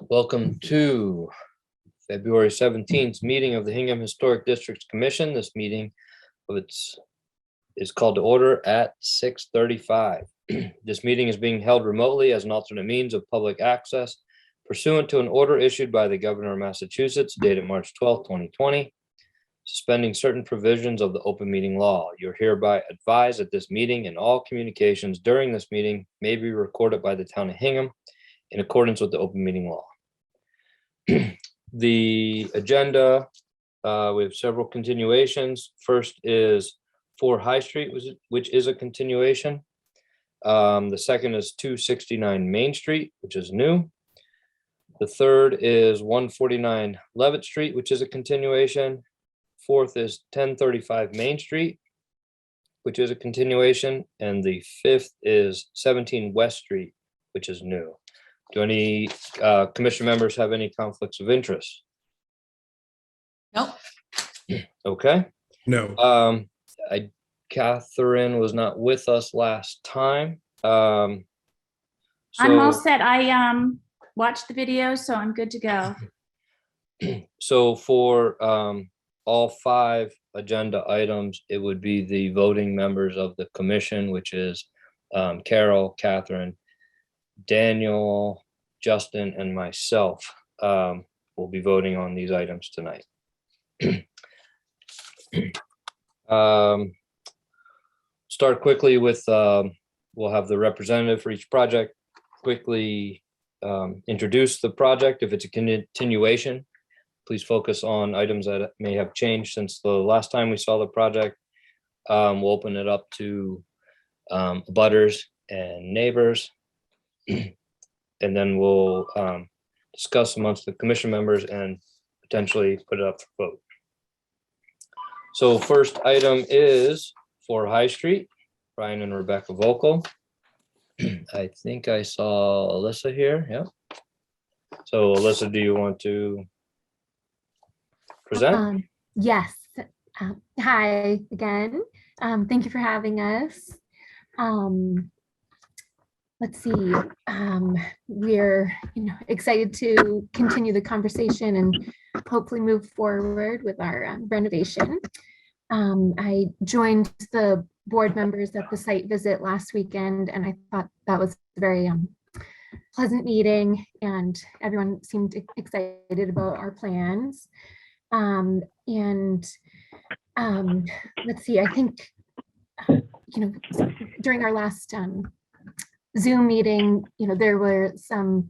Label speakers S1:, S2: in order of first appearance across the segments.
S1: Welcome to February 17th meeting of the Hingham Historic Districts Commission. This meeting is called to order at 6:35. This meeting is being held remotely as an alternate means of public access pursuant to an order issued by the Governor of Massachusetts dated March 12, 2020, suspending certain provisions of the open meeting law. You're hereby advised that this meeting and all communications during this meeting may be recorded by the town of Hingham in accordance with the open meeting law. The agenda, we have several continuations. First is 4 High Street, which is a continuation. The second is 269 Main Street, which is new. The third is 149 Leavitt Street, which is a continuation. Fourth is 1035 Main Street, which is a continuation. And the fifth is 17 West Street, which is new. Do any commission members have any conflicts of interest?
S2: Nope.
S1: Okay.
S3: No.
S1: Catherine was not with us last time.
S4: I'm all set. I watched the video, so I'm good to go.
S1: So for all 5 agenda items, it would be the voting members of the commission, which is Carol, Catherine, Daniel, Justin, and myself will be voting on these items tonight. Start quickly with, we'll have the representative for each project quickly introduce the project. If it's a continuation, please focus on items that may have changed since the last time we saw the project. We'll open it up to butters and neighbors. And then we'll discuss amongst the commission members and potentially put it up for vote. So first item is 4 High Street, Brian and Rebecca Voelkel. I think I saw Alyssa here. Yeah. So Alyssa, do you want to present?
S5: Yes. Hi again. Thank you for having us. Let's see. We're excited to continue the conversation and hopefully move forward with our renovation. I joined the board members at the site visit last weekend, and I thought that was a very pleasant meeting, and everyone seemed excited about our plans. Let's see, I think, during our last Zoom meeting, there were some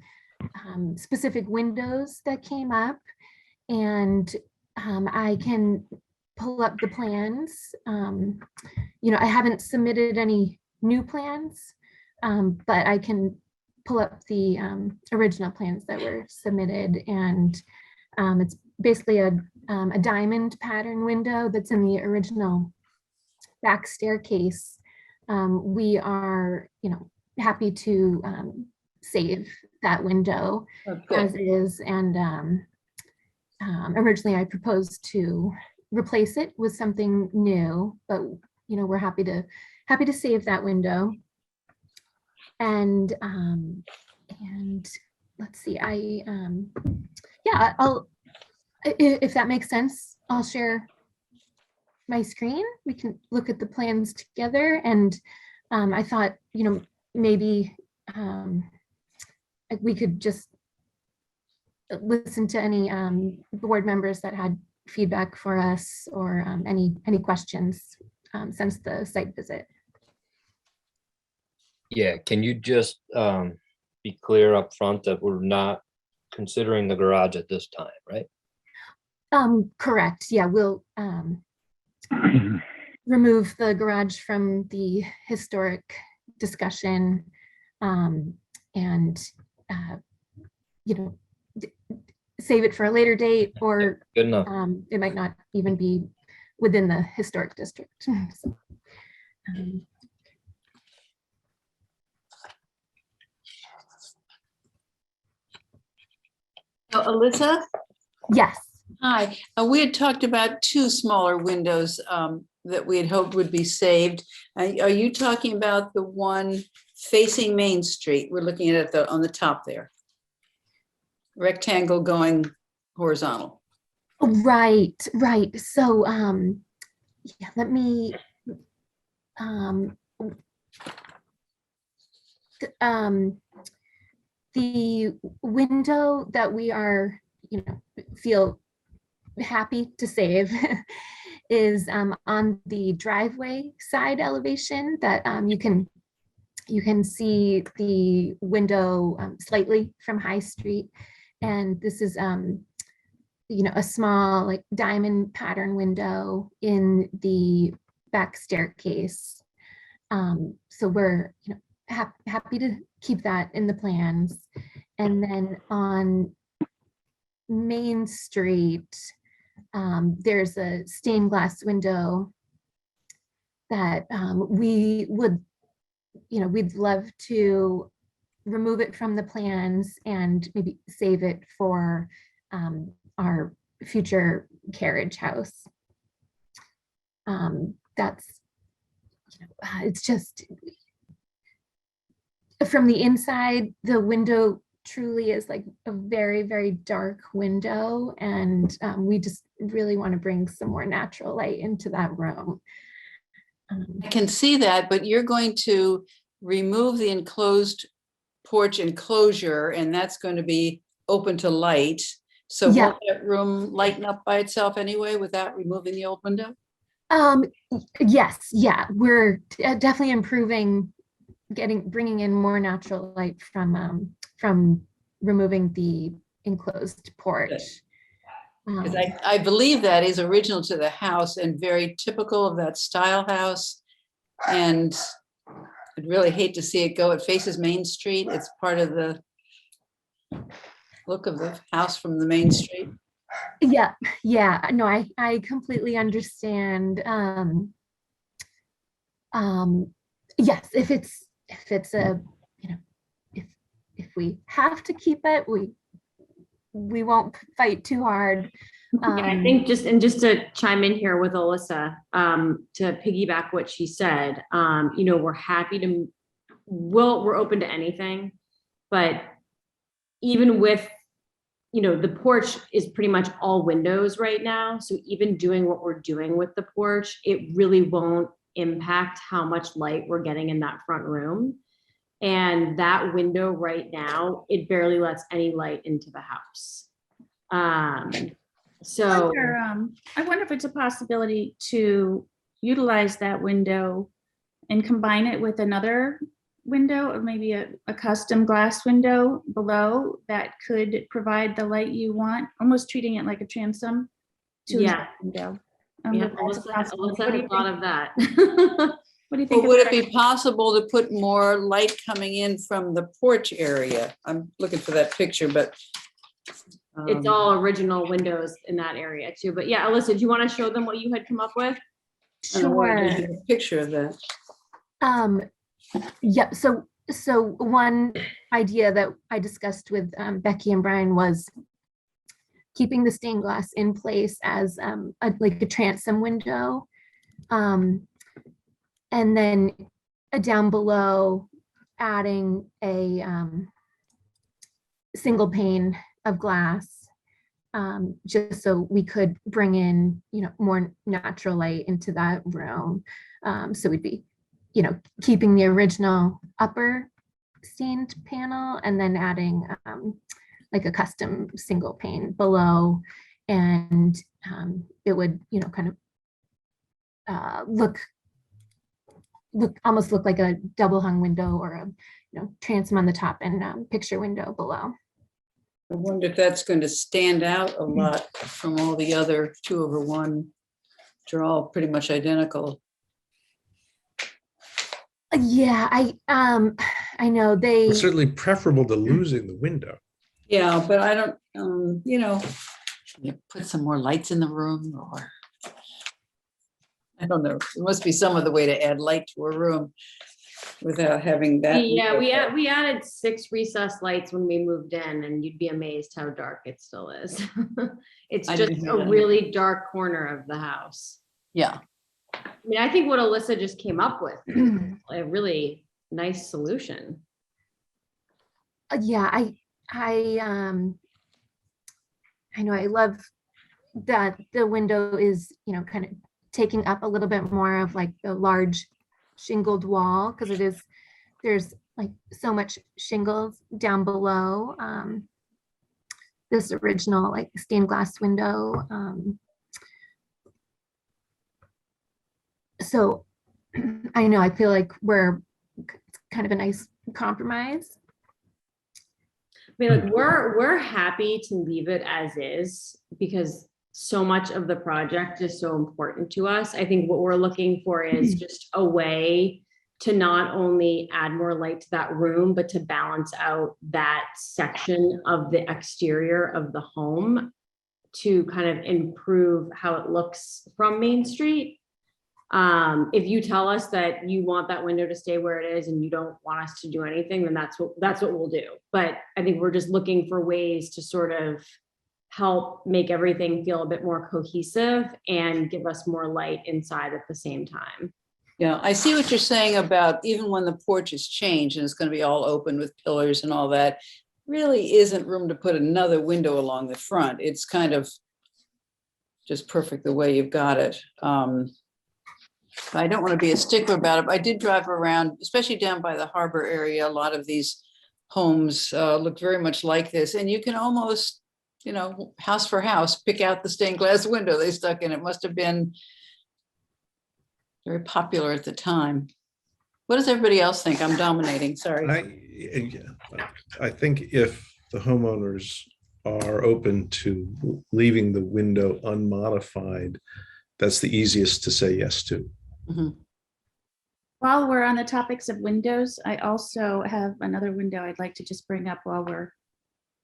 S5: specific windows that came up, and I can pull up the plans. I haven't submitted any new plans, but I can pull up the original plans that were submitted, and it's basically a diamond pattern window that's in the original back staircase. We are, happy to save that window as is, and originally I proposed to replace it with something new, but we're happy to save that window. And let's see, I'll, if that makes sense, I'll share my screen. We can look at the plans together, and I thought maybe we could just listen to any board members that had feedback for us, or any questions since the site visit.
S1: Yeah, can you just be clear up front that we're not considering the garage at this time, right?
S5: Correct. Yeah, we'll remove the garage from the historic discussion, and save it for a later date, or
S1: Good enough.
S5: it might not even be within the historic district. So,
S2: Alyssa?
S5: yes.
S2: Hi. We had talked about 2 smaller windows that we had hoped would be saved. Are you talking about the one facing Main Street? We're looking at it on the top there. rectangle going horizontal.
S5: Right, right. So, yeah, let me, the window that we are, feel happy to save is on the driveway side elevation that you can see the window slightly from High Street. And this is a small like diamond pattern window in the back staircase. So we're happy to keep that in the plans. And then on Main Street, there's a stained glass window that we would, we'd love to remove it from the plans and maybe save it for our future carriage house. That's, it's just, from the inside, the window truly is like a very, very dark window. And we just really want to bring some more natural light into that room.
S2: I can see that, but you're going to remove the enclosed porch enclosure, and that's going to be open to light. So
S5: Yeah.
S2: won't that room lighten up by itself anyway without removing the old window?
S5: Yes, yeah, we're definitely improving, bringing in more natural light from removing the enclosed porch.
S2: Because I believe that is original to the house and very typical of that style house. And I'd really hate to see it go. It faces Main Street. It's part of the look of the house from the Main Street.
S5: Yeah, no, I completely understand. Yes, if it's a, if we have to keep it, we won't fight too hard.
S3: Yeah, I think just to chime in here with Alyssa, to piggyback what she said, we're happy to, we're open to anything, but even with, the porch is pretty much all windows right now. So even doing what we're doing with the porch, it really won't impact how much light we're getting in that front room. And that window right now, it barely lets any light into the house. So
S4: I wonder if it's a possibility to utilize that window and combine it with another window, or maybe a custom glass window below that could provide the light you want, almost treating it like a transom to
S3: yeah,
S4: window.
S3: yeah,
S4: That's a
S3: Alyssa
S4: possibility. What do
S3: had
S4: you
S3: thought
S4: think?
S3: of that.
S4: What do you
S2: But
S4: think?
S2: would it be possible to put more light coming in from the porch area? I'm looking for that picture, but
S3: It's all original windows in that area too. But yeah, Alyssa, do you want to show them what you had come up with?
S5: Sure.
S2: A picture of that.
S5: Yep. So one idea that I discussed with Becky and Brian was keeping the stained glass in place as like a transom window, and then down below adding a single pane of glass, just so we could bring in more natural light into that room. So we'd be keeping the original upper stained panel and then adding like a custom single pane below, and it would kind of look almost look like a double hung window, or a transom on the top and picture window below.
S2: I wonder if that's going to stand out a lot from all the other 2-over-1, which are all pretty much identical.
S5: Yeah, I know they.
S6: It's certainly preferable to losing the window.
S2: Yeah, but I don't, you put some more lights in the room, or I don't know. There must be some other way to add light to a room without having that.
S3: Yeah, we added 6 recessed lights when we moved in, and you'd be amazed how dark it still is. It's
S2: I
S3: just
S2: didn't
S3: a
S2: know that.
S3: really dark corner of the house.
S2: Yeah.
S3: I mean, I think what Alyssa just came up with is a really nice solution.
S5: Yeah, I know I love that the window is, kind of taking up a little bit more of like the large shingled wall, because there's like so much shingles down below this original like stained glass window. So I know, I feel like we're kind of a nice compromise.
S3: I mean, like, we're happy to leave it as is because so much of the project is so important to us. I think what we're looking for is just a way to not only add more light to that room, but to balance out that section of the exterior of the home to kind of improve how it looks from Main Street. If you tell us that you want that window to stay where it is and you don't want us to do anything, then that's what we'll do. But I think we're just looking for ways to sort of help make everything feel a bit more cohesive and give us more light inside at the same time.
S2: Yeah, I see what you're saying about even when the porch is changed and it's going to be all open with pillars and all that, really isn't room to put another window along the front. It's kind of just perfect the way you've got it. I don't want to be a stickler about it, but I did drive around, especially down by the harbor area. A lot of these homes look very much like this, and you can almost, house for house, pick out the stained glass window they stuck in. It must have been very popular at the time. What does everybody else think? I'm dominating, sorry.
S6: I think if the homeowners are open to leaving the window unmodified, that's the easiest to say yes to.
S2: Mm-hmm.
S4: While we're on the topics of windows, I also have another window I'd like to just bring up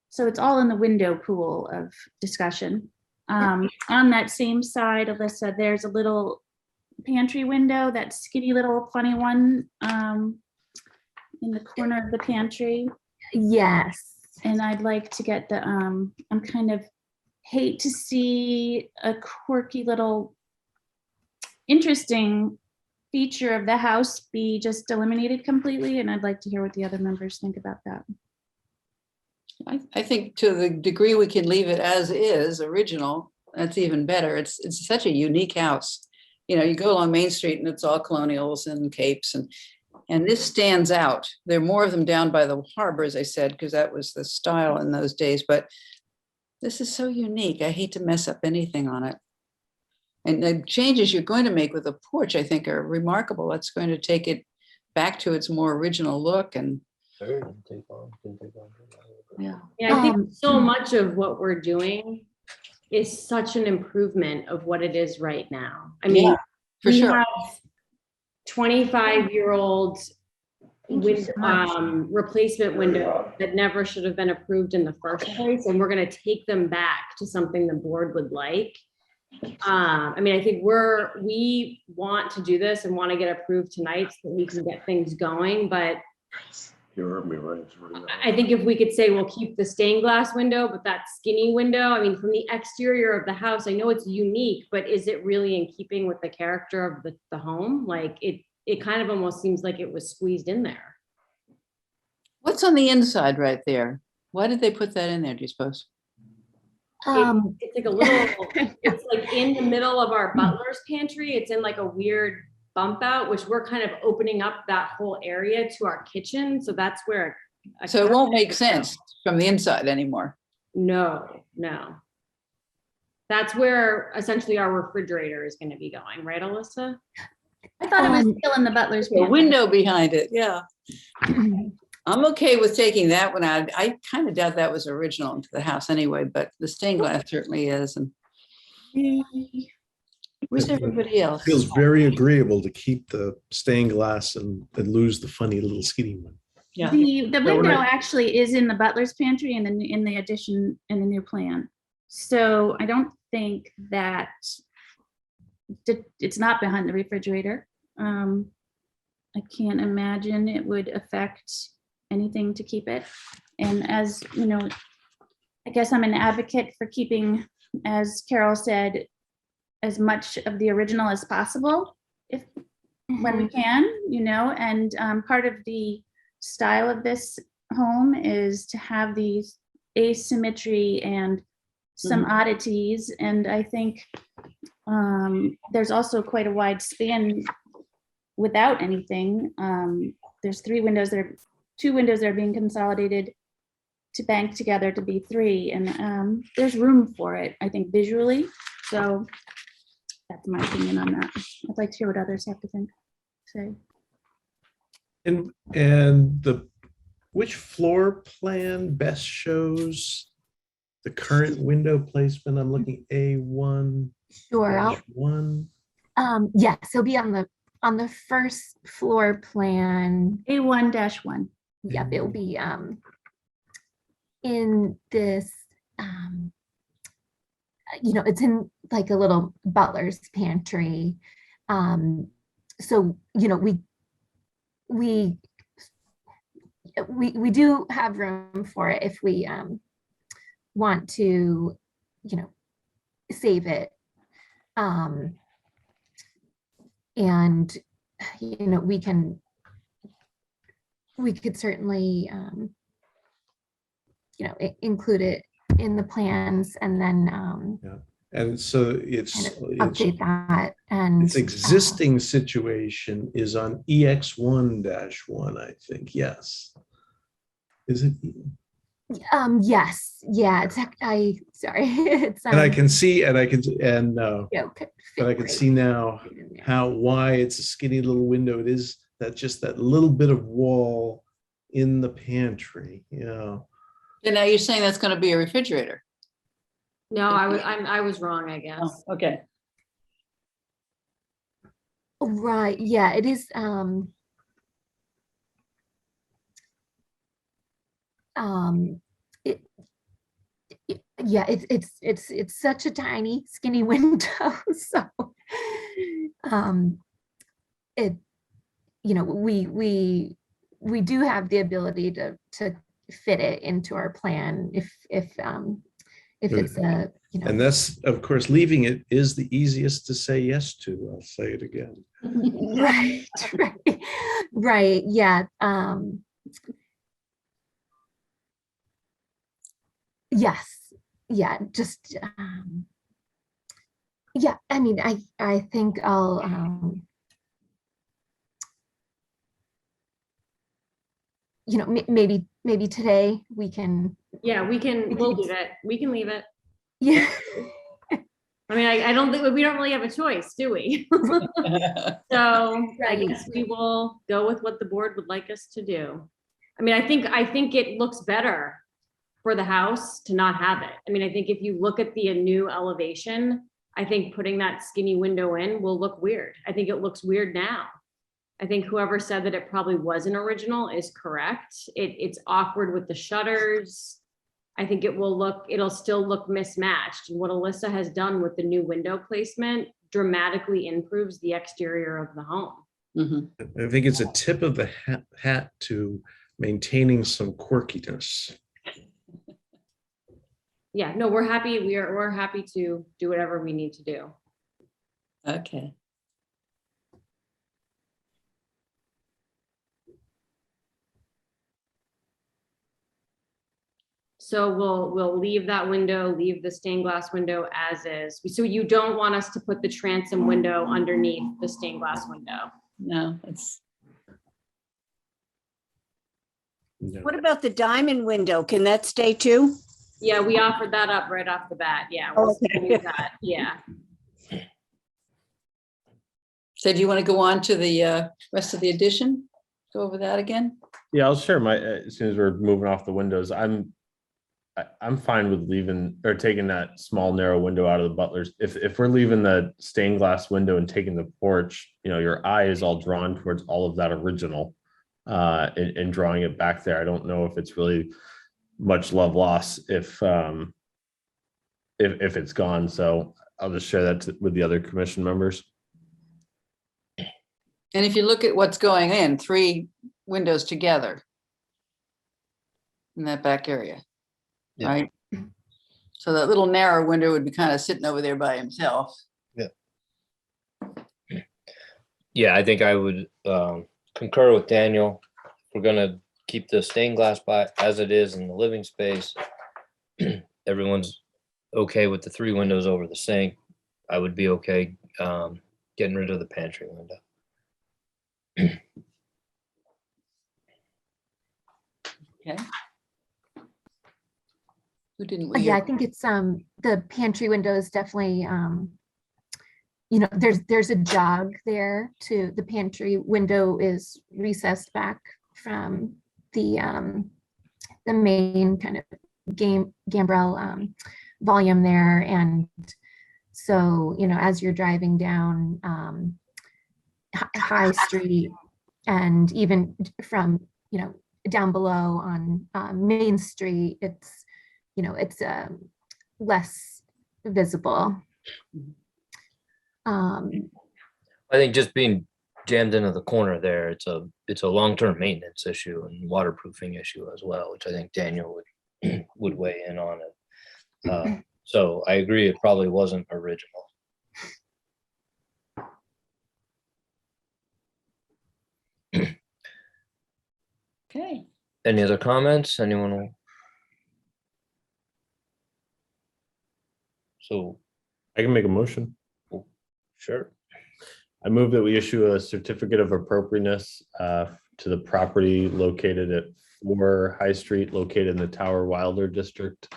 S4: so it's all in the window pool of discussion. On that same side, Alyssa, there's a little pantry window, that skinny little funny one in the corner of the pantry.
S5: Yes.
S4: And I'd like to get the, I'm kind of hate to see a quirky little interesting feature of the house be just eliminated completely. And I'd like to hear what the other members think about that.
S2: I think to the degree we can leave it as is, original, that's even better. It's such a unique house. You go along Main Street and it's all colonials and capes, and this stands out. There are more of them down by the harbor, as I said, because that was the style in those days. But this is so unique. I hate to mess up anything on it. And the changes you're going to make with the porch, I think, are remarkable. That's going to take it back to its more original look. And
S3: Yeah, I think so much of what we're doing is such an improvement of what it is right now. I mean,
S2: for sure.
S3: Have 25-year-old replacement window that never should have been approved in the first place, and we're going to take them back to something the board would like. I mean, I think we want to do this and want to get approved tonight so that we can get things going, but
S7: You heard me right.
S3: I think if we could say we'll keep the stained glass window, but that skinny window, I mean, from the exterior of the house, I know it's unique, but is it really in keeping with the character of the home? Like it kind of almost seems like it was squeezed in there.
S2: What's on the inside right there? Why did they put that in there, do you suppose?
S3: It's like a little, it's like in the middle of our butler's pantry. It's in like a weird bump out, which we're kind of opening up that whole area to our kitchen. So that's where.
S2: So it won't make sense from the inside anymore.
S3: No. That's where essentially our refrigerator is going to be going, right, Alyssa?
S4: I thought it was still in the butler's
S2: A
S4: pantry.
S2: window behind it, yeah. I'm okay with taking that one out. I kind of doubt that was original into the house anyway, but the stained glass certainly is. And where's everybody else?
S6: Feels very agreeable to keep the stained glass and lose the funny little skinny one.
S2: Yeah.
S4: The window actually is in the butler's pantry and then in the addition in the new plan. So I don't think that it's not behind the refrigerator. I can't imagine it would affect anything to keep it. And as you know, I guess I'm an advocate for keeping, as Carol said, as much of the original as possible, when we can, and part of the style of this home is to have these asymmetry and some oddities, and I think there's also quite a wide span without anything. There's two windows that are being consolidated to bank together to be 3, and there's room for it, I think, visually. So that's my opinion on that. I'd like to hear what others have to say.
S6: And which floor plan best shows the current window placement? I'm looking A1.
S5: Sure.
S6: -1.
S5: Yes, it'll be on the first floor plan.
S4: A1-1.
S5: Yep, it'll be in this, it's in like a little butler's pantry. So, we do have room for it if we want to, save it. And, we could certainly, include it in the plans and then
S6: And so
S5: kind
S6: it's
S5: of update that. And
S6: its existing situation is on EX1-1, I think. Yes. Is it?
S5: yes, yeah, sorry. It's
S6: And I can see, but I
S5: fit
S6: can
S5: right
S6: see now
S5: in there.
S6: why it's a skinny little window. It is that little bit of wall in the pantry. Yeah.
S2: And now you're saying that's going to be a refrigerator.
S3: No, I was wrong, I guess.
S2: Oh, okay.
S5: Right, yeah, it is. Yeah, it's such a tiny, skinny window. So, it, we do have the ability to fit it into our plan if it's a,
S6: And that's, of course, leaving it is the easiest to say yes to. I'll say it again.
S5: right, yeah. Yes, yeah, just yeah, I mean, I think I'll maybe today we can,
S3: Yeah, we'll leave it. We can leave it.
S5: yeah.
S3: I mean, I don't think, we don't really have a choice, do we? So I
S5: Right.
S3: guess we will go with what the board would like us to do. I mean, I think it looks better for the house to not have it. I mean, I think if you look at the new elevation, I think putting that skinny window in will look weird. I think it looks weird now. I think whoever said that it probably wasn't original is correct. It's awkward with the shutters. I think it'll still look mismatched. And what Alyssa has done with the new window placement dramatically improves the exterior of the home.
S2: Mm-hmm.
S6: I think it's a tip of the hat to maintaining some quirkiness.
S3: Yeah, no, we're happy. We're happy to do whatever we need to do.
S2: Okay.
S3: So we'll leave that window, leave the stained glass window as is. So you don't want us to put the transom window underneath the stained glass window?
S2: No, it's.
S6: No.
S8: What about the diamond window? Can that stay too?
S3: Yeah, we offered that up right off the bat. Yeah, we'll
S8: Okay.
S3: use that. Yeah.
S2: So do you want to go on to the rest of the addition? Go over that again?
S7: Yeah, I'll share my, as soon as we're moving off the windows, I'm fine with leaving or taking that small narrow window out of the butler's. If we're leaving the stained glass window and taking the porch, your eye is all drawn towards all of that original and drawing it back there. I don't know if it's really much love loss if it's gone. So I'll just share that with the other commission members.
S2: And if you look at what's going in, 3 windows together in that back area,
S1: Yeah.
S2: right? So that little narrow window would be kind of sitting over there by himself.
S1: Yeah, I think I would concur with Daniel. We're gonna keep the stained glass by as it is in the living space. Everyone's okay with the 3 windows over the sink. I would be okay getting rid of the pantry window.
S2: Okay. Who didn't we
S5: Yeah, I
S2: hear?
S5: think it's the pantry window is definitely you know, there's a jog there to the pantry window is recessed back from the main kind of gambrel volume there. And so, you know, as you're driving down High Street and even from, you know, down below on Main Street, it's, you know, it's less visible.
S1: I think just being jammed into the corner there, it's a long-term maintenance issue and waterproofing issue as well, which I think Daniel would weigh in on it. So I agree, it probably wasn't original.
S2: Okay.
S1: Any other comments? Anyone? So,
S7: I can make a motion.
S1: sure.
S7: I move that we issue a certificate of appropriateness to the property located at 4 High Street, located in the Tower Wilder District.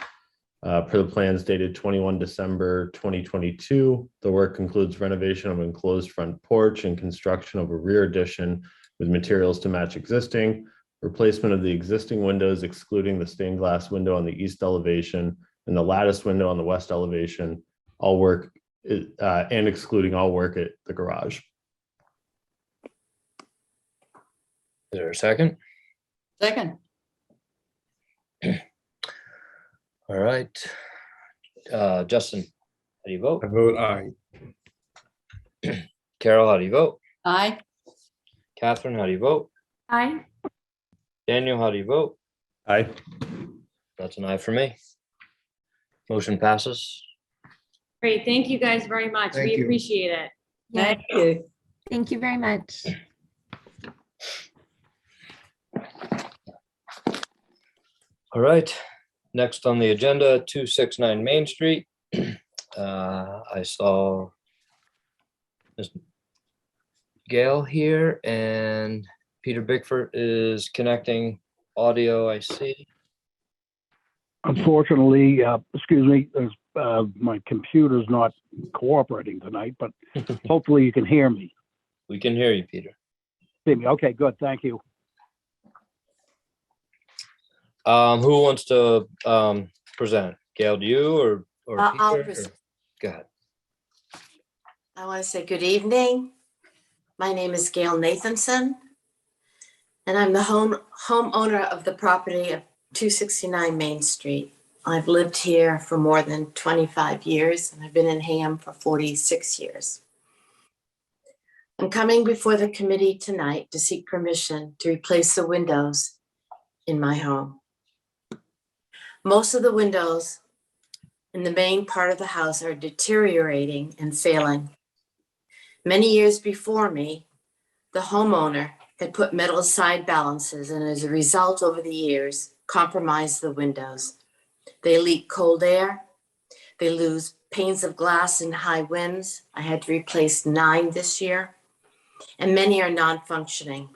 S7: Per the plans dated 21 December 2022. The work includes renovation of enclosed front porch and construction of a rear addition with materials to match existing, replacement of the existing windows excluding the stained glass window on the east elevation and the lattice window on the west elevation, all work and excluding all work at the garage.
S1: Is there a second?
S2: Second.
S1: All right. Justin, how do you vote?
S6: I vote aye.
S1: Carol, how do you vote?
S2: Aye.
S1: Catherine, how do you vote?
S3: Aye.
S1: Daniel, how do you vote?
S7: Aye.
S1: That's an aye for me. Motion passes.
S3: Great. Thank you guys very much.
S6: Thank
S3: We
S6: you.
S3: appreciate it.
S5: Yeah,
S2: Thank you.
S5: thank you very much.
S1: All right, next on the agenda, 269 Main Street. I saw Ms. Gail here and Peter Bickford is connecting audio, I see.
S9: Unfortunately, excuse me, my computer's not cooperating tonight, but hopefully you can hear me.
S1: We can hear you, Peter.
S9: See me? Okay, good, thank you.
S1: Who wants to present? Gail, do you or
S8: I'll
S1: Peter?
S8: present.
S1: Go ahead.
S8: I want to say good evening. My name is Gail Nathanson, and I'm the homeowner of the property of 269 Main Street. I've lived here for more than 25 years, and I've been in Hingham for 46 years. I'm coming before the committee tonight to seek permission to replace the windows in my home. Most of the windows in the main part of the house are deteriorating and failing. Many years before me, the homeowner had put metal side balances and as a result over the years, compromised the windows. They leak cold air, they lose panes of glass in high winds. I had to replace 9 this year, and many are non-functioning.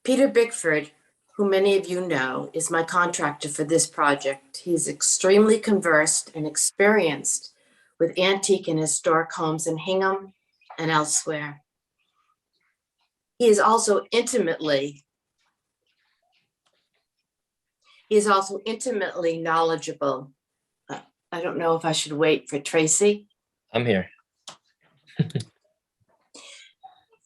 S8: Peter Bickford, who many of you know, is my contractor for this project. He's extremely conversed and experienced with antique and historic homes in Hingham and elsewhere. He is also intimately knowledgeable. I don't know if I should wait for Tracy.
S1: I'm here.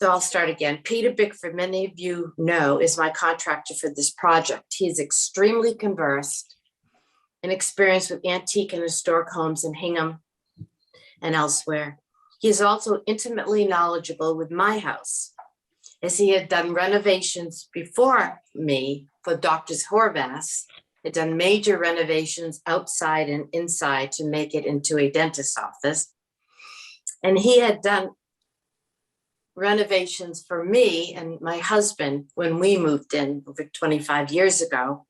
S8: So I'll start again. Peter Bickford, many of you know, is my contractor for this project. He is extremely conversed and experienced with antique and historic homes in Hingham and elsewhere. He is also intimately knowledgeable with my house, as he had done renovations before me for Doctors Horvath, had done major renovations outside and inside to make it into a dentist's office. And he had done renovations for me and my husband when we moved in over 25 years ago.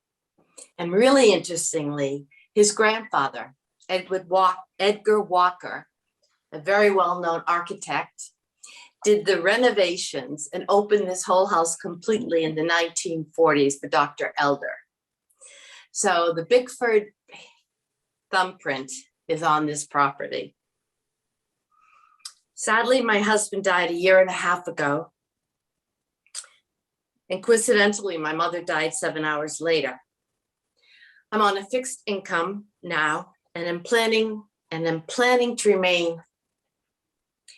S8: And really interestingly, his grandfather Edgar Walker, a very well-known architect, did the renovations and opened this whole house completely in the 1940s for Dr. Elder. So the Bickford thumbprint is on this property. Sadly, my husband died a year and a half ago. And coincidentally, my mother died 7 hours later. I'm on a fixed income now, and I'm planning to remain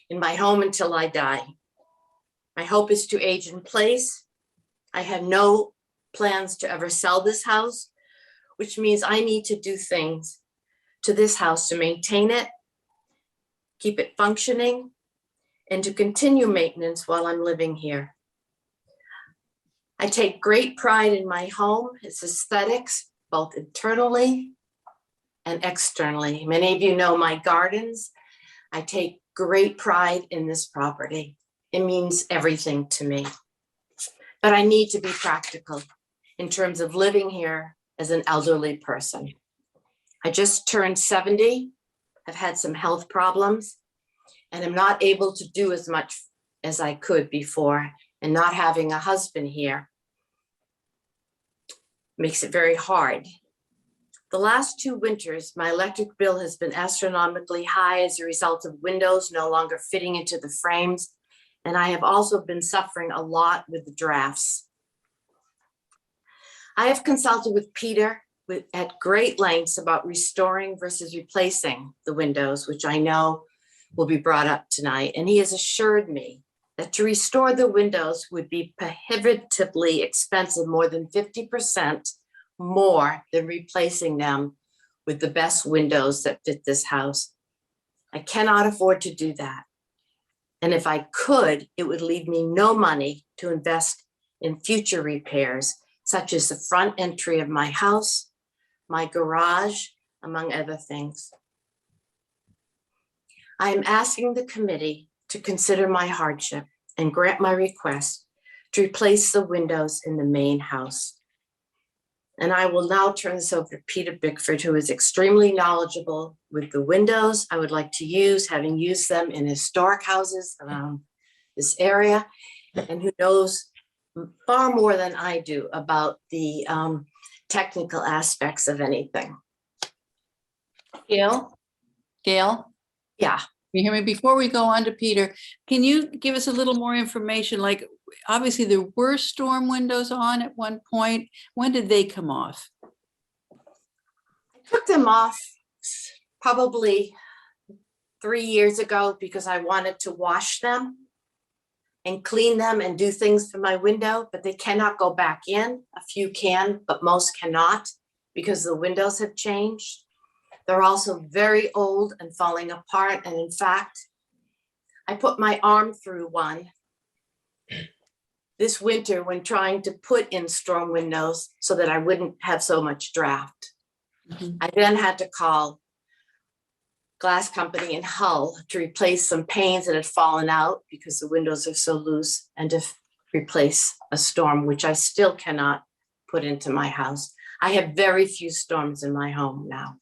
S8: in my home until I die. My hope is to age in place. I have no plans to ever sell this house, which means I need to do things to this house to maintain it, keep it functioning, and to continue maintenance while I'm living here. I take great pride in my home, its aesthetics, both internally and externally. Many of you know my gardens. I take great pride in this property. It means everything to me. But I need to be practical in terms of living here as an elderly person. I just turned 70, have had some health problems, and I'm not able to do as much as I could before, and not having a husband here makes it very hard. The last 2 winters, my electric bill has been astronomically high as a result of windows no longer fitting into the frames, and I have also been suffering a lot with the drafts. I have consulted with Peter at great lengths about restoring versus replacing the windows, which I know will be brought up tonight, and he has assured me that to restore the windows would be prohibitively expensive, more than 50% more than replacing them with the best windows that fit this house. I cannot afford to do that. And if I could, it would leave me no money to invest in future repairs, such as the front entry of my house, my garage, among other things. I am asking the committee to consider my hardship and grant my request to replace the windows in the main house. And I will now turn this over to Peter Bickford, who is extremely knowledgeable with the windows I would like to use, having used them in historic houses around this area, and who knows far more than I do about the technical aspects of anything.
S2: Gail?
S8: Yeah.
S2: You hear me? Before we go on to Peter, can you give us a little more information? Like, obviously there were storm windows on at one point. When did they come off?
S8: I took them off probably 3 years ago because I wanted to wash them and clean them and do things for my window, but they cannot go back in. A few can, but most cannot because the windows have changed. They're also very old and falling apart. And in fact, I put my arm through one this winter when trying to put in storm windows so that I wouldn't have so much draft.
S2: Mhm.
S8: I then had to call glass company in Hull to replace some panes that had fallen out because the windows are so loose, and to replace a storm, which I still cannot put into my house. I have very few storms in my home now.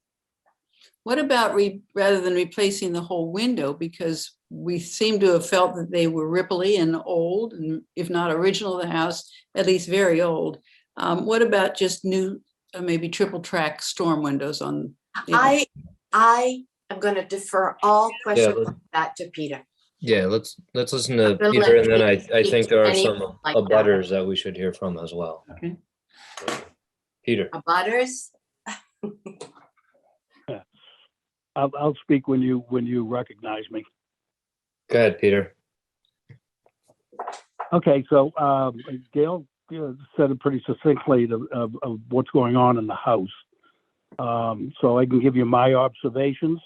S2: What about rather than replacing the whole window, because we seem to have felt that they were ripply and old, and if not original to the house, at least very old. What about just new, maybe triple track storm windows on?
S8: I am going to defer all questions
S1: let's-
S8: on that to Peter.
S1: Yeah, let's listen to
S8: I'm gonna
S1: Peter,
S8: let
S1: and then I
S8: Peter
S1: think there are
S8: speak to
S1: some
S8: anything like that.
S1: abutters that we should hear from as well.
S2: Okay.
S1: Peter.
S8: Abutters?
S9: I'll speak when you recognize me.
S1: Go ahead, Peter.
S9: Okay, so Gail said it pretty succinctly of what's going on in the house. So I can give you my observations.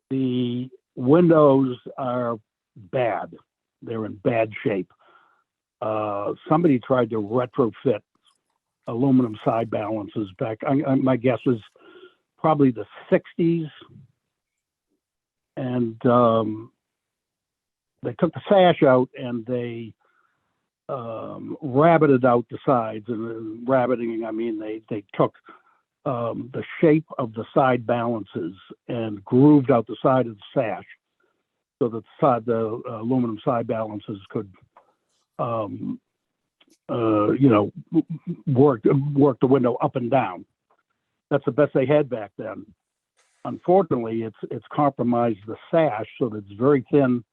S9: The windows are bad. They're in bad shape. Somebody tried to retrofit aluminum side balances back. My guess is probably the 60s. And they took the sash out and they rabbited out the sides. And rabbiting, I mean, they took the shape of the side balances and grooved out the side of the sash so that the aluminum side balances could, work the window up and down. That's the best they had back then. Unfortunately, it's compromised the sash so that it's very thin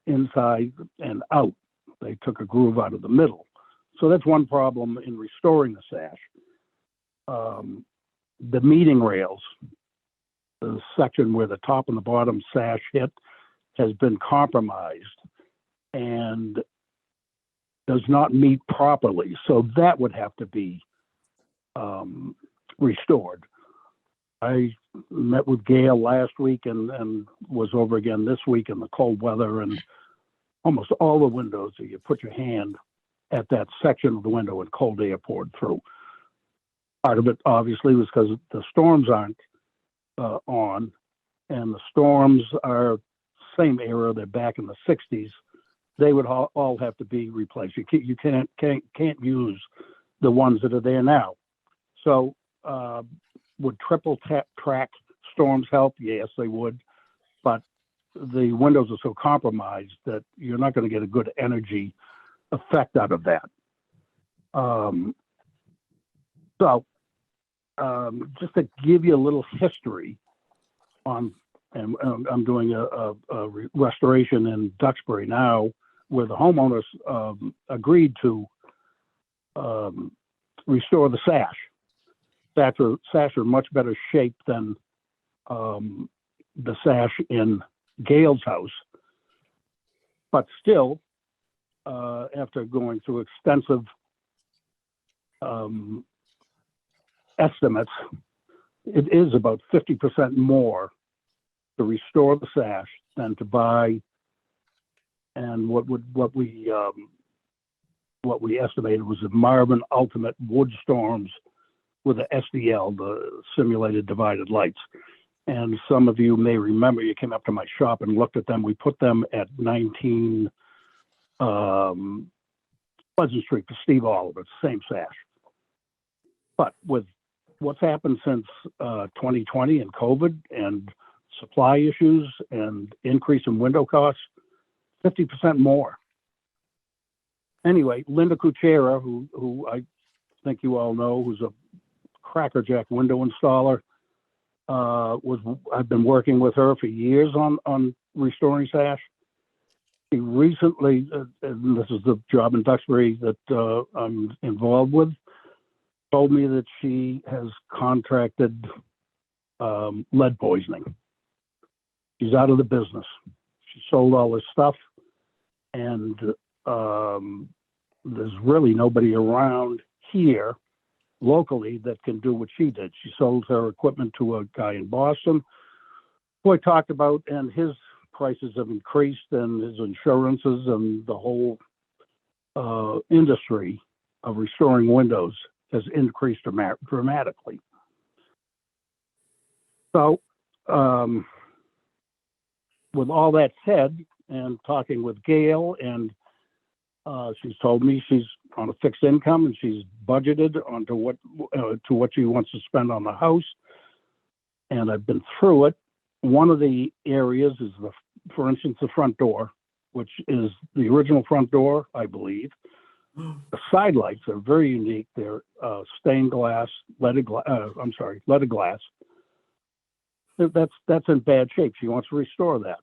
S9: inside and out. They took a groove out of the middle. So that's one problem in restoring the sash. The meeting rails, the section where the top and the bottom sash hit, has been compromised and does not meet properly. So that would have to be restored. I met with Gail last week and was over again this week in the cold weather, and almost all the windows, you put your hand at that section of the window and cold air poured through. Part of it obviously was because the storms aren't on, and the storms are same era, they're back in the 60s. They would all have to be replaced. You can't use the ones that are there now. So would triple track storms help? Yes, they would. But the windows are so compromised that you're not going to get a good energy effect out of that. Just to give you a little history on, and I'm doing a restoration in Duxbury now, where the homeowners agreed to restore the sash. Sash are in much better shape than the sash in Gail's house. But still, after going through extensive estimates, it is about 50% more to restore the sash than to buy. And what we estimated was the Marvin Ultimate Wood Storms with the SDL, the simulated divided lights. And some of you may remember, you came up to my shop and looked at them. We put them at 19 Pleasant Street for Steve Oliver, same sash. But with what's happened since 2020 and COVID and supply issues and increase in window costs, 50% more. Anyway, Linda Kuchera, who I think you all know, who's a crackerjack window installer, I've been working with her for years on restoring sash. She recently, and this is the job in Duxbury that I'm involved with, told me that she has contracted lead poisoning. She's out of the business. She sold all her stuff, and there's really nobody around here locally that can do what she did. She sold her equipment to a guy in Boston who I talked about, and his prices have increased, and his insurances and the whole industry of restoring windows has increased dramatically. So with all that said, and talking with Gail, and she's told me she's on a fixed income and she's budgeted onto what she wants to spend on the house. And I've been through it. One of the areas is for instance, the front door, which is the original front door, I believe. The side lights are very unique. They're stained glass, leaded glass. That's in bad shape. She wants to restore that.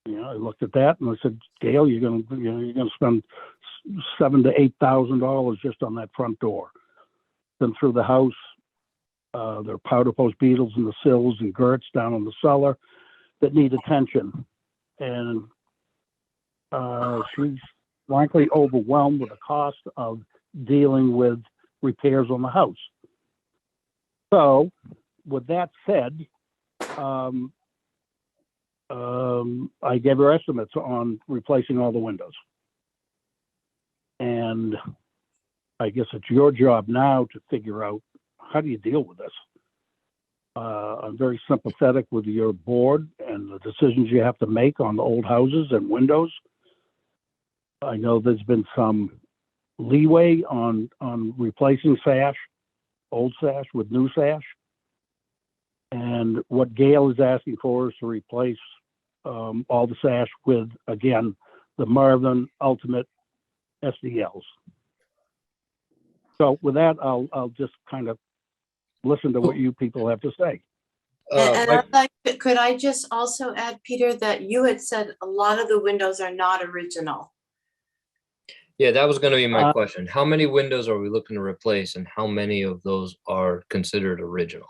S9: I looked at that and I said, Gail, you're gonna spend $7,000 to $8,000 just on that front door. Then through the house, there are powder post beetles in the sills and girts down in the cellar that need attention. And she's frankly overwhelmed with the cost of dealing with repairs on the house. So with that said, I gave her estimates on replacing all the windows. And I guess it's your job now to figure out, how do you deal with this? I'm very sympathetic with your board and the decisions you have to make on the old houses and windows. I know there's been some leeway on replacing sash, old sash with new sash. And what Gail is asking for is to replace all the sash with, again, the Marvin Ultimate SDLs. So with that, I'll just kind of listen to what you people have to say.
S8: And I'd like, could I just also add, Peter, that you had said a lot of the windows are not original.
S1: Yeah, that was gonna be my question. How many windows are we looking to replace and how many of those are considered original?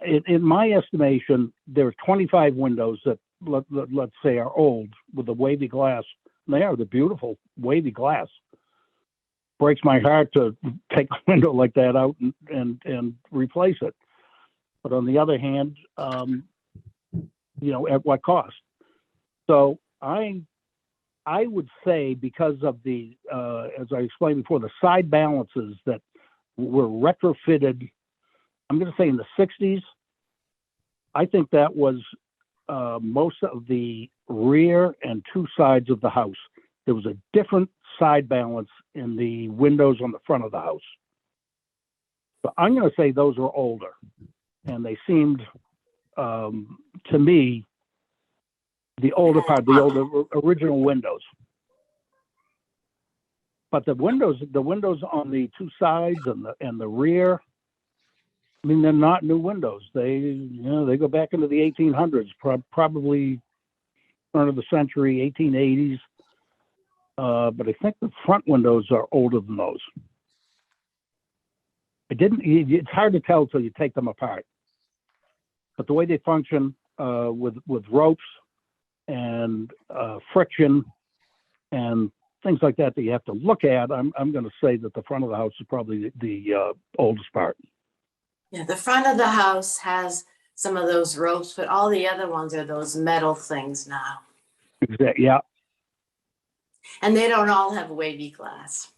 S9: In my estimation, there are 25 windows that let's say are old with the wavy glass. They are the beautiful wavy glass. Breaks my heart to take a window like that out and replace it. But on the other hand, you know, at what cost? So I would say because of the, as I explained before, the side balances that were retrofitted, I'm going to say in the 60s, I think that was most of the rear and two sides of the house. There was a different side balance in the windows on the front of the house. So I'm going to say those were older, and they seemed, to me, the older part, the older original windows. But the windows on the two sides and the rear, I mean, they're not new windows. They go back into the 1800s, probably turn of the century, 1880s. But I think the front windows are older than those. It's hard to tell till you take them apart. But the way they function with ropes and friction and things like that you have to look at, I'm going to say that the front of the house is probably the oldest part.
S8: Yeah, the front of the house has some of those ropes, but all the other ones are those metal things now.
S9: Exactly. Yeah.
S8: And they don't all have wavy glass.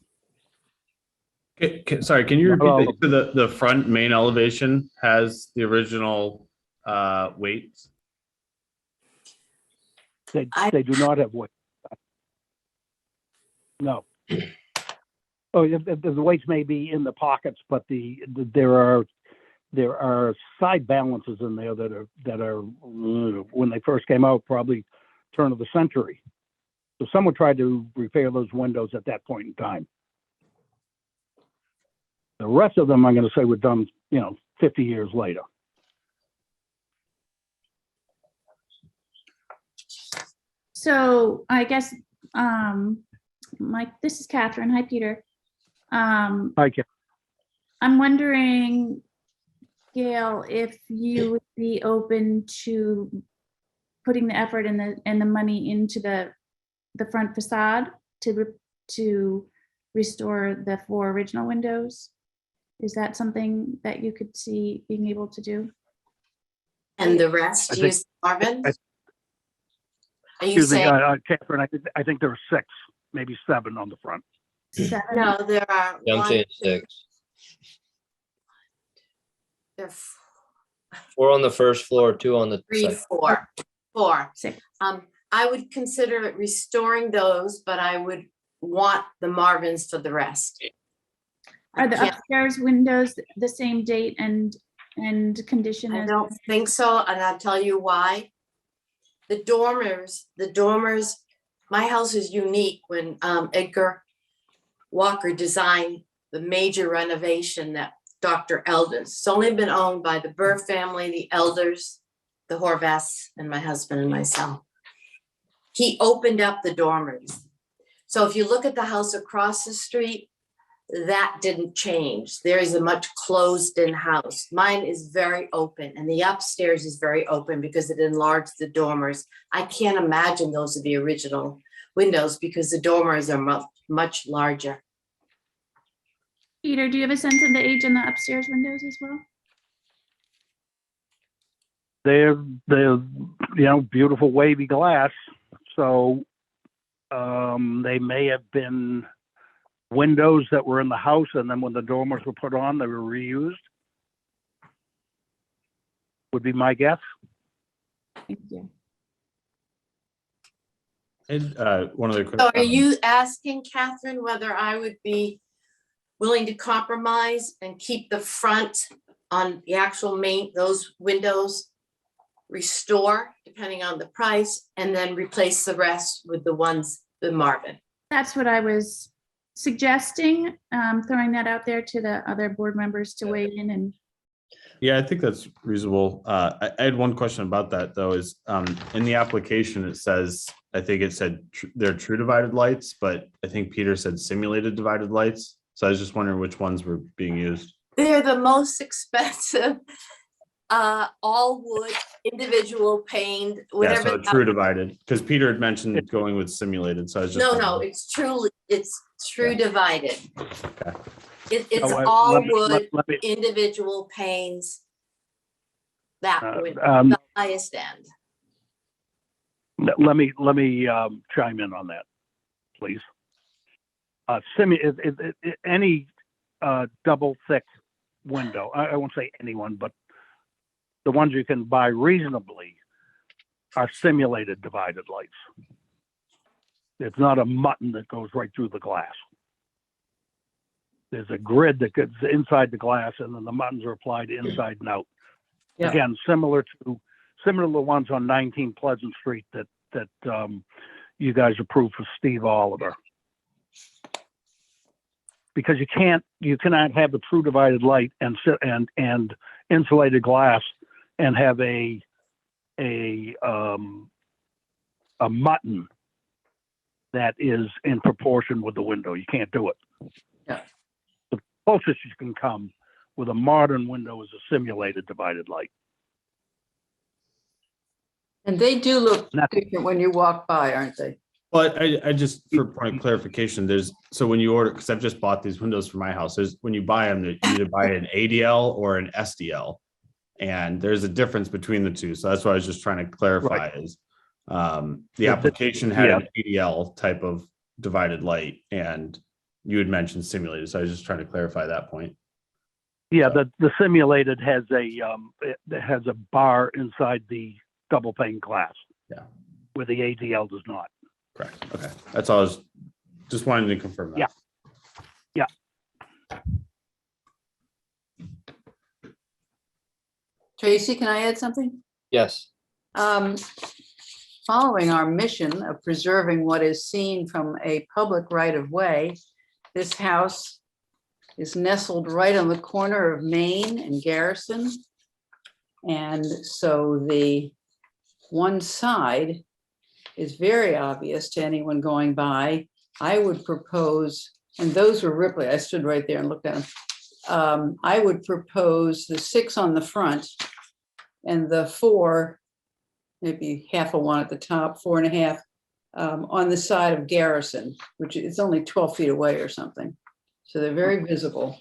S7: Sorry, can you
S9: Well,
S7: repeat that? The front main elevation has the original weights?
S9: They do not have weight. No. Oh, the weights may be in the pockets, but there are side balances in there that are when they first came out, probably turn of the century. So someone tried to repair those windows at that point in time. The rest of them, I'm going to say, were done, 50 years later.
S4: So I guess, Mike, this is Catherine. Hi, Peter.
S9: Hi, Ken.
S4: I'm wondering, Gail, if you would be open to putting the effort and the money into the front facade to restore the 4 original windows. Is that something that you could see being able to do?
S8: And the rest, use Marvin? Are you
S9: Excuse me,
S8: saying?
S9: Catherine, I think there are 6, maybe 7 on the front.
S4: 7?
S8: No, there are.
S1: Yeah, I'm saying 6.
S8: There are
S1: 4 on the first floor, 2 on the
S8: 3,
S1: second.
S8: 4.
S4: 6.
S8: I would consider restoring those, but I would want the Marvins for the rest.
S4: Are the upstairs windows the same date and condition
S8: I
S4: as?
S8: don't think so, and I'll tell you why. The dormers, my house is unique when Edgar Walker designed the major renovation that Dr. Elders. It's only been owned by the Burr family, the Elders, the Horvaths, and my husband and myself. He opened up the dormers. So if you look at the house across the street, that didn't change. There is a much closed-in house. Mine is very open, and the upstairs is very open because it enlarged the dormers. I can't imagine those are the original windows because the dormers are much larger.
S4: Peter, do you have a sense of the age in the upstairs windows as well?
S9: They're beautiful wavy glass. So they may have been windows that were in the house, and then when the dormers were put on, they were reused. Would be my guess.
S4: Thank you.
S7: And one other quick.
S8: So are you asking, Catherine, whether I would be willing to compromise and keep the front on the actual main, those windows, restore depending on the price, and then replace the rest with the ones, the Marvin.
S4: That's what I was suggesting, throwing that out there to the other board members to weigh in and.
S7: Yeah, I think that's reasonable. I had one question about that though, is in the application, it says, I think it said they're true divided lights, but I think Peter said simulated divided lights. So I was just wondering which ones were being used.
S8: They're the most expensive, all wood, individual paned,
S7: Yeah,
S8: whatever.
S7: so true divided, because Peter had mentioned going with simulated, so I was just.
S8: No, it's truly, it's true divided.
S7: Okay.
S8: It's
S9: Oh,
S8: all
S9: let me-
S8: wood,
S9: let me-
S8: individual panes. That would,
S9: um,
S8: the highest end.
S9: Let me chime in on that, please. Any double thick window, I won't say anyone, but the ones you can buy reasonably are simulated divided lights. It's not a mutton that goes right through the glass. There's a grid that goes inside the glass, and then the muttons are applied inside and out.
S2: Yeah.
S9: Again, similar to the ones on 19 Pleasant Street that you guys approved for Steve Oliver. Because you cannot have a true divided light and insulated glass and have a mutton that is in proportion with the window. You can't do it.
S2: Yeah.
S9: The closest you can come with a modern window is a simulated divided light.
S2: And they do look
S9: Nothing.
S2: different when you walk by, aren't they?
S7: Well, I just, for point of clarification, so when you order, because I've just bought these windows for my house, when you buy them, you either buy an ADL or an SDL. And there's a difference between the two. So that's what I was just trying to clarify is the application had an ADL type of divided light, and you had mentioned simulated. So I was just trying to clarify that point.
S9: Yeah, the simulated has a bar inside the double pane glass.
S7: Yeah.
S9: Where the ADL does not.
S7: Correct. Okay. That's all I was just wanting to confirm that.
S9: Yeah.
S2: Tracy, can I add something?
S1: Yes.
S2: Following our mission of preserving what is seen from a public right of way, this house is nestled right on the corner of Main and Garrison. And so the one side is very obvious to anyone going by. I would propose, and those were Ripley, I stood right there and looked at them. I would propose the 6 on the front and the 4, maybe half a one at the top, 4.5 on the side of Garrison, which is only 12 feet away or something. So they're very visible.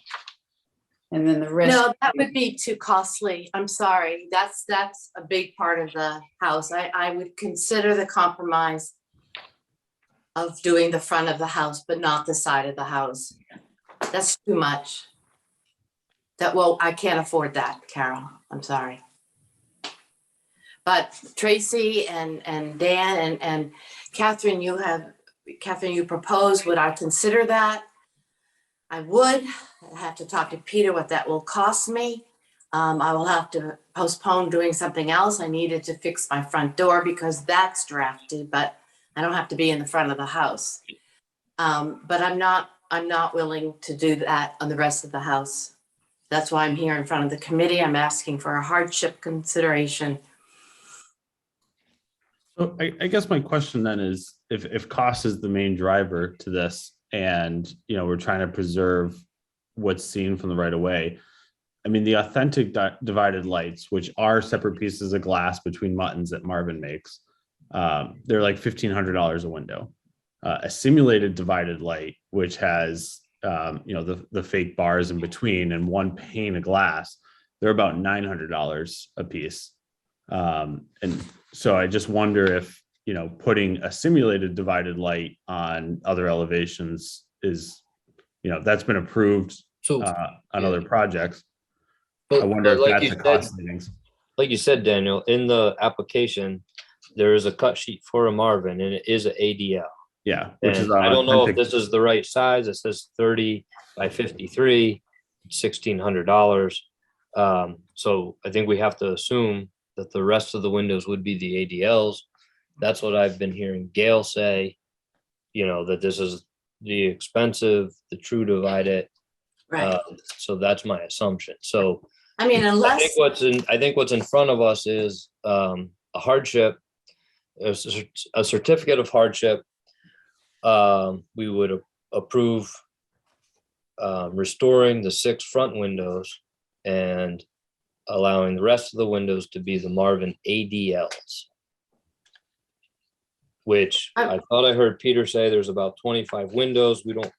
S2: And then the rest.
S8: No, that would be too costly. I'm sorry. That's a big part of the house. I would consider the compromise of doing the front of the house, but not the side of the house. That's too much. I can't afford that, Carol. I'm sorry. But Tracy and Dan and Catherine, you proposed, would I consider that? I would. I have to talk to Peter what that will cost me. I will have to postpone doing something else. I needed to fix my front door because that's drafty, but I don't have to be in the front of the house. But I'm not willing to do that on the rest of the house. That's why I'm here in front of the committee. I'm asking for a hardship consideration.
S7: So I guess my question then is, if cost is the main driver to this, and we're trying to preserve what's seen from the right of way. I mean, the authentic divided lights, which are separate pieces of glass between muttons that Marvin makes, they're like $1,500 a window. A simulated divided light, which has the fake bars in between and one pane of glass, they're about $900 a piece. And so I just wonder if putting a simulated divided light on other elevations is, that's been approved
S1: So
S7: on other projects.
S1: but-
S7: I wonder
S1: but
S7: if
S1: like
S7: that's
S1: you
S7: a
S1: said-
S7: cost savings.
S1: Like you said, Daniel, in the application, there is a cut sheet for a Marvin and it is an ADL.
S7: Yeah, which is
S1: And I don't know if
S7: authentic.
S1: this is the right size. It says 30 by 53, $1,600. So I think we have to assume that the rest of the windows would be the ADLs. That's what I've been hearing Gail say, that this is the expensive, the true divide it.
S8: Right.
S1: So that's my assumption. So
S8: I mean,
S1: I
S8: unless,
S1: think what's in front of us is a hardship, a certificate of hardship. We would approve restoring the 6 front windows and allowing the rest of the windows to be the Marvin ADLs. Which I thought I heard Peter say there's about 25 windows. We don't,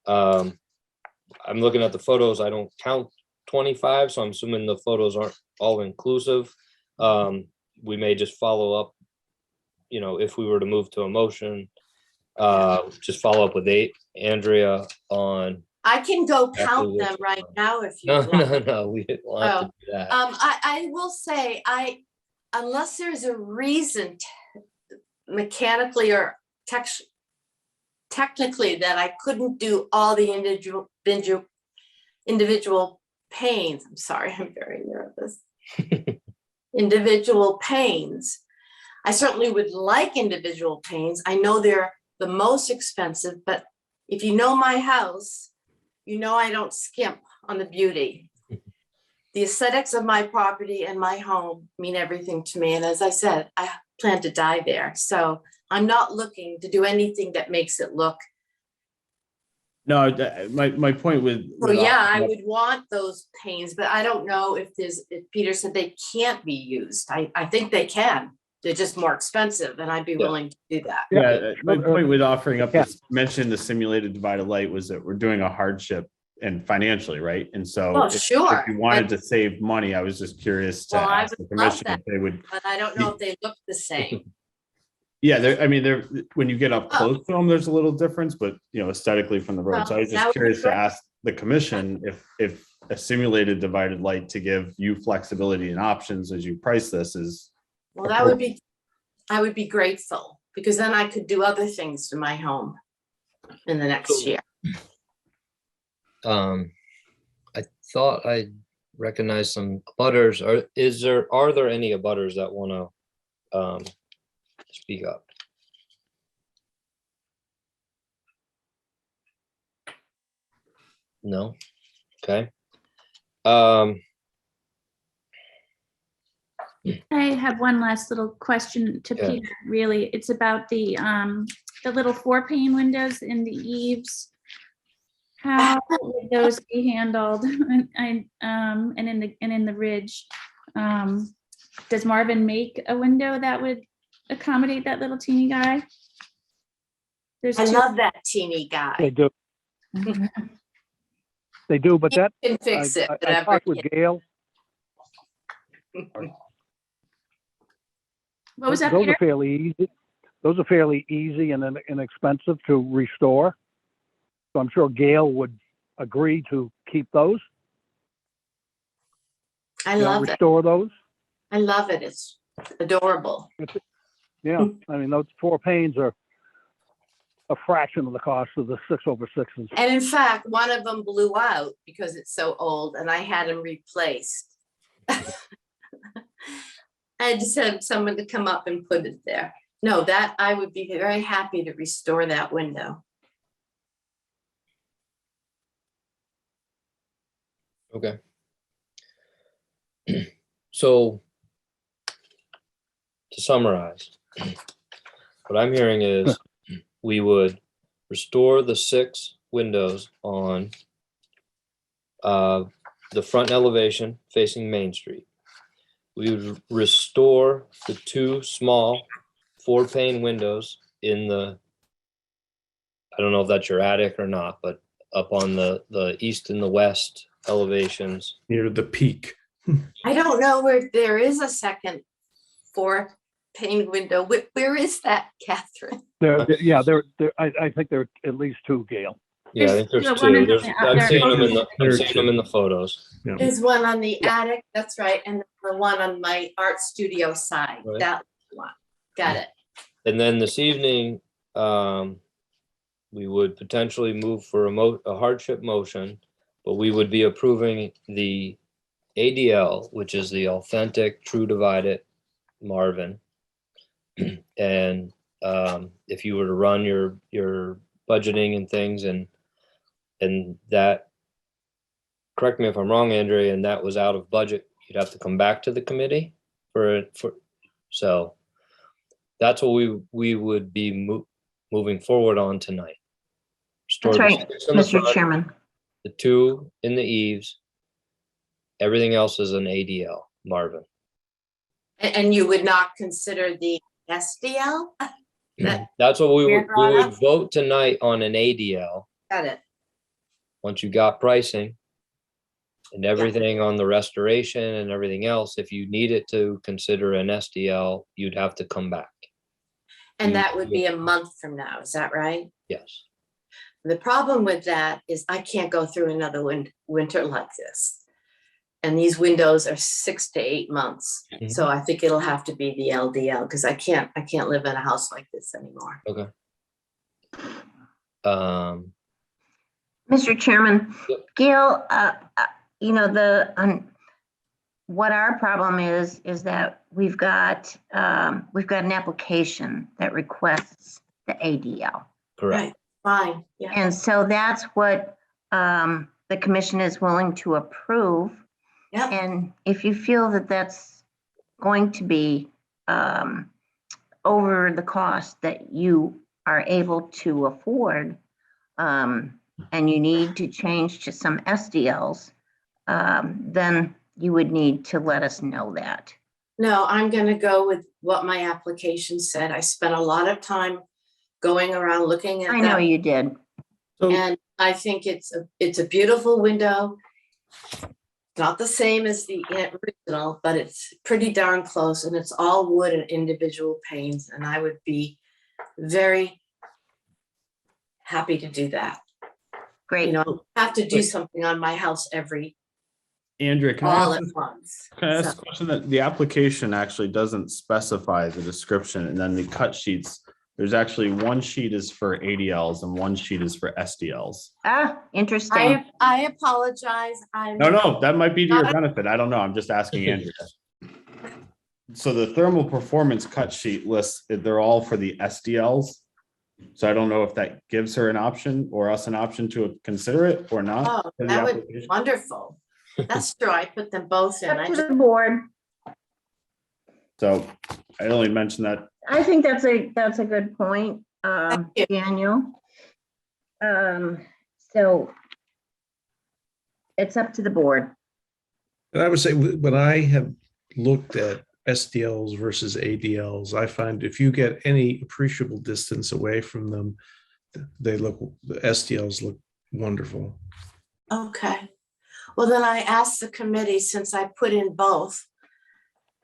S1: I'm looking at the photos. I don't count 25, so I'm assuming the photos aren't all inclusive. We may just follow up, if we were to move to a motion, just follow up with Andrea on.
S8: I can go
S1: Exactly
S8: count
S1: what's
S8: them right
S1: on.
S8: now if you
S1: No,
S8: want.
S1: no, we don't have to do that.
S8: I will say, unless there's a reason mechanically or technically that I couldn't do all the individual panes. I'm sorry, I'm very nervous. Individual panes. I certainly would like individual panes. I know they're the most expensive, but if you know my house, I don't skimp on the beauty. The aesthetics of my property and my home mean everything to me. And as I said, I plan to die there. So I'm not looking to do anything that makes it look.
S7: No, my point with.
S8: Well, yeah, I would want those panes, but I don't know if Peter said they can't be used. I think they can. They're just more expensive and I'd be willing to do that.
S7: Yeah, my point with offering up this mention the simulated divided light was that we're doing a hardship and financially, right? And so
S8: Well,
S7: if
S8: sure.
S7: you wanted to save money, I was just curious to
S8: Well, I
S7: ask the
S8: would love
S7: commission
S8: that.
S7: if they would.
S8: But I don't know if they look the same.
S7: Yeah, they're when you get up close to them, there's a little difference, but aesthetically from the road.
S8: Well,
S7: So I was
S8: that
S7: just
S8: would be
S7: curious to
S8: great.
S7: ask the commission if a simulated divided light to give you flexibility and options as you price this is.
S8: Well, I would be grateful because then I could do other things to my home in the next year.
S1: I thought I recognized some abutters. Are there any abutters that want to speak up? No. Okay.
S4: I have one last little question to
S1: Yeah.
S4: Peter, really. It's about the little 4-pane windows in the eaves. How would those be handled? And in the ridge? Does Marvin make a window that would accommodate that little teeny guy? There's
S8: I
S4: two.
S8: love that teeny guy.
S9: They do. They do, but that,
S8: Can fix it.
S9: I
S8: whatever
S9: talked with
S8: can.
S9: Gail.
S4: What was that,
S9: Those
S4: Peter?
S9: are fairly easy. Those are fairly easy and inexpensive to restore. So I'm sure Gail would agree to keep those.
S8: I love it.
S9: Restore those.
S8: I love it. It's adorable.
S9: Yeah, I mean, those 4 panes are a fraction of the cost of the 6x6s.
S8: And in fact, one of them blew out because it's so old and I had him replaced. I just had someone to come up and put it there. No, that I would be very happy to restore that window.
S1: Okay. So to summarize, what I'm hearing is we would restore the 6 windows on the front elevation facing Main Street. We would restore the 2 small 4-pane windows in the, I don't know if that's your attic or not, but up on the east and the west elevations.
S6: Near the peak.
S8: I don't know where there is a second 4-pane window. Where is that, Catherine?
S9: I think there are at least 2, Gail.
S1: Yeah, I think there's
S4: There's one
S1: 2.
S4: in
S1: There's,
S4: the-
S1: I'm
S4: there-
S1: seeing them in the,
S6: There
S1: I'm
S6: are
S1: seeing
S6: 2.
S1: them in the photos.
S8: There's one on the attic, that's right, and the one on my art studio side,
S1: Right.
S8: that one. Got it.
S1: And then this evening, we would potentially move for a hardship motion, but we would be approving the ADL, which is the authentic true divided Marvin. And if you were to run your budgeting and things and that, correct me if I'm wrong, Andrea, and that was out of budget, you'd have to come back to the committee so that's what we would be moving forward on tonight. Store
S10: That's
S1: the
S10: right,
S1: 6 in the
S10: Mr.
S1: front,
S10: Chairman.
S1: the 2 in the eaves. Everything else is an ADL, Marvin.
S8: And you would not consider the SDL?
S1: That's what we
S8: Pear brought
S1: would
S8: up?
S1: vote tonight on an ADL.
S8: Got it.
S1: Once you got pricing and everything on the restoration and everything else, if you needed to consider an SDL, you'd have to come back.
S8: And that would be a month from now, is that right?
S1: Yes.
S8: The problem with that is I can't go through another winter like this. And these windows are 6 to 8 months. So I think it'll have to be the LDL because I can't live in a house like this anymore.
S1: Okay.
S10: Mr. Chairman,
S1: Yep.
S10: Gail, what our problem is that we've got an application that requests the ADL.
S1: Correct.
S8: Fine, yeah.
S10: And so that's what the commission is willing to approve.
S8: Yep.
S10: And if you feel that that's going to be over the cost that you are able to afford, and you need to change to some SDLs, then you would need to let us know that.
S8: No, I'm gonna go with what my application said. I spent a lot of time going around looking at
S10: I know
S8: that.
S10: you did.
S8: And I think it's a beautiful window. Not the same as the original, but it's pretty darn close and it's all wood and individual panes. And I would be very happy to do that.
S10: Great.
S8: You know, I have to do something on my house
S7: Andrea, can I
S8: all
S7: ask
S8: at once.
S7: Can I ask
S8: So-
S7: a question that the application actually doesn't specify the description and then the cut sheets, there's actually one sheet is for ADLs and one sheet is for SDLs.
S10: Interesting.
S8: I apologize. I'm.
S7: No, that might be to your
S8: Not-
S7: benefit. I don't know. I'm just asking Andrea. So the thermal performance cut sheet lists, they're all for the SDLs. So I don't know if that gives her an option or us an option to consider it or not.
S8: Oh,
S7: in the
S8: that would be
S7: application.
S8: wonderful. That's true. I put them both in.
S10: Up
S8: I
S10: to
S8: just,
S10: the board.
S7: So I only mentioned that.
S10: I think that's a good point,
S8: you.
S10: Daniel. So it's up to the board.
S6: And I would say when I have looked at SDLs versus ADLs, I find if you get any appreciable distance away from them, the SDLs look wonderful.
S8: okay. Well, then I asked the committee, since I put in both,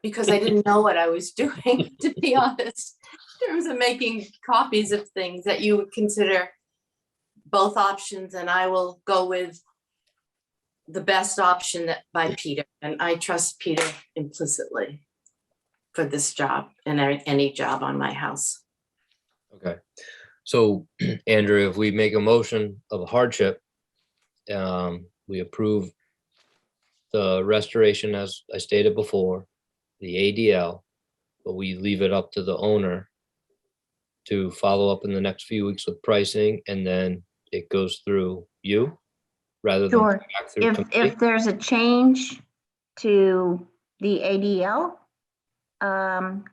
S8: because I didn't know what I was doing, to be honest, in terms of making copies of things, that you would consider both options, and I will go with the best option that by Peter, and I trust Peter implicitly for this job and any job on my house.
S1: Okay. So Andrew, if we make a motion of a hardship, we approve the restoration as I stated before, the ADL, but we leave it up to the owner to follow up in the next few weeks with pricing, and then it goes through you rather than
S10: Sure.
S1: back through committee?
S10: If there's a change to the ADL,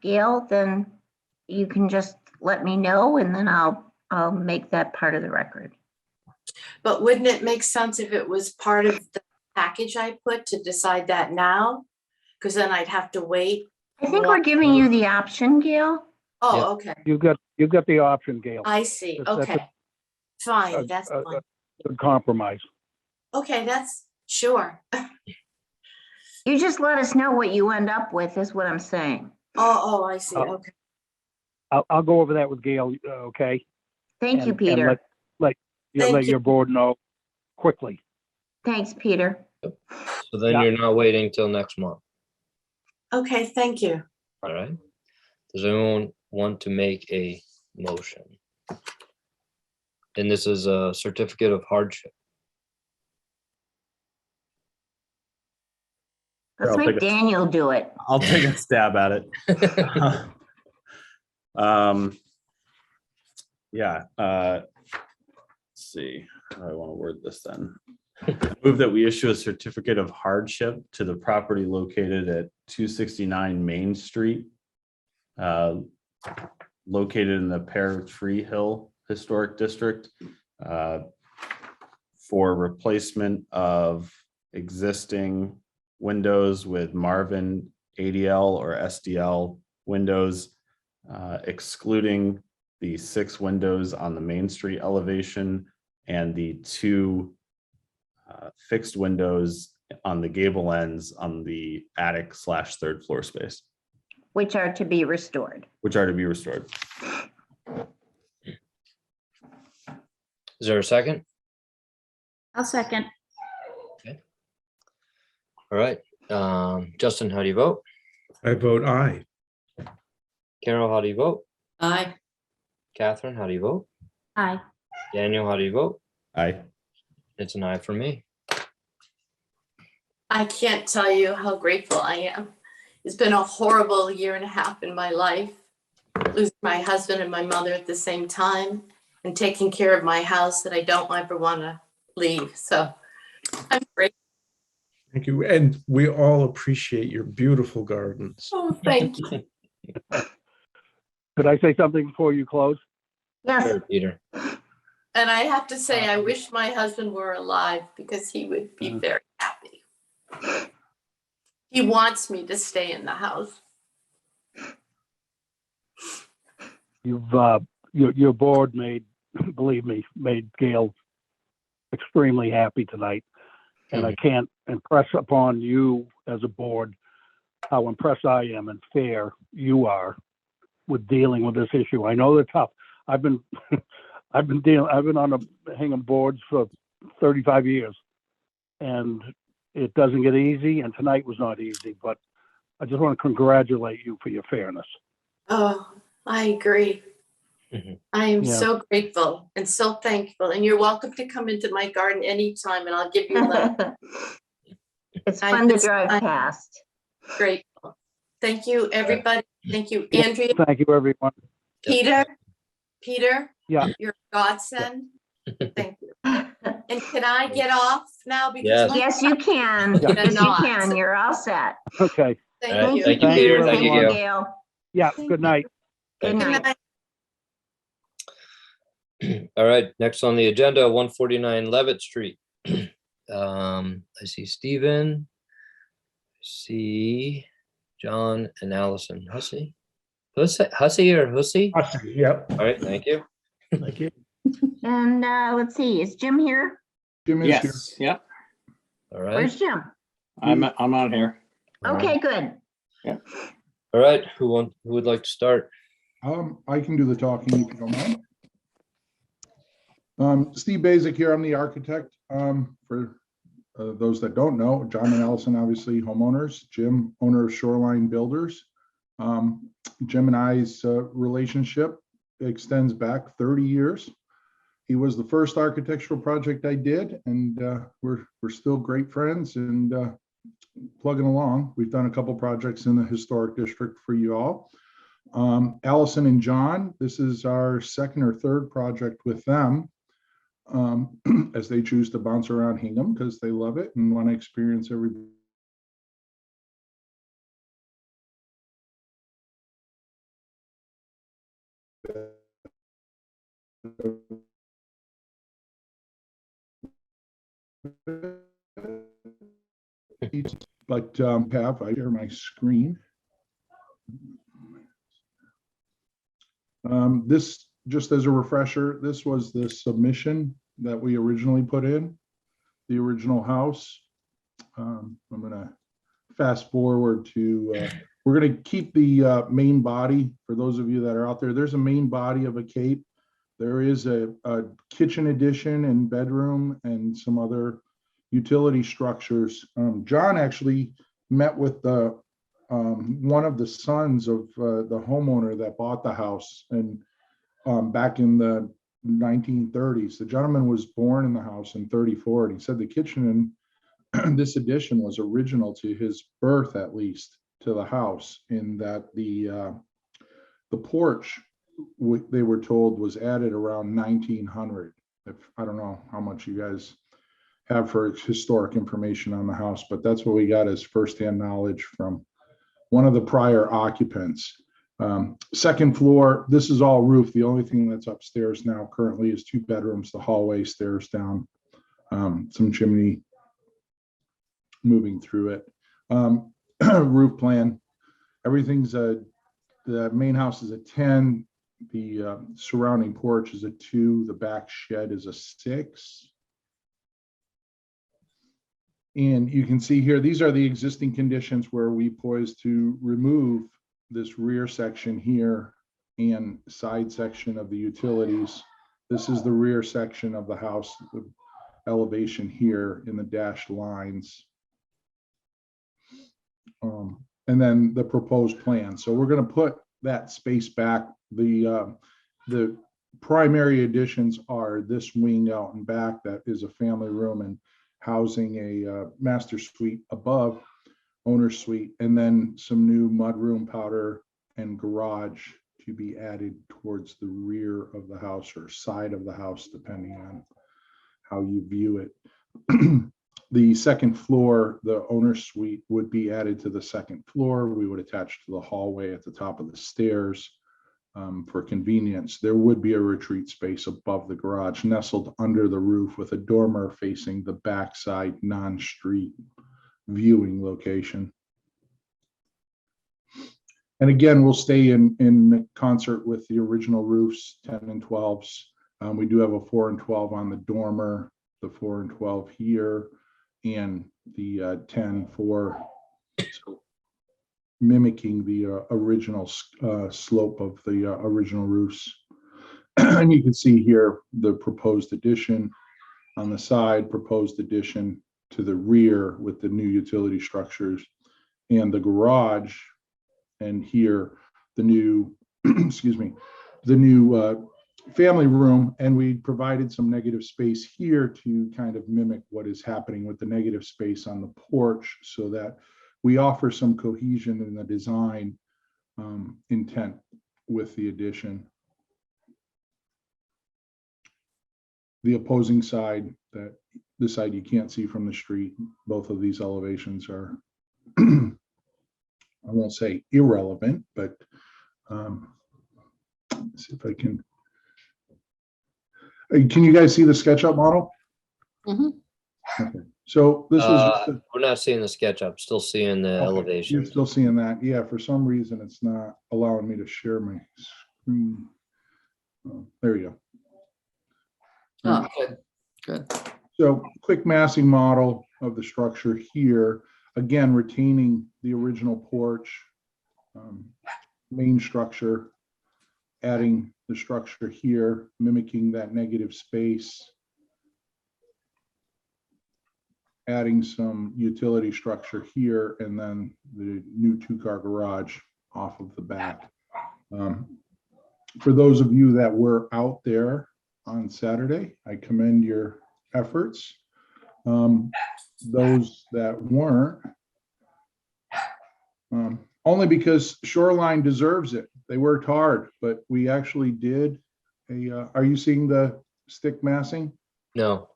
S10: Gail, then you can just let me know and then I'll make that part of the record.
S8: But wouldn't it make sense if it was part of the package I put to decide that now? Because then I'd have to wait.
S10: I think we're giving you the option, Gail.
S8: Oh, okay.
S9: You've got the option, Gail.
S8: I see.
S9: That's a-
S8: Okay. Fine, that's
S9: a-
S8: fine.
S9: Good compromise.
S8: Okay, that's sure.
S10: You just let us know what you end up with is what I'm saying.
S8: Oh, I see.
S9: Oh.
S8: Okay.
S9: I'll go over that with Gail, okay?
S10: Thank you,
S9: And
S10: Peter.
S8: Thank
S9: let
S8: you.
S9: your board know quickly.
S10: Thanks, Peter.
S1: So then
S9: Yeah.
S1: you're not waiting till next month,
S8: Okay, thank you.
S1: all right? Does anyone want to make a motion? And this is a certificate of hardship.
S10: Let's
S7: I'll
S10: make
S7: take it.
S10: Daniel do it.
S7: I'll take a stab at it. Yeah, let's see, how do I want to word this then? Move that we issue a certificate of hardship to the property located at 269 Main Street, located in the Pear Tree Hill Historic District, for replacement of existing windows with Marvin ADL or SDL windows, excluding the 6 windows on the Main Street elevation and the 2 fixed windows on the gable ends on the attic / 3rd floor space,
S10: Which are to be restored.
S7: which are to be restored.
S1: Is there a second?
S4: I'll second.
S1: All right. Justin, how do you vote?
S6: I vote aye.
S1: Carol, how do you vote?
S2: Aye.
S1: Catherine, how do you vote?
S4: Aye.
S1: Daniel, how do you vote?
S7: Aye.
S1: It's an aye for me.
S8: I can't tell you how grateful I am. It's been a horrible 1.5 years in my life, losing my husband and my mother at the same time and taking care of my house that I don't ever want to leave. So I'm grateful.
S6: Thank you. And we all appreciate your beautiful gardens.
S8: Oh, thank you.
S9: Could I say something before you close?
S10: Yes,
S1: Sure, Peter.
S8: And I have to say, I wish my husband were alive because he would be very happy. He wants me to stay in the house.
S9: Your board believe me, made Gail extremely happy tonight. And I can't impress upon you as a board how impressed I am and fair you are with dealing with this issue. I know they're tough. I've been on the Hingham boards for 35 years, and it doesn't get easy. And tonight was not easy, but I just want to congratulate you for your fairness.
S8: Oh, I agree. I am
S9: Yeah.
S8: so grateful and so thankful. And you're welcome to come into my garden anytime and I'll give you a little.
S10: it's fun to drive
S8: I'm
S10: past.
S8: grateful. Thank you, everybody. Thank you, Andrea,
S9: Thank you, everyone.
S8: Peter,
S9: Yeah.
S8: you're a godsend. Thank you. And can I get off now? Because
S1: Yes.
S8: my-
S10: Yes, you can.
S9: Yeah.
S10: Yes, you can. You're all set.
S9: Okay.
S8: Thank
S1: All right,
S8: you.
S1: thank you, Peter. Thank you, Gail.
S10: Gail.
S9: Yeah. Good night.
S10: Good
S8: Good
S10: night.
S8: night.
S1: All right, next on the agenda, 149 Levitt Street. I see Stephen. I see John and Alyson Hussey. Hussey or Hussey?
S11: Yep.
S1: All right, thank you.
S11: Thank you.
S10: And let's see, is Jim here?
S11: Jim is here.
S12: Yes, yep,
S1: All right.
S10: Where's Jim?
S12: I'm on here.
S10: Okay, good.
S1: All right, who would like to start?
S11: I can do the talking if you don't mind. Steve Basic here. I'm the architect. For those that don't know, John and Allison, obviously homeowners. Jim, owner of Shoreline Builders. Jim and I's relationship extends back 30 years. He was the first architectural project I did, and we're still great friends and plugging along. We've done a couple projects in the historic district for you all. Allison and John, this is our second or third project with them, as they choose to bounce around Hingham because they love it and want to experience every but Pav, I share my screen. This, just as a refresher, this was the submission that we originally put in, the original house. I'm gonna fast forward to, we're gonna keep the main body. For those of you that are out there, there's a main body of a cape. There is a kitchen addition and bedroom and some other utility structures. John actually met with the one of the sons of the homeowner that bought the house, and back in the 1930s. The gentleman was born in the house in 34, and he said the kitchen in this addition was original to his birth, at least to the house, in that the porch, they were told, was added around 1900. If I don't know how much you guys have for historic information on the house, but that's what we got as firsthand knowledge from one of the prior occupants. Second floor, this is all roof. The only thing that's upstairs now currently is 2 bedrooms, the hallway, stairs down, some chimney moving through it. Roof plan, everything's the main house is a 10, the surrounding porch is a 2, the back shed is a 6. And you can see here, these are the existing conditions where we poised to remove this rear section here and side section of the utilities. This is the rear section of the house, the elevation here in the dashed lines. And then the proposed plan. So we're going to put that space back. The primary additions are this wing out and back that is a family room and housing a master suite above, owner's suite, and then some new mudroom, powder, and garage to be added towards the rear of the house or side of the house, depending on how you view it. The second floor, the owner's suite, would be added to the second floor. We would attach to the hallway at the top of the stairs. For convenience, there would be a retreat space above the garage, nestled under the roof with a dormer facing the backside non-street viewing location. And again, we'll stay in concert with the original roofs, 10 and 12s. We do have a 4 and 12 on the dormer, the 4 and 12 here, and the 10, 4. So mimicking the original slope of the original roofs. And you can see here the proposed addition on the side, proposed addition to the rear with the new utility structures, and the garage, and here the new, excuse me, the new family room. And we provided some negative space here to kind of mimic what is happening with the negative space on the porch, so that we offer some cohesion in the design intent with the addition. The opposing side, this side you can't see from the street, both of these elevations are, I won't say irrelevant, but let's see if I can you guys see the SketchUp model?
S2: Mhm.
S11: Okay. So this was
S1: we're not seeing the SketchUp, still seeing the elevation.
S11: You're still seeing that. Yeah, for some reason it's not allowing me to share my screen. Oh, there you go.
S2: Oh, good, good.
S11: So quick massing model of the structure here, again retaining the original porch, main structure, adding the structure here, mimicking that negative space, adding some utility structure here, and then the new 2-car garage off of the back. For those of you that were out there on Saturday, I commend your efforts. Those that weren't, only because Shoreline deserves it. They worked hard, but we actually did are you seeing the stick massing?
S1: No.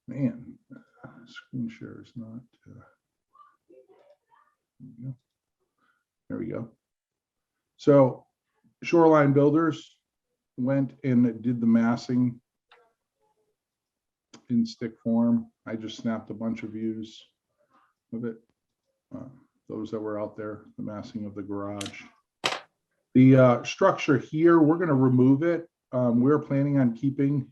S11: Man, screen share is not. There we go. So Shoreline Builders went and did the massing in stick form. I just snapped a bunch of views of it. Those that were out there, the massing of the garage. The structure here, we're going to remove it. We're planning on keeping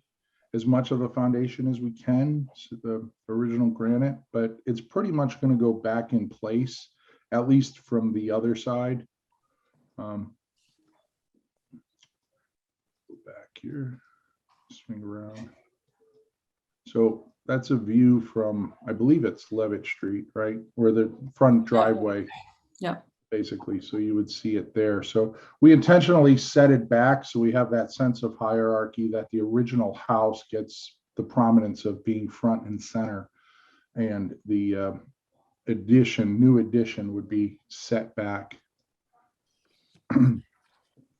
S11: as much of the foundation as we can, so the original granite, but it's pretty much going to go back in place, at least from the other side. Go back here, swing around. So that's a view from, I believe it's Leavitt Street, right? Where the front driveway.
S2: Yeah.
S11: basically. So you would see it there. So we intentionally set it back so we have that sense of hierarchy, that the original house gets the prominence of being front and center, and the new addition would be set back. And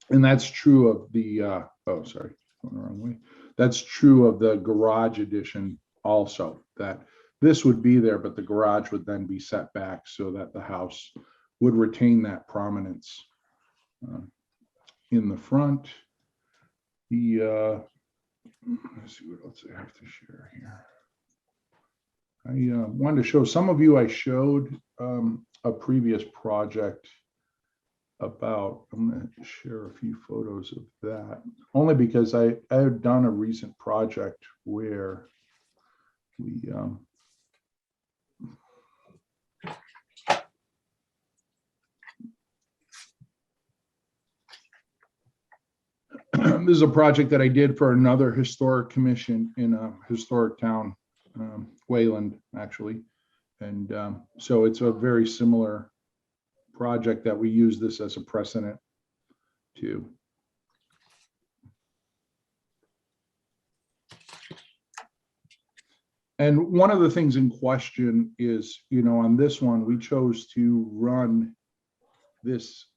S11: that's true of the oh, sorry, going the wrong way. That's true of the garage addition also, that this would be there, but the garage would then be set back so that the house would retain that prominence in the front. Let's see what else I have to share here. I wanted to show some of you, I showed a previous project about, I'm going to share a few photos of that, only because I have done a recent project where we this is a project that I did for another historic commission in a historic town, Wayland, actually. And so it's a very similar project that we use this as a precedent to. And one of the things in question is, on this one, we chose to run this,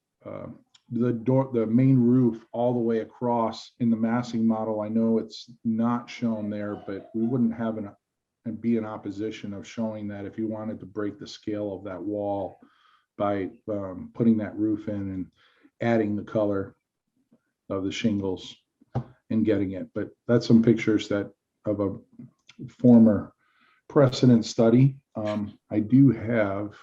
S11: the main roof all the way across in the massing model. I know it's not shown there, but we wouldn't have and be in opposition of showing that if you wanted to break the scale of that wall by putting that roof in and adding the color of the shingles and getting it. But that's some pictures that of a former precedent study. I do have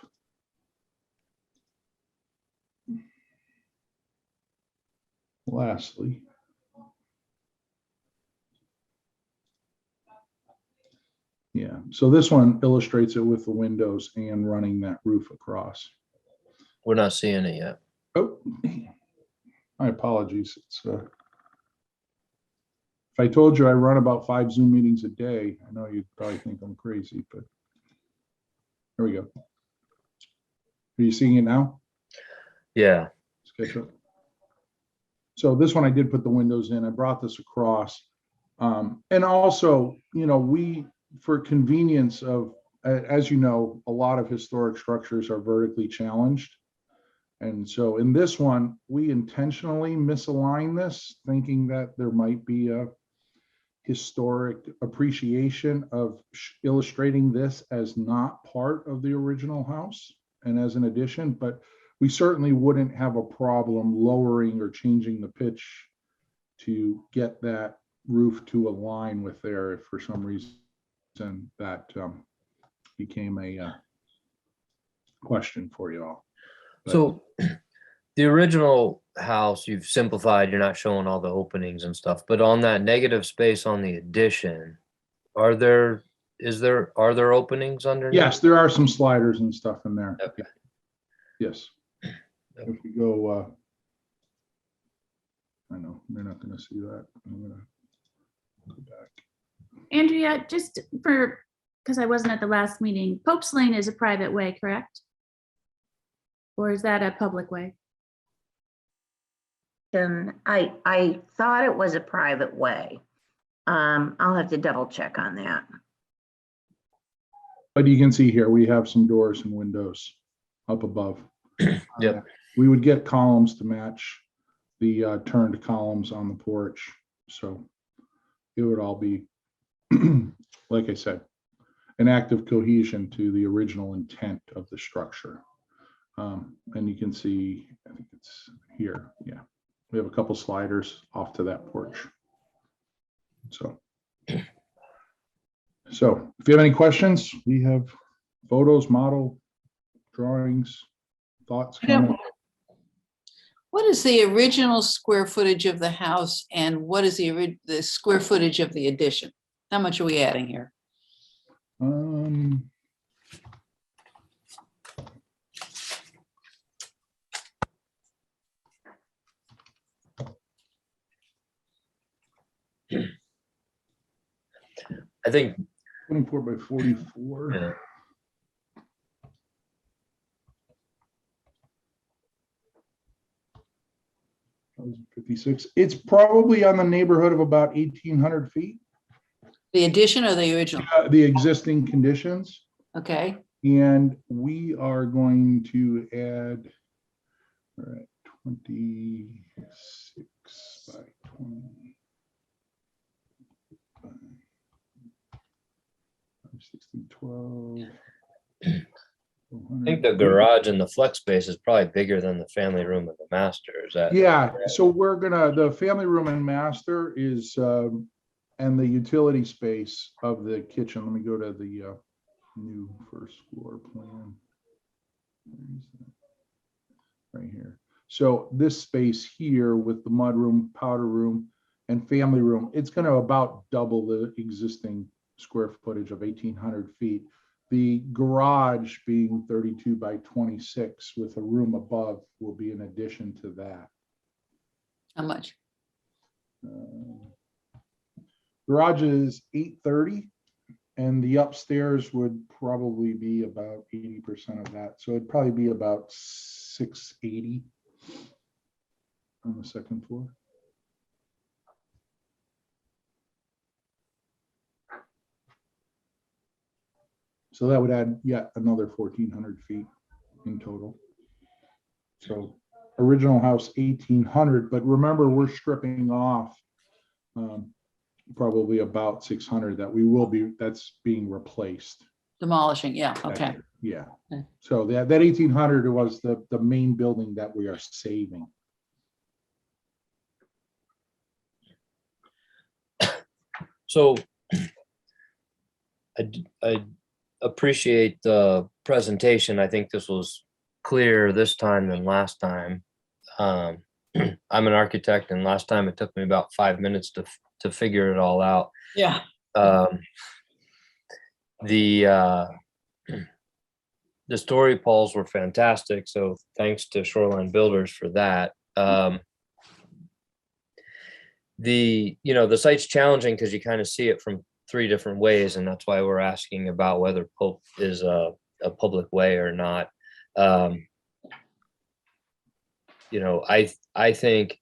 S11: lastly, yeah, so this one illustrates it with the windows and running that roof across.
S1: We're not seeing it yet.
S11: Oh, my apologies. It's if I told you I run about 5 Zoom meetings a day, I know you'd probably think I'm crazy, but here we go. Are you seeing it now?
S1: Yeah.
S11: SketchUp. So this one I did put the windows in. I brought this across. And also, we, for convenience of, as you know, a lot of historic structures are vertically challenged. And so in this one, we intentionally misalign this, thinking that there might be a historic appreciation of illustrating this as not part of the original house and as an addition, but we certainly wouldn't have a problem lowering or changing the pitch to get that roof to align with there if for some reason that became a question for you all. But,
S1: so the original house, you've simplified, you're not showing all the openings and stuff, but on that negative space on the addition, are there openings underneath?
S11: yes, there are some sliders and stuff in there.
S1: Okay.
S11: Yes. If we go, I know they're not going to see that. I'm going to go back.
S4: Andrea, just because I wasn't at the last meeting, Pope's Lane is a private way, correct? Or is that a public way?
S10: I thought it was a private way. I'll have to double check on that.
S11: But you can see here, we have some doors and windows up above.
S1: Yep.
S11: We would get columns to match the turned columns on the porch. So it would all be, like I said, an act of cohesion to the original intent of the structure. And you can see, I think it's here. Yeah. We have a couple sliders off to that porch. So if you have any questions, we have photos, model, drawings, thoughts, comments.
S2: What is the original square footage of the house and what is the square footage of the addition? How much are we adding here?
S1: I think
S11: 24 by 44.
S1: yeah.
S11: 56. It's probably on the neighborhood of about 1,800 feet,
S2: The addition or the original?
S11: the existing conditions.
S2: Okay,
S11: And we are going to add, all right, 26 by 20. 60, 12.
S1: I think the garage and the flex space is probably bigger than the family room and the master. Is that?
S11: Yeah, so we're gonna, the family room and master is, and the utility space of the kitchen. Let me go to the new first floor plan. Where is that? Right here. So this space here with the mudroom, powder room, and family room, it's gonna about double the existing square footage of 1,800 feet. The garage being 32 by 26 with a room above will be in addition to that.
S2: how much?
S11: Garage is 830 and the upstairs would probably be about 80% of that. So it'd probably be about 680 on the second floor. So that would add yet another 1,400 feet in total. So original house 1,800, but remember we're stripping off probably about 600 that we will be, that's being replaced.
S2: Demolishing, yeah, okay.
S11: Yeah.
S2: Okay.
S11: So that 1,800 was the main building that we are saving.
S1: So I appreciate the presentation. I think this was clearer this time than last time. I'm an architect, and last time it took me about 5 minutes to figure it all out.
S2: Yeah.
S1: The story polls were fantastic, so thanks to Shoreline Builders for that. The site's challenging because you kind of see it from 3 different ways, and that's why we're asking about whether Pope is a public way or not. I think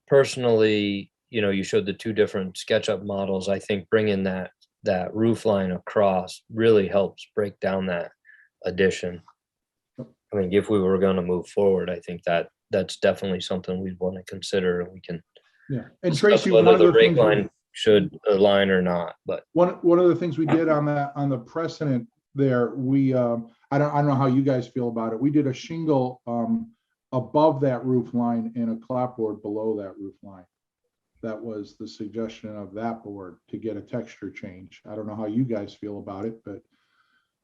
S1: personally, you showed the 2 different SketchUp models. I think bringing that roof line across really helps break down that addition. I mean, if we were going to move forward, I think that's definitely something we'd want to consider. We can,
S11: yeah. And
S1: discuss
S11: Tracy,
S1: whether
S11: one of
S1: the
S11: the
S1: rake
S11: things
S1: line should align or not. But
S11: one of the things we did on the precedent there, we I don't know how you guys feel about it. We did a shingle above that roof line and a clapboard below that roof line. That was the suggestion of that board to get a texture change. I don't know how you guys feel about it, but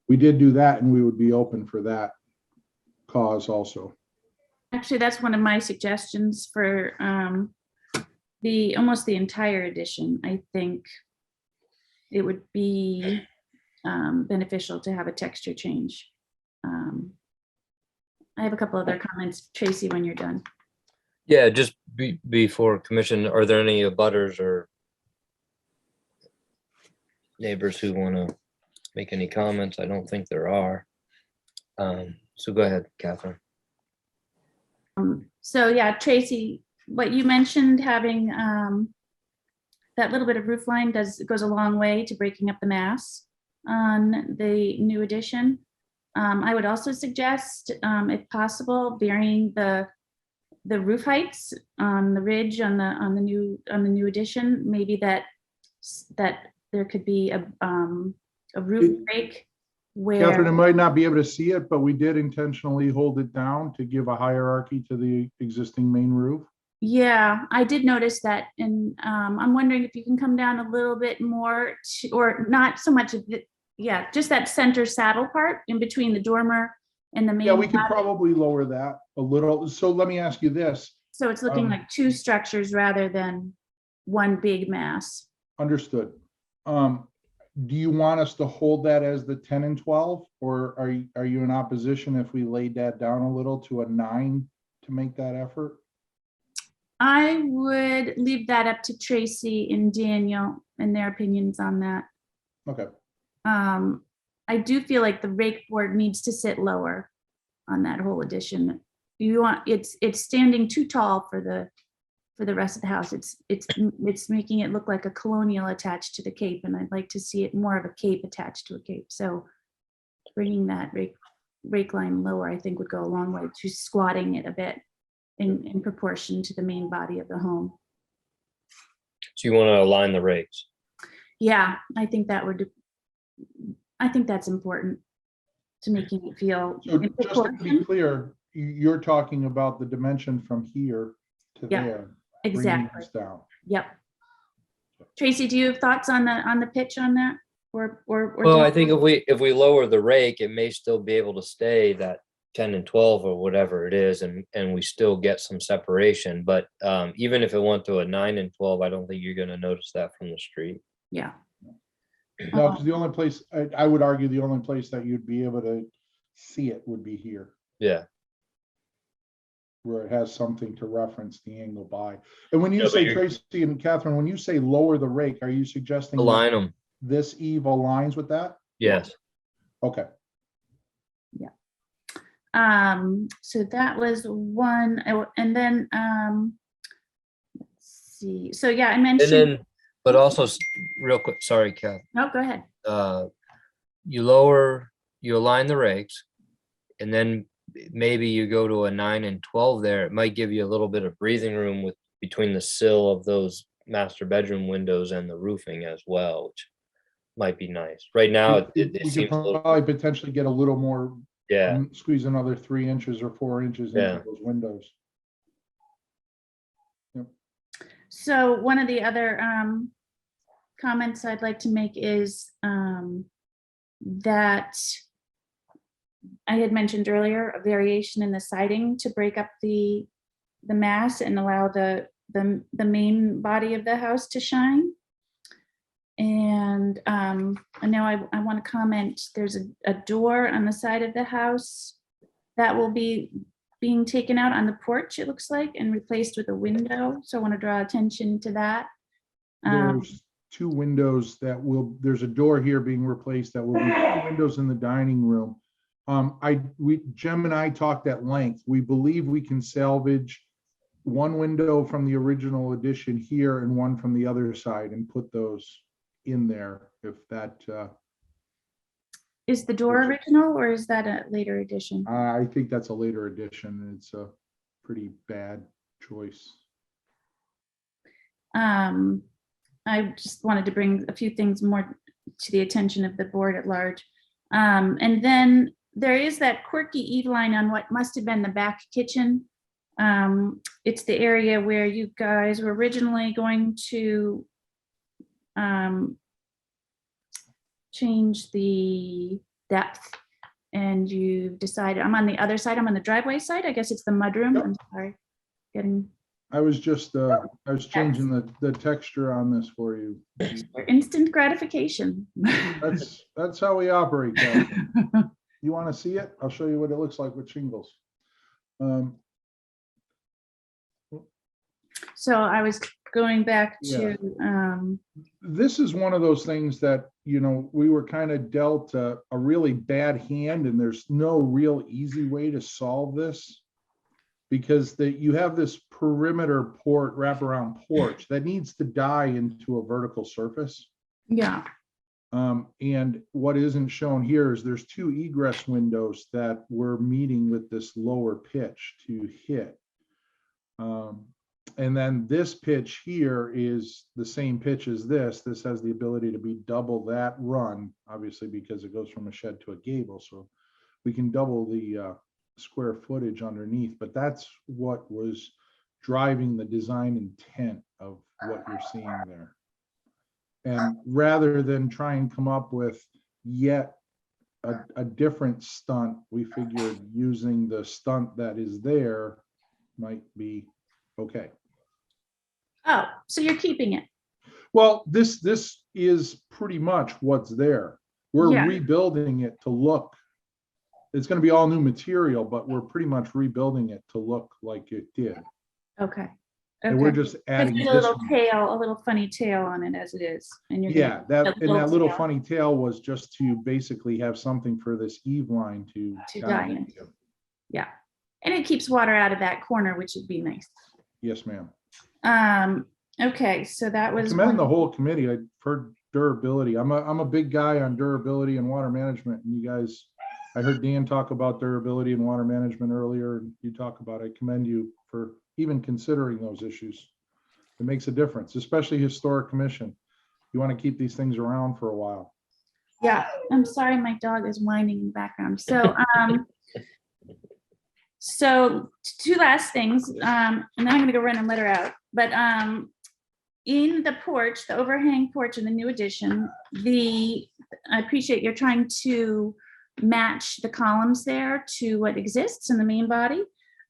S11: we did do that, and we would be open for that cause also.
S4: Actually, that's one of my suggestions for almost the entire edition. I think it would be beneficial to have a texture change. I have a couple other comments, Tracy, when you're done.
S1: yeah, just before commission, are there any abutters or neighbors who want to make any comments? I don't think there are. So go ahead, Catherine.
S4: So yeah, Tracy, what you mentioned, having that little bit of roof line goes a long way to breaking up the mass on the new addition. I would also suggest, if possible, varying the roof heights on the ridge on the new addition. Maybe that there could be a roof break where.
S11: Catherine, I might not be able to see it, but we did intentionally hold it down to give a hierarchy to the existing main roof.
S4: Yeah, I did notice that, and I'm wondering if you can come down a little bit more, or not so much of the, yeah, just that center saddle part in between the dormer and the main.
S11: Yeah, we could
S4: body.
S11: probably lower that a little. So let me ask you this.
S4: So it's looking like 2 structures rather than one big mass.
S11: Understood. Do you want us to hold that as the 10 and 12, or are you in opposition if we laid that down a little to a 9 to make that effort?
S4: I would leave that up to Tracy and Daniel and their opinions on that.
S11: Okay.
S4: I do feel like the rake board needs to sit lower on that whole addition. You want, it's standing too tall for for the rest of the house. It's making it look like a colonial attached to the cape, and I'd like to see it more of a cape attached to a cape. So bringing that rake line lower, I think would go a long way to squatting it a bit in proportion to the main body of the home.
S1: So you want to align the rakes.
S4: Yeah, I think that's important to making it feel.
S11: So
S4: in
S11: just to be
S4: proportion.
S11: clear, you're talking about the dimension from here to
S4: Yeah,
S11: there. bringing
S4: Exactly.
S11: this down.
S4: Yep. Tracy, do you have thoughts on the pitch on that? Or
S1: Well,
S4: do
S1: I
S4: you-
S1: think if we lower the rake, it may still be able to stay that 10 and 12 or whatever it is, and we still get some separation. But even if it went to a 9 and 12, I don't think you're going to notice that from the street.
S4: Yeah.
S11: No, because the only place, I would argue the only place that you'd be able to see it would be here,
S1: Yeah.
S11: where it has something to reference the angle by. And when you
S1: Yeah, but
S11: say,
S1: you're-
S11: Tracy and Catherine, when you say lower the rake, are you suggesting that
S1: Align them.
S11: this eave aligns with that?
S1: Yes.
S11: Okay.
S4: So that was one, and then, let's see, so yeah, I
S1: And
S4: mentioned,
S1: then, but also real quick, sorry, Kath,
S4: no, go ahead.
S1: you align the rakes, and then maybe you go to a 9 and 12 there. It might give you a little bit of breathing room between the sill of those master bedroom windows and the roofing as well, which might be nice. Right now,
S11: We
S1: it
S11: could
S1: seems a little,
S11: probably potentially get a little more,
S1: yeah,
S11: squeeze another 3 inches or 4 inches into
S1: Yeah.
S11: those windows.
S4: So one of the other comments I'd like to make is that I had mentioned earlier a variation in the siding to break up the mass and allow the main body of the house to shine. And I know I want to comment, there's a door on the side of the house that will be being taken out on the porch, it looks like, and replaced with a window. So I want to draw attention to that.
S11: There's 2 windows there's a door here being replaced that will be 2 windows in the dining room. Jim and I talked at length. We believe we can salvage 1 window from the original edition here and 1 from the other side and put those in there if that,
S4: Is the door original or is that a later edition?
S11: I think that's a later edition. It's a pretty bad choice.
S4: I just wanted to bring a few things more to the attention of the board at large. And then there is that quirky eave line on what must have been the back kitchen. It's the area where you guys were originally going to change the depth, and you decided, I'm on the other side, I'm on the driveway side, I guess it's the mudroom.
S11: Yep.
S4: I'm sorry, getting
S11: I was changing the texture on this for you.
S4: for instant gratification.
S11: That's how we operate, Catherine. You want to see it? I'll show you what it looks like with shingles.
S4: So I was going back to,
S11: This is one of those things that, we were kind of dealt a really bad hand, and there's no real easy way to solve this, because you have this perimeter wraparound porch that needs to die into a vertical surface.
S4: yeah,
S11: And what isn't shown here is there's 2 egress windows that we're meeting with this lower pitch to hit. And then this pitch here is the same pitch as this. This has the ability to be double that run, obviously, because it goes from a shed to a gable. So we can double the square footage underneath, but that's what was driving the design intent of what you're seeing there. And rather than try and come up with yet a different stunt, we figured using the stunt that is there might be okay.
S4: oh, so you're keeping it.
S11: Well, this is pretty much what's there. We're
S4: Yeah.
S11: rebuilding it to look, it's going to be all new material, but we're pretty much rebuilding it to look like it did.
S4: Okay.
S11: And we're
S4: Okay.
S11: just adding
S4: Just
S11: this
S4: a little
S11: one.
S4: tail, a little funny tail on it as it is. And you're
S11: Yeah,
S4: gonna-
S11: that little
S4: tail
S11: funny tail was just to basically have something for this eave line to
S4: To
S11: dive
S4: die into. Yeah, and it keeps water out of that corner, which would be nice.
S11: Yes, ma'am.
S4: Okay, so that
S11: I
S4: was
S11: commend the
S4: one.
S11: whole committee for durability. I'm a big guy on durability and water management, and you guys, I heard Dan talk about durability and water management earlier, and you talk about it. I commend you for even considering those issues. It makes a difference, especially historic commission. You want to keep these things around for a while.
S4: Yeah, I'm sorry, my dog is whining in the background. So two last things, and then I'm gonna go run and let her out. But in the porch, the overhang porch in the new addition, I appreciate you're trying to match the columns there to what exists in the main body.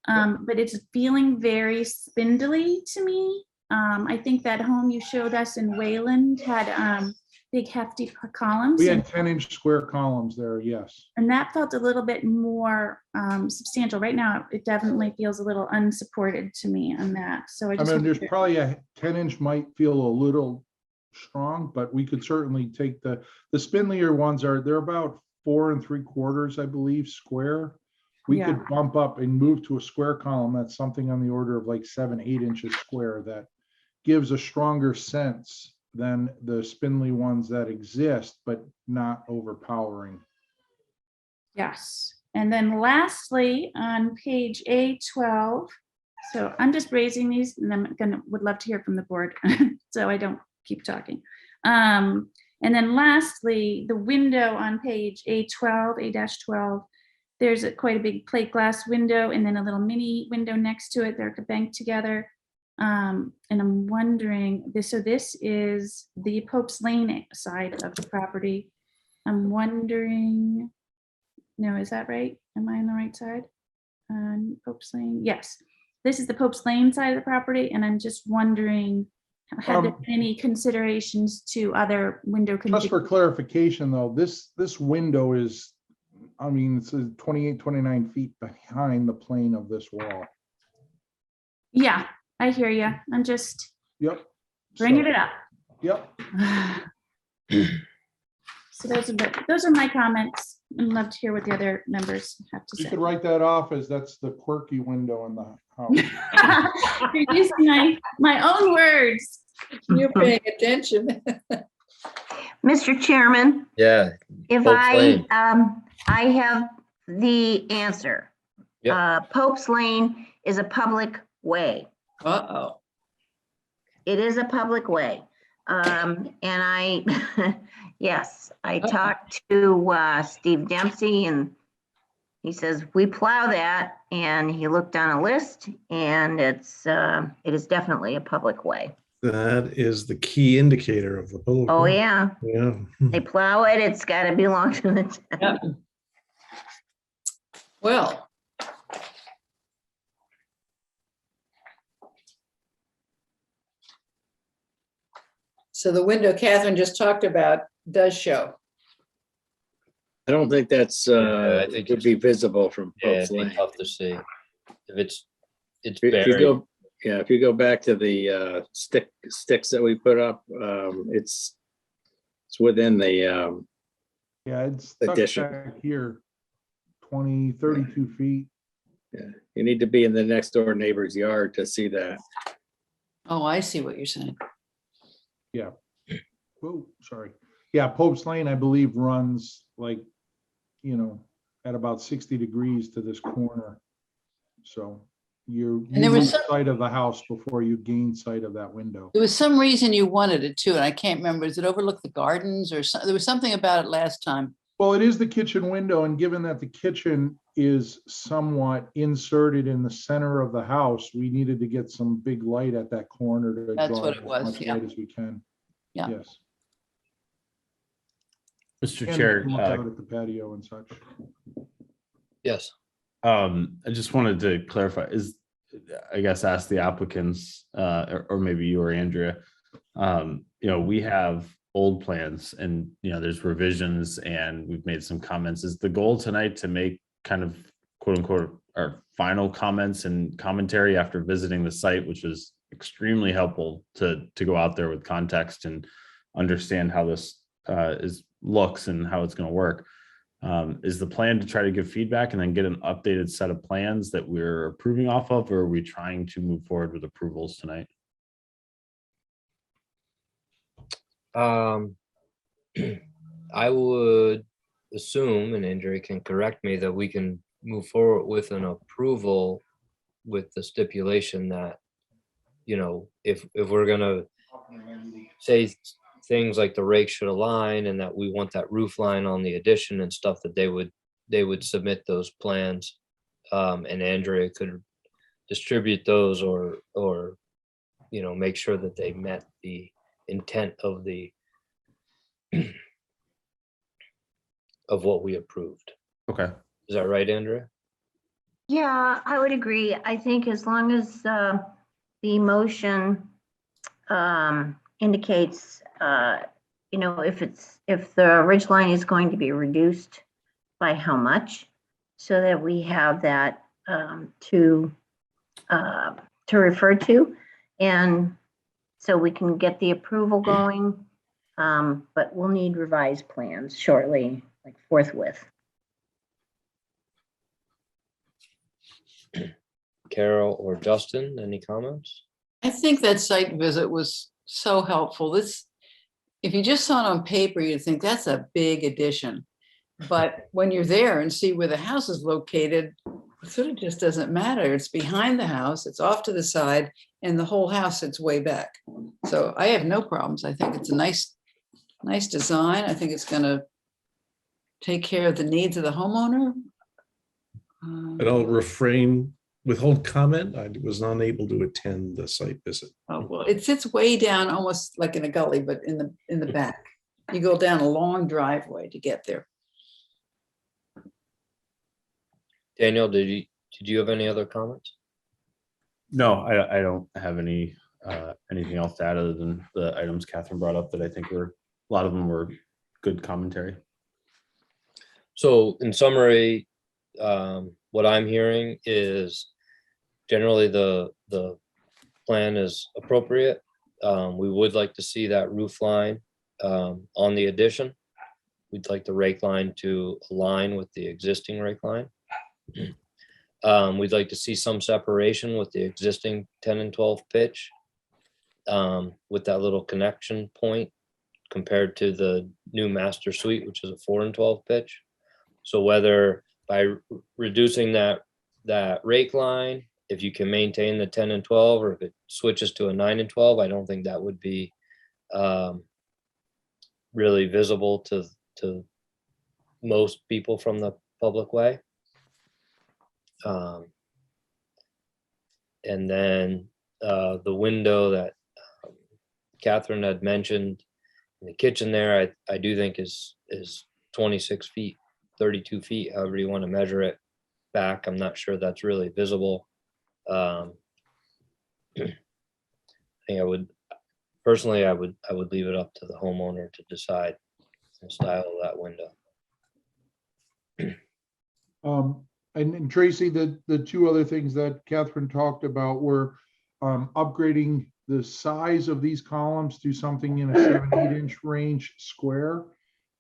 S4: But it's feeling very spindly to me. I think that home you showed us in Wayland had big hefty columns.
S11: We had 10-inch square columns there, yes.
S4: And that felt a little bit more substantial. Right now, it definitely feels a little unsupported to me on that. So I
S11: I
S4: just.
S11: mean, there's probably a 10-inch might feel a little strong, but we could certainly take the spindlier ones they're about 4 3/4, I believe, square. We
S4: Yeah.
S11: could bump up and move to a square column that's something on the order of like 7-8 inches square that gives a stronger sense than the spindly ones that exist, but not overpowering.
S4: Yes. And then lastly, on page A12, so I'm just raising these and I'm would love to hear from the board so I don't keep talking. And then lastly, the window on page A12, there's quite a big plate glass window and then a little mini window next to it. They're banked together. And I'm wondering, so this is the Pope's Lane side of the property. I'm wondering, no, is that right? Am I on the right side? On Pope's Lane? Yes. This is the Pope's Lane side of the property, and I'm just wondering, have there been any considerations to other window
S11: Just for clarification, though, this window is, I mean, it's 28, 29 feet behind the plane of this wall.
S4: Yeah, I hear you. I'm just
S11: Yep.
S4: bringing it up.
S11: Yep.
S4: So those are my comments. I'd love to hear what the other members have to
S11: You
S4: say.
S11: could write that off as that's the quirky window in the house.
S4: You're using my own words.
S2: You're paying attention.
S10: Mr. Chairman,
S1: Yeah.
S10: if
S1: Pope's Lane.
S10: I have the answer.
S1: Yep.
S10: Pope's Lane is a public way.
S2: Uh-oh.
S10: It is a public way. And yes, I talked to Steve Dempsey and he says, we plow that. And he looked on a list and it is definitely a public way.
S6: That is the key indicator of the public.
S10: Oh,
S6: way.
S10: yeah.
S6: Yeah.
S10: They plow it. It's got to belong to the town.
S2: Yep. Well. So the window Catherine just talked about does show.
S12: I don't think that's,
S1: I think
S12: it would be visible from
S1: Yeah,
S12: Pope's
S1: it'd be
S12: Lane.
S1: tough to see. If it's
S12: If you
S1: buried.
S12: go, yeah, if you go back to the sticks that we put up, it's within the,
S11: Yeah, it's stuck
S12: Addition.
S11: back here, 20, 32 feet.
S12: you need to be in the next door neighbor's yard to see that.
S2: Oh, I see what you're saying.
S11: Yeah. Oh, sorry. Yeah, Pope's Lane, I believe, runs like, at about 60 degrees to this corner. So you
S2: And there was
S11: lose
S2: some-
S11: sight of the house before you gain sight of that window.
S2: There was some reason you wanted it too, and I can't remember. Does it overlook the gardens or there was something about it last time?
S11: Well, it is the kitchen window, and given that the kitchen is somewhat inserted in the center of the house, we needed to get some big light at that corner to
S2: That's
S11: draw
S2: what it
S11: as
S2: was,
S11: much
S2: yeah.
S11: light as we can.
S2: Yeah.
S11: Yes.
S7: Mr.
S11: And
S7: Chair,
S11: look out at the patio and such.
S1: Yes.
S7: I just wanted to clarify, I guess, ask the applicants, or maybe you or Andrea, we have old plans and, there's revisions and we've made some comments. Is the goal tonight to make kind of quote unquote our final comments and commentary after visiting the site, which was extremely helpful to go out there with context and understand how this looks and how it's going to work? Is the plan to try to give feedback and then get an updated set of plans that we're approving off of, or are we trying to move forward with approvals tonight?
S1: I would assume, and Andrea can correct me, that we can move forward with an approval with the stipulation that, if we're gonna say things like the rake should align and that we want that roof line on the addition and stuff, that they would submit those plans. And Andrea could distribute those or make sure that they met the intent of of what we approved.
S7: Okay.
S1: Is that right, Andrea?
S10: Yeah, I would agree. I think as long as the motion indicates, if the ridge line is going to be reduced by how much, so that we have that to refer to, and so we can get the approval going. But we'll need revised plans shortly, like forthwith.
S1: Carol or Justin, any comments?
S2: I think that site visit was so helpful. If you just saw it on paper, you'd think that's a big addition. But when you're there and see where the house is located, it sort of just doesn't matter. It's behind the house, it's off to the side, and the whole house sits way back. So I have no problems. I think it's a nice design. I think it's gonna take care of the needs of the homeowner.
S6: And I'll withhold comment. I was not able to attend the site visit.
S2: Oh, well, it sits way down, almost like in a gully, but in the back. You go down a long driveway to get there.
S1: Daniel, did you have any other comments?
S7: No, I don't have anything else to add other than the items Catherine brought up that I think a lot of them were good commentary.
S1: So in summary, what I'm hearing is generally the plan is appropriate. We would like to see that roof line on the addition. We'd like the rake line to align with the existing rake line. We'd like to see some separation with the existing 10 and 12 pitch, with that little connection point compared to the new master suite, which is a 4 and 12 pitch. So whether by reducing that rake line, if you can maintain the 10 and 12, or if it switches to a 9 and 12, I don't think that would be really visible to most people from the public way. And then the window that Catherine had mentioned in the kitchen there, I do think is 26 feet, 32 feet, however you want to measure it back. I'm not sure that's really visible. I think I would leave it up to the homeowner to decide the style of that window.
S11: And Tracy, the two other things that Catherine talked about were upgrading the size of these columns to something in a 7-8 inch range square,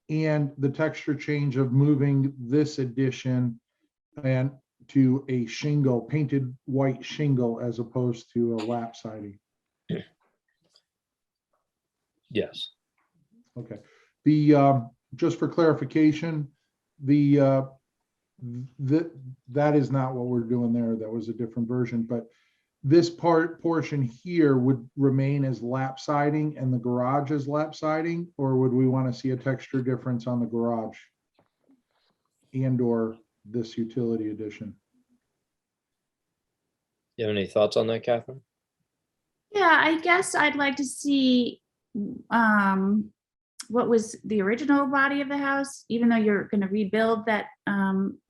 S11: and the texture change of moving this addition and to a shingle, painted white shingle, as opposed to a lap siding.
S1: Yes.
S11: Okay. Just for clarification, that is not what we're doing there. That was a different version, but this portion here would remain as lap siding and the garage as lap siding, or would we want to see a texture difference on the garage and or this utility addition?
S1: You have any thoughts on that, Catherine?
S4: Yeah, I guess I'd like to see what was the original body of the house, even though you're going to rebuild that.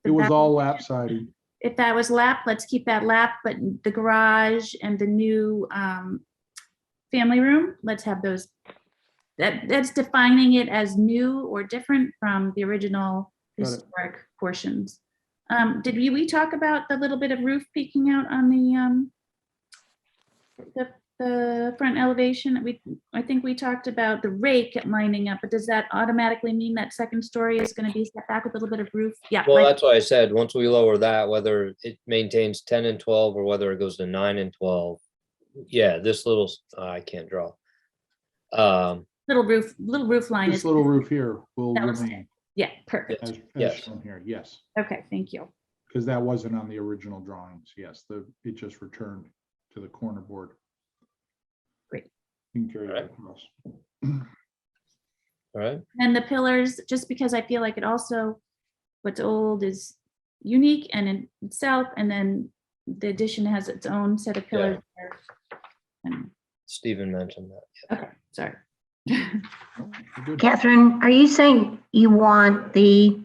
S11: It was all lap siding.
S4: If that was lap, let's keep that lap, but the garage and the new family room, let's have those. That's defining it as new or different from the original historic portions. Did we talk about the little bit of roof peeking out on the front elevation? I think we talked about the rake lining up, but does that automatically mean that second story is going to be set back with a little bit of roof? Yeah.
S1: Well, that's why I said, once we lower that, whether it maintains 10 and 12 or whether it goes to 9 and 12. Yeah, this little, I can't draw.
S4: Little roof line
S11: This
S4: is,
S11: little roof here will
S4: That was
S11: remain
S4: yeah, perfect.
S11: as
S1: Yes.
S11: shown here, yes.
S4: Okay, thank you.
S11: Because that wasn't on the original drawings, yes, it just returned to the corner board.
S4: Great.
S11: You can carry that
S1: Alright.
S11: across.
S1: All right,
S4: And the pillars, just because I feel like it also, what's old is unique and in itself, and then the addition has its own set of pillars. And-
S1: Stephen mentioned that.
S4: Okay, sorry.
S11: You're good.
S10: Catherine, are you saying you want the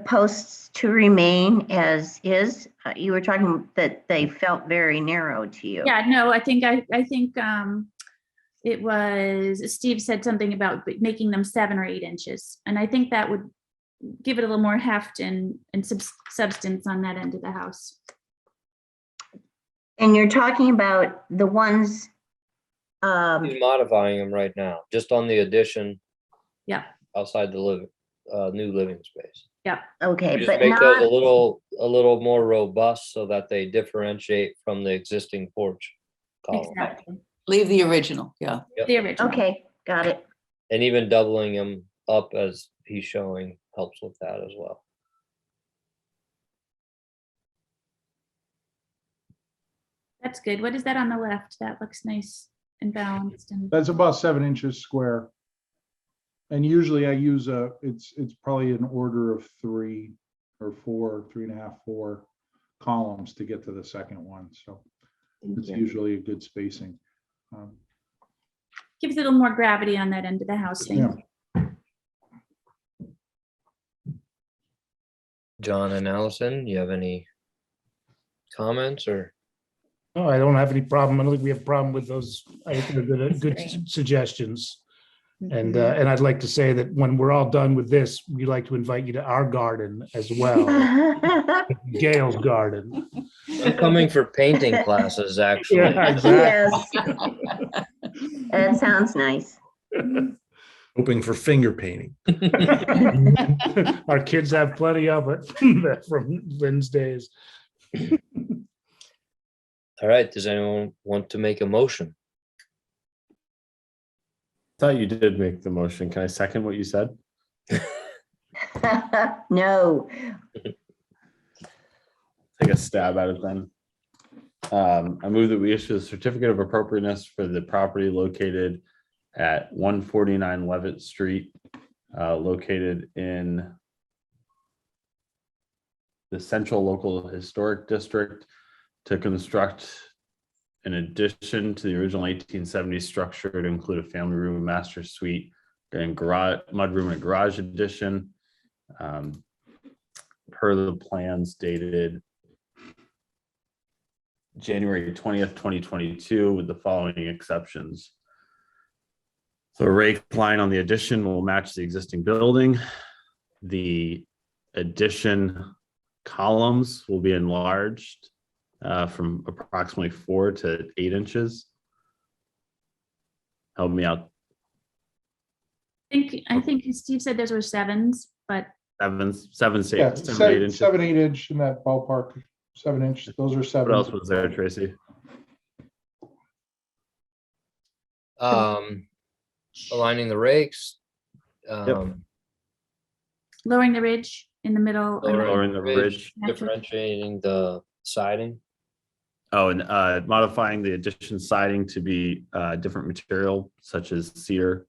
S10: posts to remain as is? You were talking that they felt very narrow to you.
S4: Yeah, no, I think it was, Steve said something about making them 7 or 8 inches. And I think that would give it a little more heft and substance on that end of the house.
S10: And you're talking about the ones,
S1: He's modifying them right now, just on the addition
S4: Yeah,
S1: outside the new living space.
S4: yeah.
S10: okay,
S1: Just
S10: but
S1: make those
S10: not,
S1: a little more robust so that they differentiate from the existing porch column.
S4: Exactly.
S2: Leave the original, yeah.
S4: The original.
S10: okay, got it.
S1: And even doubling them up as he's showing helps with that as well.
S4: That's good. What is that on the left? That looks nice and balanced and
S11: That's about 7 inches square. And usually I use it's probably an order of 3 or 4, 3.5, 4 columns to get to the second one. So it's usually a good spacing.
S4: gives it a little more gravity on that end of the house. Thank
S11: Yeah.
S4: you.
S1: John and Allison, you have any comments or?
S9: No, I don't have any problem. I don't think we have a problem with those. I think they're good
S4: Great.
S9: suggestions. And
S4: Mhm.
S9: and I'd like to say that when we're all done with this, we'd like to invite you to our garden as well, Gail's garden.
S1: I'm coming for painting classes, actually.
S9: Yeah, exactly.
S10: Yes. That sounds nice.
S6: Hoping for finger painting.
S9: Our kids have plenty of it from Lynn's days.
S1: All right, does anyone want to make a motion?
S7: Thought you did make the motion. Can I second what you said?
S10: No,
S7: Take a stab at it then. I move that we issue a certificate of appropriateness for the property located at 149 Leavitt Street, located in the Central Local Historic District, to construct an addition to the original 1870s structure to include a family room, master suite, and garage, mudroom and garage addition, per the plans dated January 20th, 2022, with the following exceptions. The rake line on the addition will match the existing building. The addition columns will be enlarged from approximately 4 to 8 inches. Help me out.
S4: I think Steve said those were 7s, but
S7: Seven,
S11: Yeah,
S7: 8 inches.
S11: 7, 8 inch in that ballpark, 7 inch. Those are 7.
S7: What else was there, Tracy?
S1: Aligning the rakes.
S4: lowering the ridge in the middle. and then-
S7: Lowering the ridge.
S1: Differentiating the siding.
S7: Oh, and modifying the addition siding to be different material such as cedar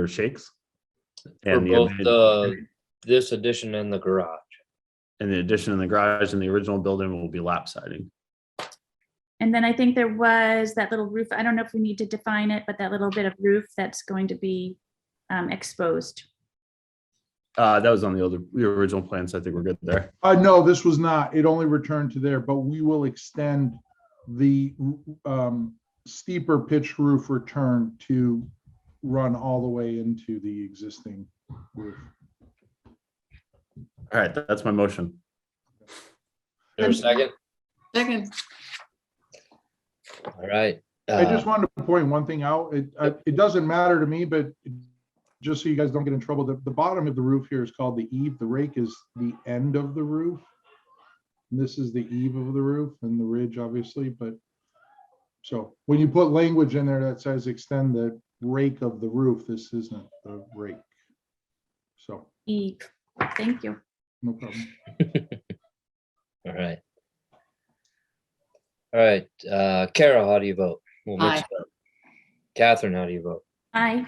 S7: shakes.
S1: For
S7: And
S1: both this addition and the garage.
S7: and the addition in the garage and the original building will be lap siding.
S4: And then I think there was that little roof. I don't know if we need to define it, but that little bit of roof that's going to be exposed.
S7: That was on the original plans. I think we're good there.
S11: No, this was not. It only returned to there, but we will extend the steeper pitched roof return to run all the way into the existing roof.
S7: All right, that's my motion.
S1: There's a second?
S2: Second,
S1: All right.
S11: I just wanted to point one thing out. It doesn't matter to me, but just so you guys don't get in trouble, the bottom of the roof here is called the eave. The rake is the end of the roof. And this is the eave of the roof and the ridge, obviously, but So when you put language in there that says extend the rake of the roof, this isn't the rake. So,
S4: Thank you.
S11: no problem.
S1: All right. All right, Carol, how do you vote? We'll mix
S2: Aye.
S1: it up. Catherine, how do you vote?
S4: Aye.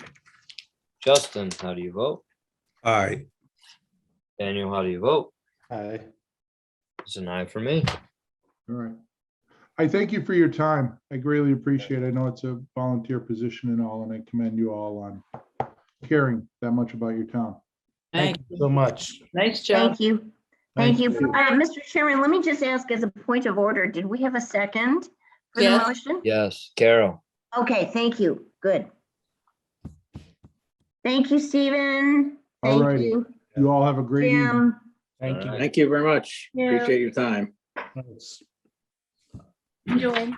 S1: Justin, how do you vote?
S6: Aye.
S1: Daniel, how do you vote?
S7: Aye.
S1: It's an aye for me.
S11: All right. I thank you for your time. I greatly appreciate it. I know it's a volunteer position and all, and I commend you all on caring that much about your town.
S2: Thank
S13: you so much.
S2: Nice job.
S10: Thank you. Thank you. Mr. Chairman, let me just ask as a point of order, did we have a second for the
S2: Yes.
S10: motion?
S1: Yes, Carol.
S10: Okay, thank you. Good. Thank you, Stephen.
S11: All
S10: Thank
S11: righty.
S10: you,
S11: You all have a great evening.
S10: Jim.
S13: Thank you.
S1: All right.
S12: Thank you very much.
S4: Yeah.
S12: Appreciate your time.
S4: Enjoy.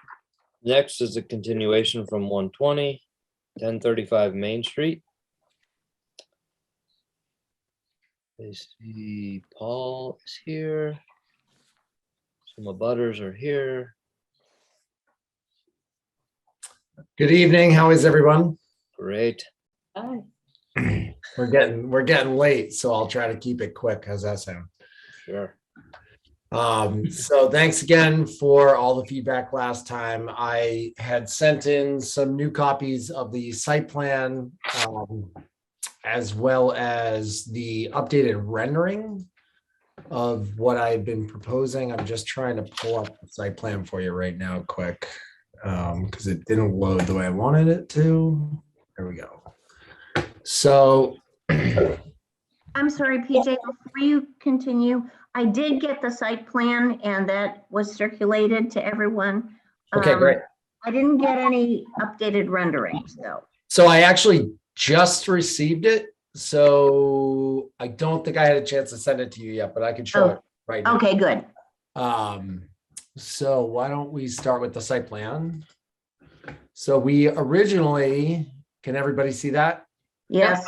S1: Next is a continuation from 120, 1035 Main Street. I see Paul is here. Some abutters are here.
S13: Good evening. How is everyone?
S1: Great.
S2: Aye.
S13: We're getting late, so I'll try to keep it quick. How's that sound?
S1: Sure.
S13: So thanks again for all the feedback last time. I had sent in some new copies of the site plan, as well as the updated rendering of what I've been proposing. I'm just trying to pull up the site plan for you right now, quick, because it didn't load the way I wanted it to. There we go. So
S10: I'm sorry, PJ, before you continue, I did get the site plan and that was circulated to everyone.
S13: okay, great.
S10: I didn't get any updated renderings though.
S13: So I actually just received it. So I don't think I had a chance to send it to you yet, but I can show it right now.
S10: Okay, good.
S13: So why don't we start with the site plan? So we originally, can everybody see that?
S10: Yes.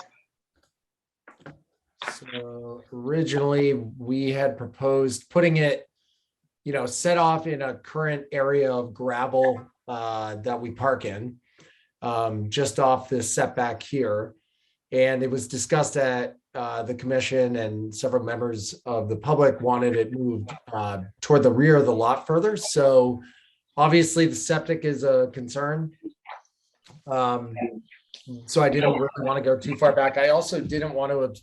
S13: So originally we had proposed putting it, set off in a current area of gravel that we park in, just off this setback here. And it was discussed at the commission, and several members of the public wanted it moved toward the rear of the lot further. So obviously the septic is a concern. So I didn't really want to go too far back. I also didn't want to,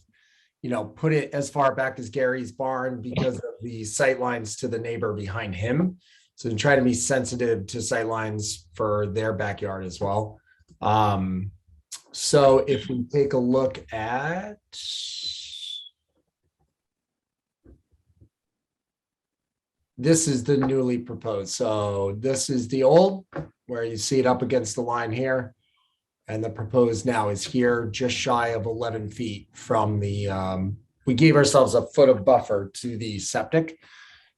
S13: put it as far back as Gary's barn because of the sight lines to the neighbor behind him. So I'm trying to be sensitive to sight lines for their backyard as well. So if we take a look at this is the newly proposed. So this is the old where you see it up against the line here. And the proposed now is here, just shy of 11 feet from the, we gave ourselves a foot of buffer to the septic.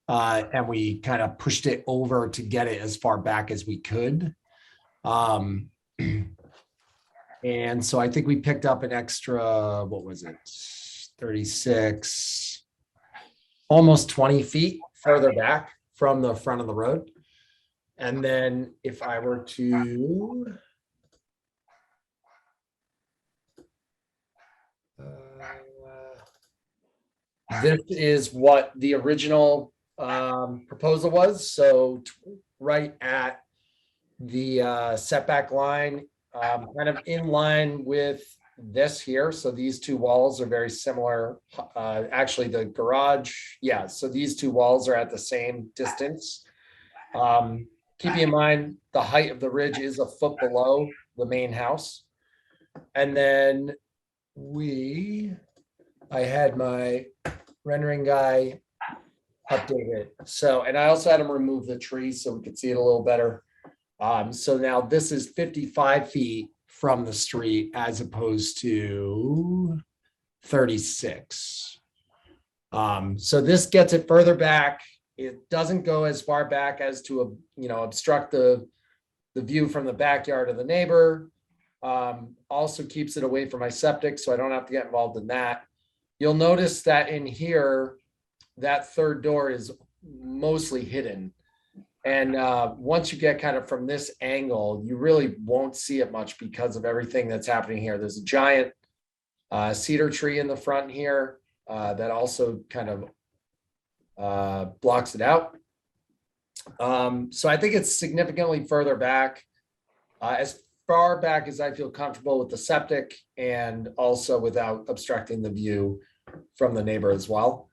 S13: And we kind of pushed it over to get it as far back as we could. And so I think we picked up an extra, what was it? 36, almost 20 feet further back from the front of the road. And then if I were to, this is what the original proposal was. So right at the setback line, kind of in line with this here. So these two walls are very similar. Actually, the garage, yeah. So these two walls are at the same distance. Keeping in mind, the height of the ridge is a foot below the main house. And then I had my rendering guy update it. So, and I also had him remove the tree so we could see it a little better. So now this is 55 feet from the street as opposed to 36. So this gets it further back. It doesn't go as far back as to, obstruct the view from the backyard of the neighbor. Also keeps it away from my septic, so I don't have to get involved in that. You'll notice that in here, that third door is mostly hidden. And once you get kind of from this angle, you really won't see it much because of everything that's happening here. There's a giant cedar tree in the front here that also kind of blocks it out. So I think it's significantly further back, as far back as I feel comfortable with the septic and also without obstructing the view from the neighbor as well.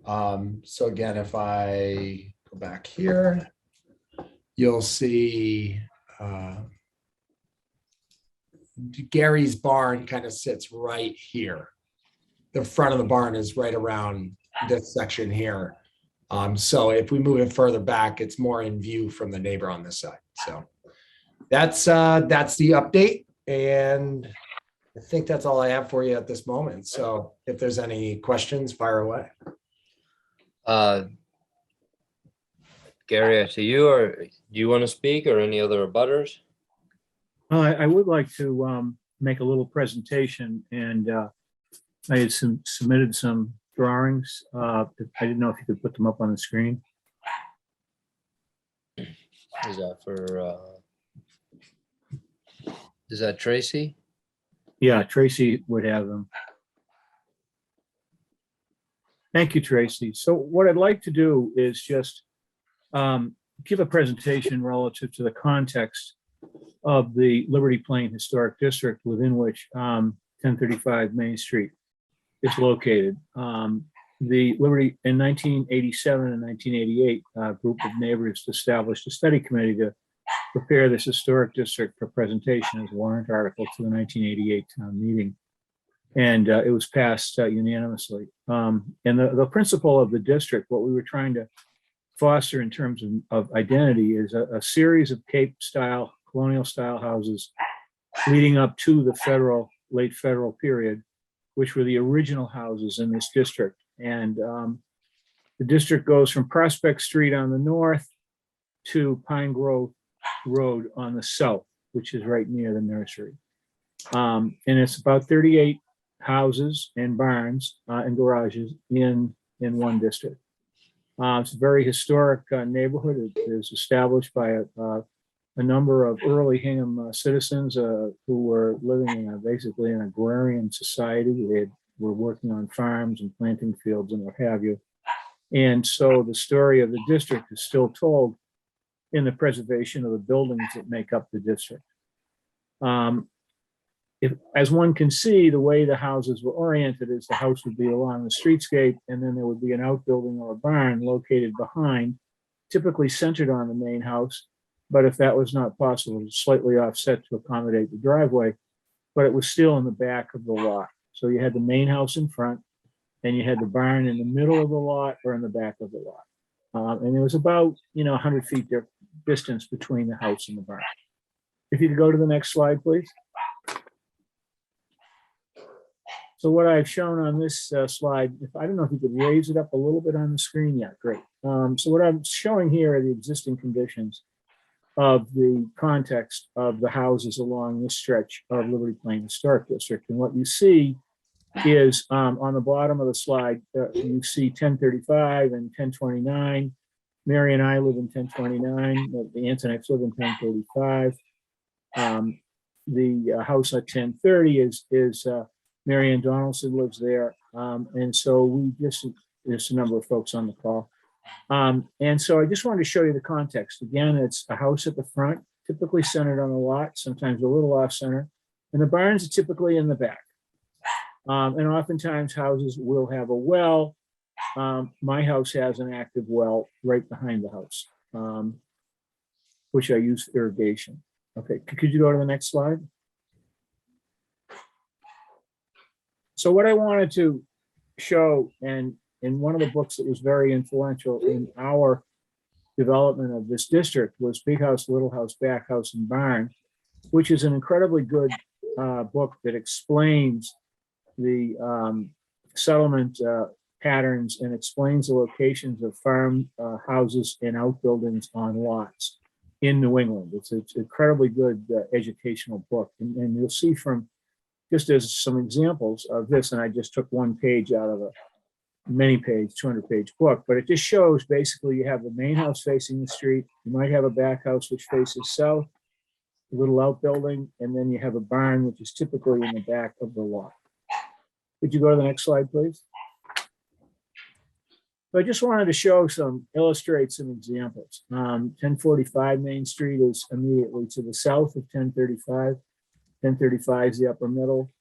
S13: So again, if I go back here, you'll see Gary's barn kind of sits right here. The front of the barn is right around this section here. So if we move it further back, it's more in view from the neighbor on this side. So that's the update. And I think that's all I have for you at this moment. So if there's any questions, fire away.
S1: Gary, to you, or do you want to speak, or any other abutters?
S14: I would like to make a little presentation, and I had submitted some drawings. I didn't know if you could put them up on the screen.
S1: Is that for, is that Tracy?
S14: Yeah, Tracy would have them. Thank you, Tracy. So what I'd like to do is just give a presentation relative to the context of the Liberty Plain Historic District, within which 1035 Main Street is located. The Liberty, in 1987 and 1988, a group of neighbors established a study committee to prepare this historic district for presentation as a warrant article to the 1988 town meeting. And it was passed unanimously. And the principle of the district, what we were trying to foster in terms of identity, is a series of Cape style, colonial style houses leading up to the late federal period, which were the original houses in this district. And the district goes from Prospect Street on the north to Pine Grove Road on the south, which is right near the nursery. And it's about 38 houses and barns and garages in one district. It's a very historic neighborhood. It is established by a number of early Hingham citizens who were living in basically an agrarian society. They were working on farms and planting fields and what have you. And so the story of the district is still told in the preservation of the buildings that make up the district. As one can see, the way the houses were oriented is the house would be along the streetscape, and then there would be an outbuilding or a barn located behind, typically centered on the main house. But if that was not possible, slightly offset to accommodate the driveway, but it was still in the back of the lot. So you had the main house in front, and you had the barn in the middle of the lot or in the back of the lot. And there was about 100 feet distance between the house and the barn. If you could go to the next slide, please. So what I've shown on this slide, I don't know if you could raise it up a little bit on the screen. Yeah, great. So what I'm showing here are the existing conditions of the context of the houses along this stretch of Liberty Plain Historic District. And what you see is on the bottom of the slide, you see 1035 and 1029. Mary and I live in 1029. The Antoniks live in 1035. The house at 1030 is Mary Ann Donaldson lives there. And so there's a number of folks on the call. And so I just wanted to show you the context. Again, it's a house at the front, typically centered on the lot, sometimes a little off center. And the barns are typically in the back. And oftentimes houses will have a well. My house has an active well right behind the house, which I use for irrigation. Okay, could you go to the next slide? So what I wanted to show, and in one of the books that was very influential in our development of this district, was Big House, Little House, Back House, and Barn, which is an incredibly good book that explains the settlement patterns and explains the locations of farm houses and outbuildings on lots in New England. It's an incredibly good educational book. And you'll see from, just as some examples of this, and I just took one page out of many page, 200-page book, but it just shows basically you have the main house facing the street. You might have a back house which faces south, a little outbuilding, and then you have a barn, which is typically in the back of the lot. Could you go to the next slide, please? So I just wanted to illustrate some examples. 1045 Main Street is immediately to the south of 1035. 1035 is the upper middle.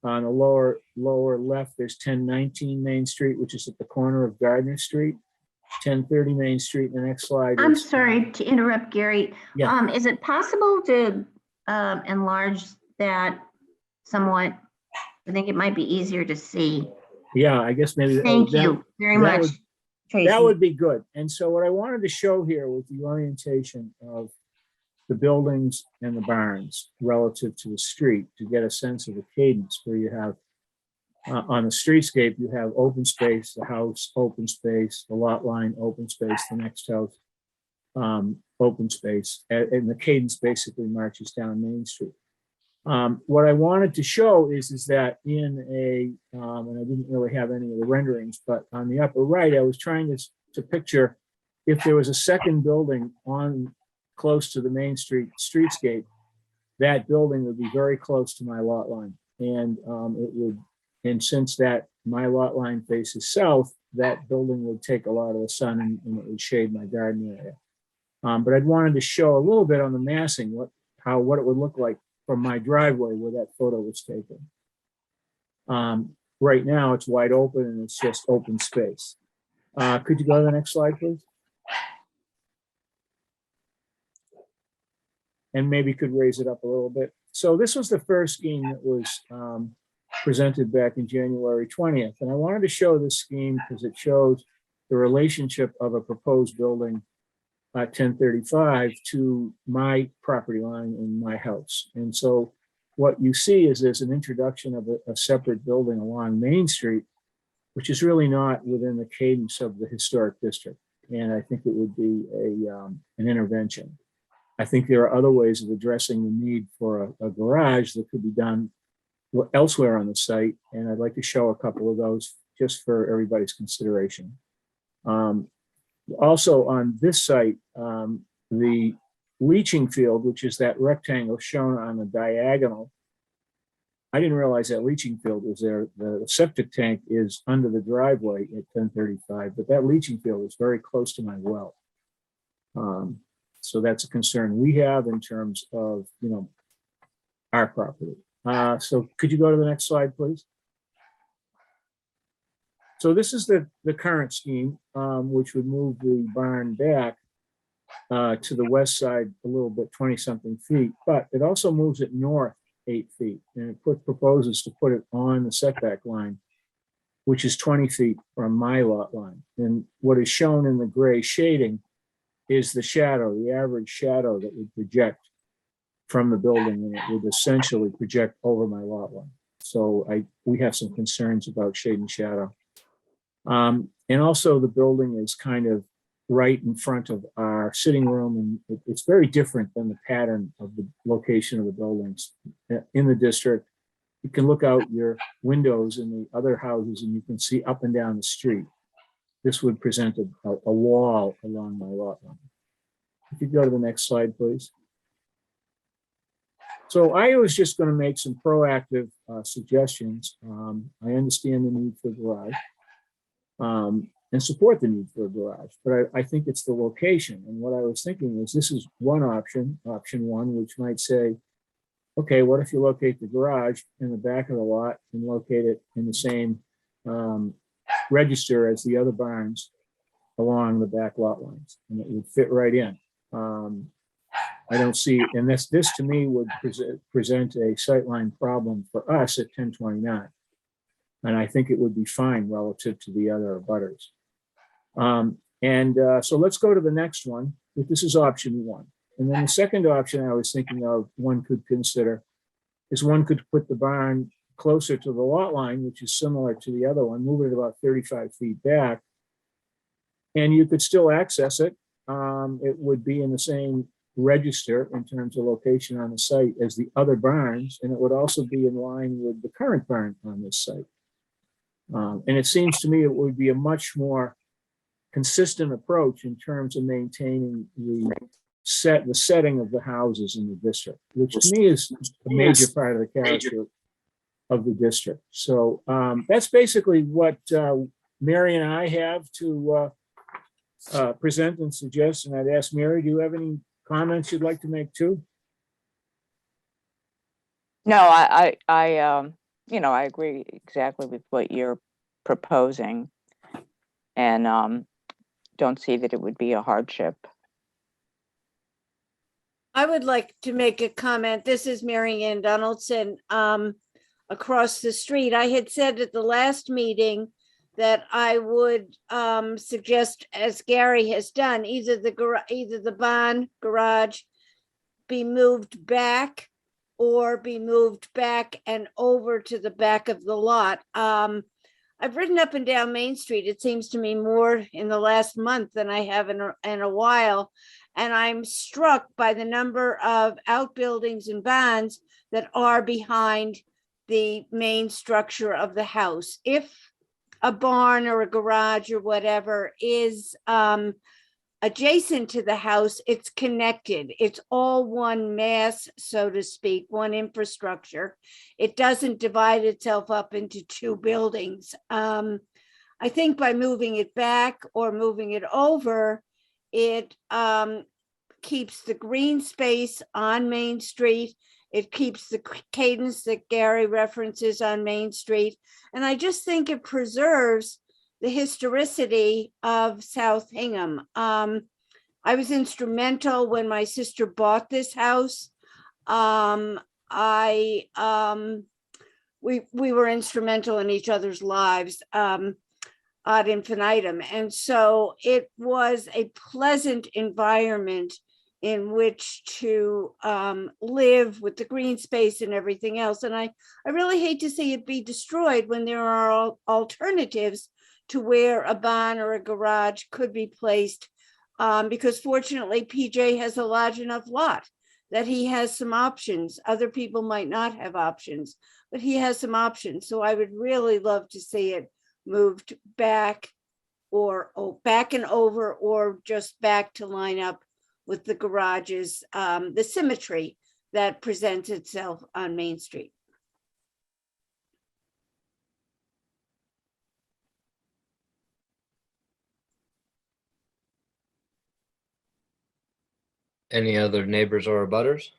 S14: On the lower left, there's 1019 Main Street, which is at the corner of Gardner Street. 1030 Main Street, the next slide.
S10: I'm
S14: is-
S10: sorry to interrupt, Gary.
S14: Yeah.
S10: Is it possible to enlarge that somewhat? I think it might be easier to see.
S14: Yeah, I guess maybe.
S10: Thank
S14: that-
S10: you very
S14: that
S10: much,
S14: would-
S10: Tracy.
S14: That would be good. And so what I wanted to show here was the orientation of the buildings and the barns relative to the street to get a sense of the cadence where you have on the streetscape, you have open space, the house, open space, the lot line, open space, the next house, open space, and the cadence basically marches down Main Street. What I wanted to show is that in and I didn't really have any of the renderings, but on the upper right, I was trying to picture if there was a second building on close to the Main Street streetscape, that building would be very close to my lot line. And and since that my lot line faces south, that building would take a lot of the sun and it would shade my garden area. But I'd wanted to show a little bit on the massing, what it would look like from my driveway where that photo was taken. Right now it's wide open and it's just open space. Could you go to the next slide, please? And maybe could raise it up a little bit. So this was the first scheme that was presented back in January 20th. And I wanted to show this scheme because it shows the relationship of a proposed building at 1035 to my property line in my house. And so what you see is there's an introduction of a separate building along Main Street, which is really not within the cadence of the historic district. And I think it would be an intervention. I think there are other ways of addressing the need for a garage that could be done elsewhere on the site. And I'd like to show a couple of those just for everybody's consideration. Also on this site, the leaching field, which is that rectangle shown on the diagonal. I didn't realize that leaching field was there. The septic tank is under the driveway at 1035, but that leaching field is very close to my well. So that's a concern we have in terms of, our property. So could you go to the next slide, please? So this is the current scheme, which would move the barn back to the west side a little bit, 20-something feet, but it also moves it north 8 feet, and it proposes to put it on the setback line, which is 20 feet from my lot line. And what is shown in the gray shading is the shadow, the average shadow that would project from the building, and it would essentially project over my lot line. So we have some concerns about shade and shadow. And also the building is kind of right in front of our sitting room, and it's very different than the pattern of the location of the buildings in the district. You can look out your windows in the other houses and you can see up and down the street. This would present a wall along my lot line. If you go to the next slide, please. So I was just going to make some proactive suggestions. I understand the need for a garage and support the need for a garage, but I think it's the location. And what I was thinking is this is one option one, which might say, okay, what if you locate the garage in the back of the lot and locate it in the same register as the other barns along the back lot lines, and it would fit right in. I don't see, and this to me would present a sightline problem for us at 1029. And I think it would be fine relative to the other abutters. So let's go to the next one. This is option one. And then the second option I was thinking of one could consider is one could put the barn closer to the lot line, which is similar to the other one, move it about 35 feet back. And you could still access it. It would be in the same register in terms of location on the site as the other barns, and it would also be in line with the current barn on this site. And it seems to me it would be a much more consistent approach in terms of maintaining the setting of the houses in the district, which to me is a major part of the character of the district. So that's basically what Mary and I have to present and suggest. And I'd ask Mary, do you have any comments you'd like to make too?
S15: No, I agree exactly with what you're proposing, and don't see that it would be a hardship.
S16: I would like to make a comment. This is Mary Ann Donaldson, across the street. I had said at the last meeting that I would suggest, as Gary has done, either the barn garage be moved back or be moved back and over to the back of the lot. I've ridden up and down Main Street, it seems to me, more in the last month than I have in a while. And I'm struck by the number of outbuildings and barns that are behind the main structure of the house. If a barn or a garage or whatever is adjacent to the house, it's connected. It's all one mass, so to speak, one infrastructure. It doesn't divide itself up into two buildings. I think by moving it back or moving it over, it keeps the green space on Main Street. It keeps the cadence that Gary references on Main Street. And I just think it preserves the historicity of South Hingham. I was instrumental when my sister bought this house. We were instrumental in each other's lives ad infinitum. And so it was a pleasant environment in which to live with the green space and everything else. And I really hate to see it be destroyed when there are alternatives to where a barn or a garage could be placed, because fortunately PJ has a large enough lot that he has some options. Other people might not have options, but he has some options. So I would really love to see it moved back or back and over, or just back to line up with the garages, the symmetry that presents itself on Main Street.
S1: Any other neighbors or abutters?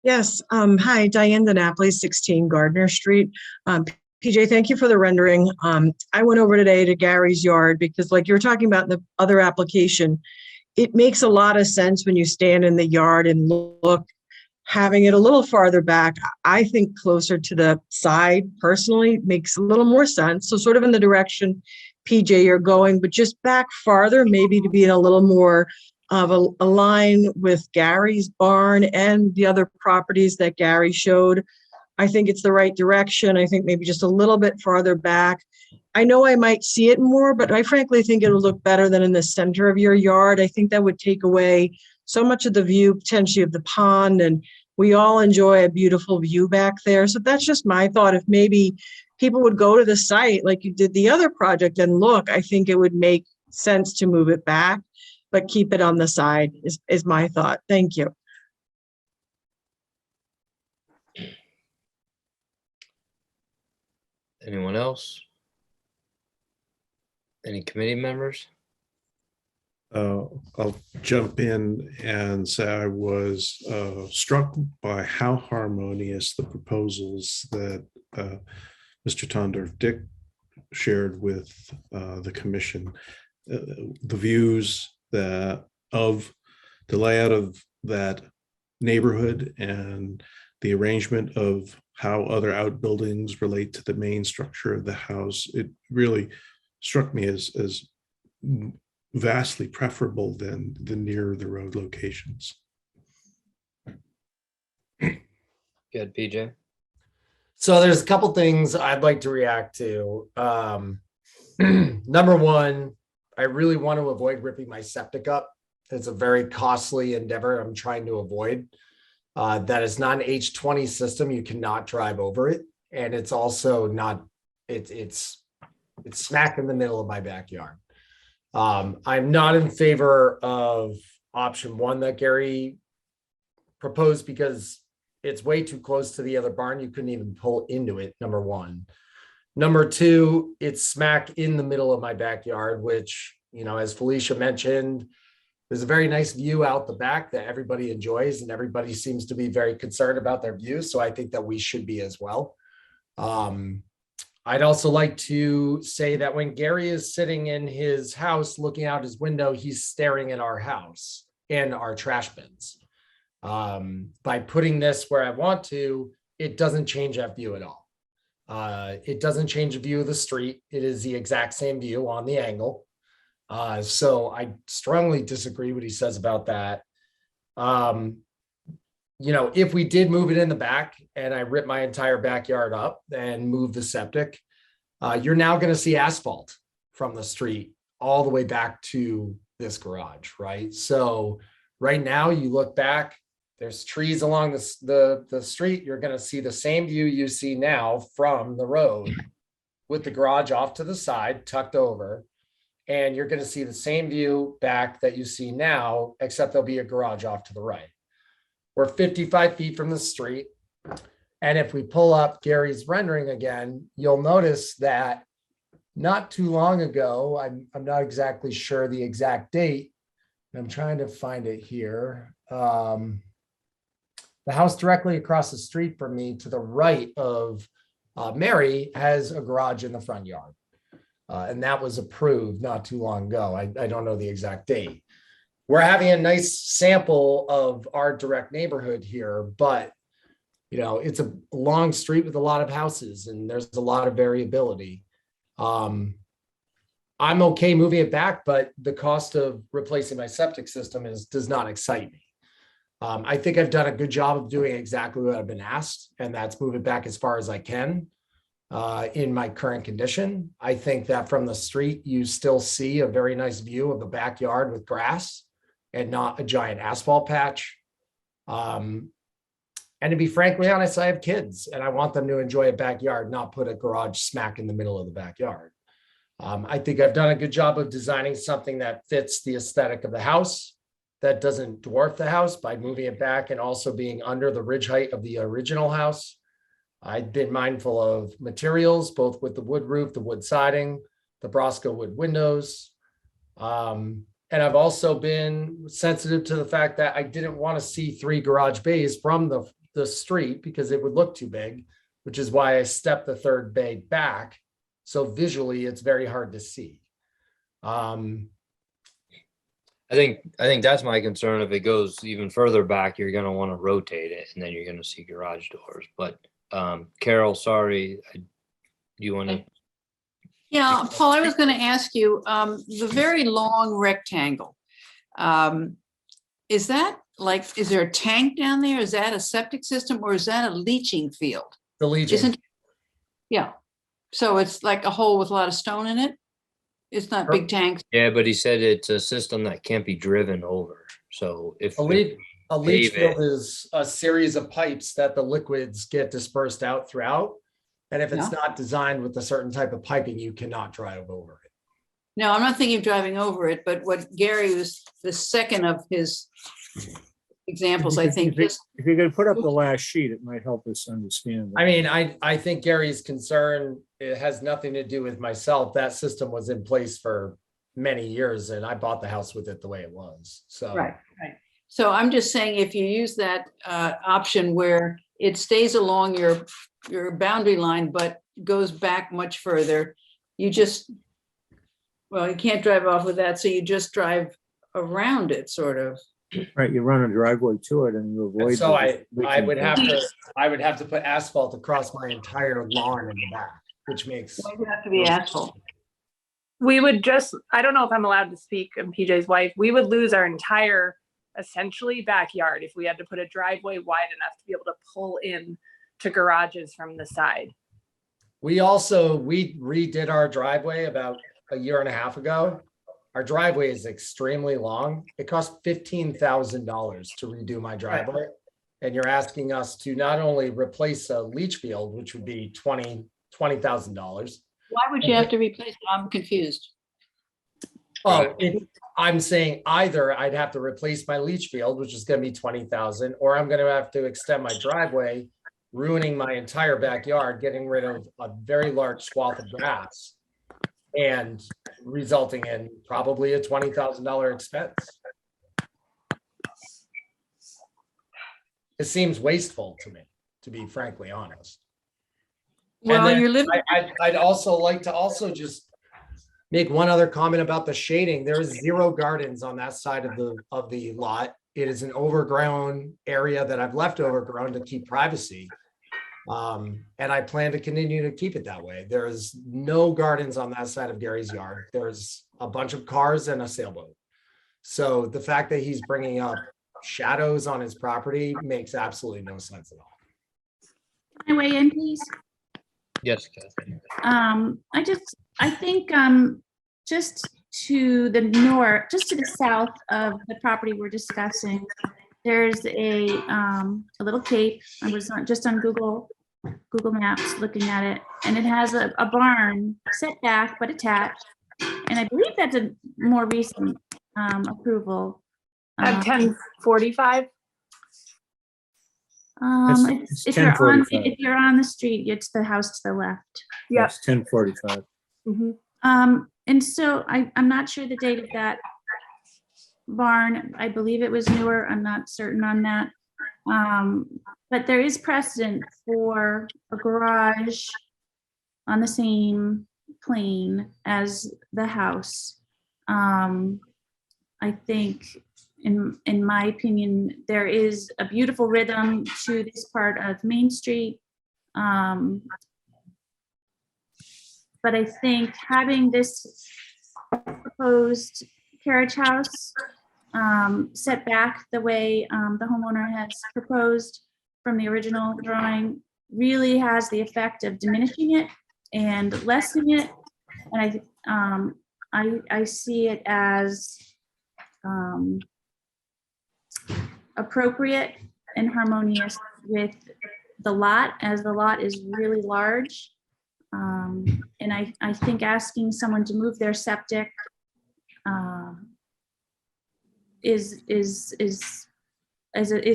S17: Yes. Hi, Diane DiNapoli, 16 Gardner Street. PJ, thank you for the rendering. I went over today to Gary's yard because, like you were talking about in the other application, it makes a lot of sense when you stand in the yard and look, having it a little farther back. I think closer to the side personally makes a little more sense. So sort of in the direction, PJ, you're going, but just back farther, maybe to be in a little more of a line with Gary's barn and the other properties that Gary showed. I think it's the right direction. I think maybe just a little bit farther back. I know I might see it more, but I frankly think it'll look better than in the center of your yard. I think that would take away so much of the view potentially of the pond, and we all enjoy a beautiful view back there. So that's just my thought. If maybe people would go to the site like you did the other project and look, I think it would make sense to move it back, but keep it on the side is my thought. Thank you.
S1: Anyone else? Any committee members?
S6: I'll jump in and say I was struck by how harmonious the proposals that Mr. Tondorf Dick shared with the commission. The views of the layout of that neighborhood and the arrangement of how other outbuildings relate to the main structure of the house, it really struck me as vastly preferable than the near the road locations.
S1: Good, PJ.
S13: So there's a couple things I'd like to react to. Number one, I really want to avoid ripping my septic up. It's a very costly endeavor I'm trying to avoid. That is not an H20 system. You cannot drive over it. And it's also not, it's It's smack in the middle of my backyard. I'm not in favor of option one that Gary proposed because it's way too close to the other barn. You couldn't even pull into it, number one. Number two, it's smack in the middle of my backyard, which, you know, as Felicia mentioned, there's a very nice view out the back that everybody enjoys and everybody seems to be very concerned about their view. So I think that we should be as well. I'd also like to say that when Gary is sitting in his house, looking out his window, he's staring at our house and our trash bins. By putting this where I want to, it doesn't change that view at all. It doesn't change the view of the street. It is the exact same view on the angle. So I strongly disagree what he says about that. You know, if we did move it in the back and I rip my entire backyard up and move the septic, you're now going to see asphalt from the street all the way back to this garage, right? So right now you look back, there's trees along the street. You're going to see the same view you see now from the road with the garage off to the side, tucked over. And you're going to see the same view back that you see now, except there'll be a garage off to the right. We're 55 feet from the street. And if we pull up Gary's rendering again, you'll notice that not too long ago, I'm not exactly sure the exact date. I'm trying to find it here. The house directly across the street from me to the right of Mary has a garage in the front yard. And that was approved not too long ago. I don't know the exact date. We're having a nice sample of our direct neighborhood here, but you know, it's a long street with a lot of houses and there's a lot of variability. I'm okay moving it back, but the cost of replacing my septic system does not excite me. I think I've done a good job of doing exactly what I've been asked, and that's move it back as far as I can. In my current condition, I think that from the street, you still see a very nice view of the backyard with grass and not a giant asphalt patch. And to be frankly honest, I have kids and I want them to enjoy a backyard, not put a garage smack in the middle of the backyard. I think I've done a good job of designing something that fits the aesthetic of the house, that doesn't dwarf the house by moving it back and also being under the ridge height of the original house. I've been mindful of materials, both with the wood roof, the wood siding, the Brosco wood windows. And I've also been sensitive to the fact that I didn't want to see 3 garage bays from the street because it would look too big, which is why I stepped the 3rd bay back. So visually, it's very hard to see.
S1: I think that's my concern. If it goes even further back, you're going to want to rotate it and then you're going to see garage doors. But Carol, sorry, you want to?
S2: Yeah, Paul, I was going to ask you, the very long rectangle, is that like, is there a tank down there? Is that a septic system or is that a leaching field?
S13: The leaching.
S2: Yeah. So it's like a hole with a lot of stone in it? It's not big tanks?
S1: Yeah, but he said it's a system that can't be driven over. So if
S13: a leach field is a series of pipes that the liquids get dispersed out throughout. And if it's not designed with a certain type of piping, you cannot drive over it.
S2: No, I'm not thinking of driving over it, but what Gary was, the second of his examples, I think.
S14: If you're going to put up the last sheet, it might help us understand.
S13: I mean, I think Gary's concern, it has nothing to do with myself. That system was in place for many years and I bought the house with it the way it was. So
S2: right. So I'm just saying, if you use that option where it stays along your boundary line, but goes back much further, you just, well, you can't drive off with that. So you just drive around it, sort of.
S14: Right, you run a driveway to it and you avoid.
S13: And so I would have to put asphalt across my entire lawn in the back, which makes.
S2: It would have to be asphalt.
S18: We would just, I don't know if I'm allowed to speak, I'm PJ's wife, we would lose our entire essentially backyard if we had to put a driveway wide enough to be able to pull in to garages from the side.
S13: We redid our driveway about a year and a half ago. Our driveway is extremely long. It cost $15,000 to redo my driveway. And you're asking us to not only replace a leach field, which would be $20,000.
S2: Why would you have to replace it? I'm confused.
S13: Oh, I'm saying either I'd have to replace my leach field, which is gonna be 20,000, or I'm gonna have to extend my driveway, ruining my entire backyard, getting rid of a very large swath of grass, and resulting in probably a $20,000 expense. It seems wasteful to me, to be frankly honest. And
S2: Well,
S13: then
S2: you're living,
S13: I'd also like to also just make one other comment about the shading. There is 0 gardens on that side of the lot. It is an overgrown area that I've left overgrown to keep privacy. And I plan to continue to keep it that way. There is no gardens on that side of Gary's yard. There's a bunch of cars and a sailboat. So the fact that he's bringing up shadows on his property makes absolutely no sense at all.
S4: Can I weigh in, please?
S1: Yes, Kathy.
S4: I think just to the north, just to the south of the property we're discussing, there's a little cape. I was just on Google Maps looking at it, and it has a barn set back but attached. And I believe that's a more recent approval.
S18: At 10:45.
S14: It's
S4: If you're on
S14: 10:45.
S4: if you're on the street, it's the house to the left.
S18: Yes.
S14: 10:45.
S4: And so I'm not sure the date of that barn. I believe it was newer. I'm not certain on that. But there is precedent for a garage on the same plane as the house. I think in my opinion, there is a beautiful rhythm to this part of Main Street. But I think having this proposed carriage house set back the way the homeowner has proposed from the original drawing really has the effect of diminishing it and lessening it. And I see it as appropriate and harmonious with the lot, as the lot is really large. And I think asking someone to move their septic is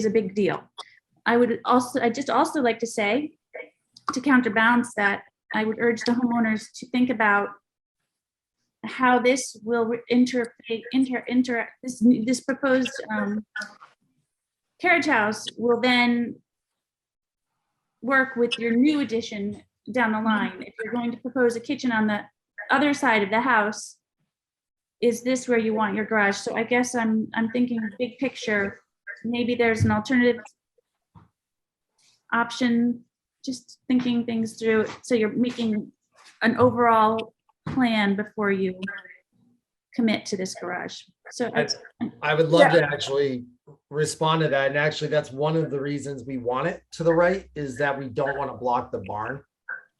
S4: a big deal. I'd just also like to say, to counterbalance that, I would urge the homeowners to think about how this will this proposed carriage house will then work with your new addition down the line. If you're going to propose a kitchen on the other side of the house, is this where you want your garage? So I guess I'm thinking big picture. Maybe there's an alternative option, just thinking things through. So you're making an overall plan before you commit to this garage. So
S13: I would love to actually respond to that. And actually, that's one of the reasons we want it to the right, is that we don't want to block the barn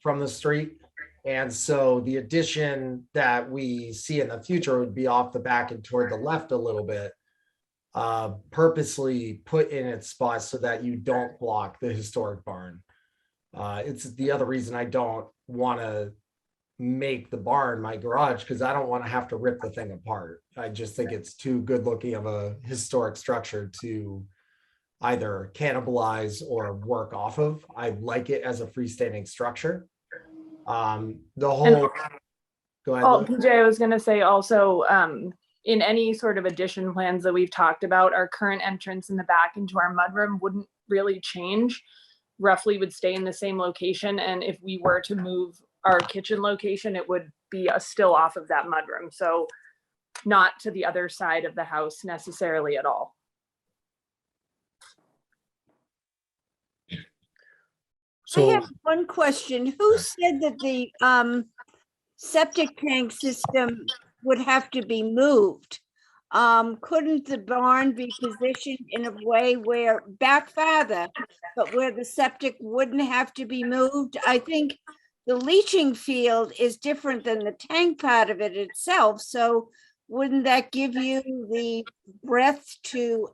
S13: from the street. And so the addition that we see in the future would be off the back and toward the left a little bit, purposely put in its spot so that you don't block the historic barn. It's the other reason I don't want to make the barn my garage, because I don't want to have to rip the thing apart. I just think it's too good looking of a historic structure to either cannibalize or work off of. I like it as a freestanding structure. The whole go ahead.
S18: Oh, PJ, I was gonna say also, in any sort of addition plans that we've talked about, our current entrance in the back into our mudroom wouldn't really change. Roughly would stay in the same location, and if we were to move our kitchen location, it would be still off of that mudroom, so not to the other side of the house necessarily at all.
S16: I have one question. Who said that the septic tank system would have to be moved? Couldn't the barn be positioned in a way where back farther, but where the septic wouldn't have to be moved? I think the leaching field is different than the tank part of it itself. So wouldn't that give you the breadth to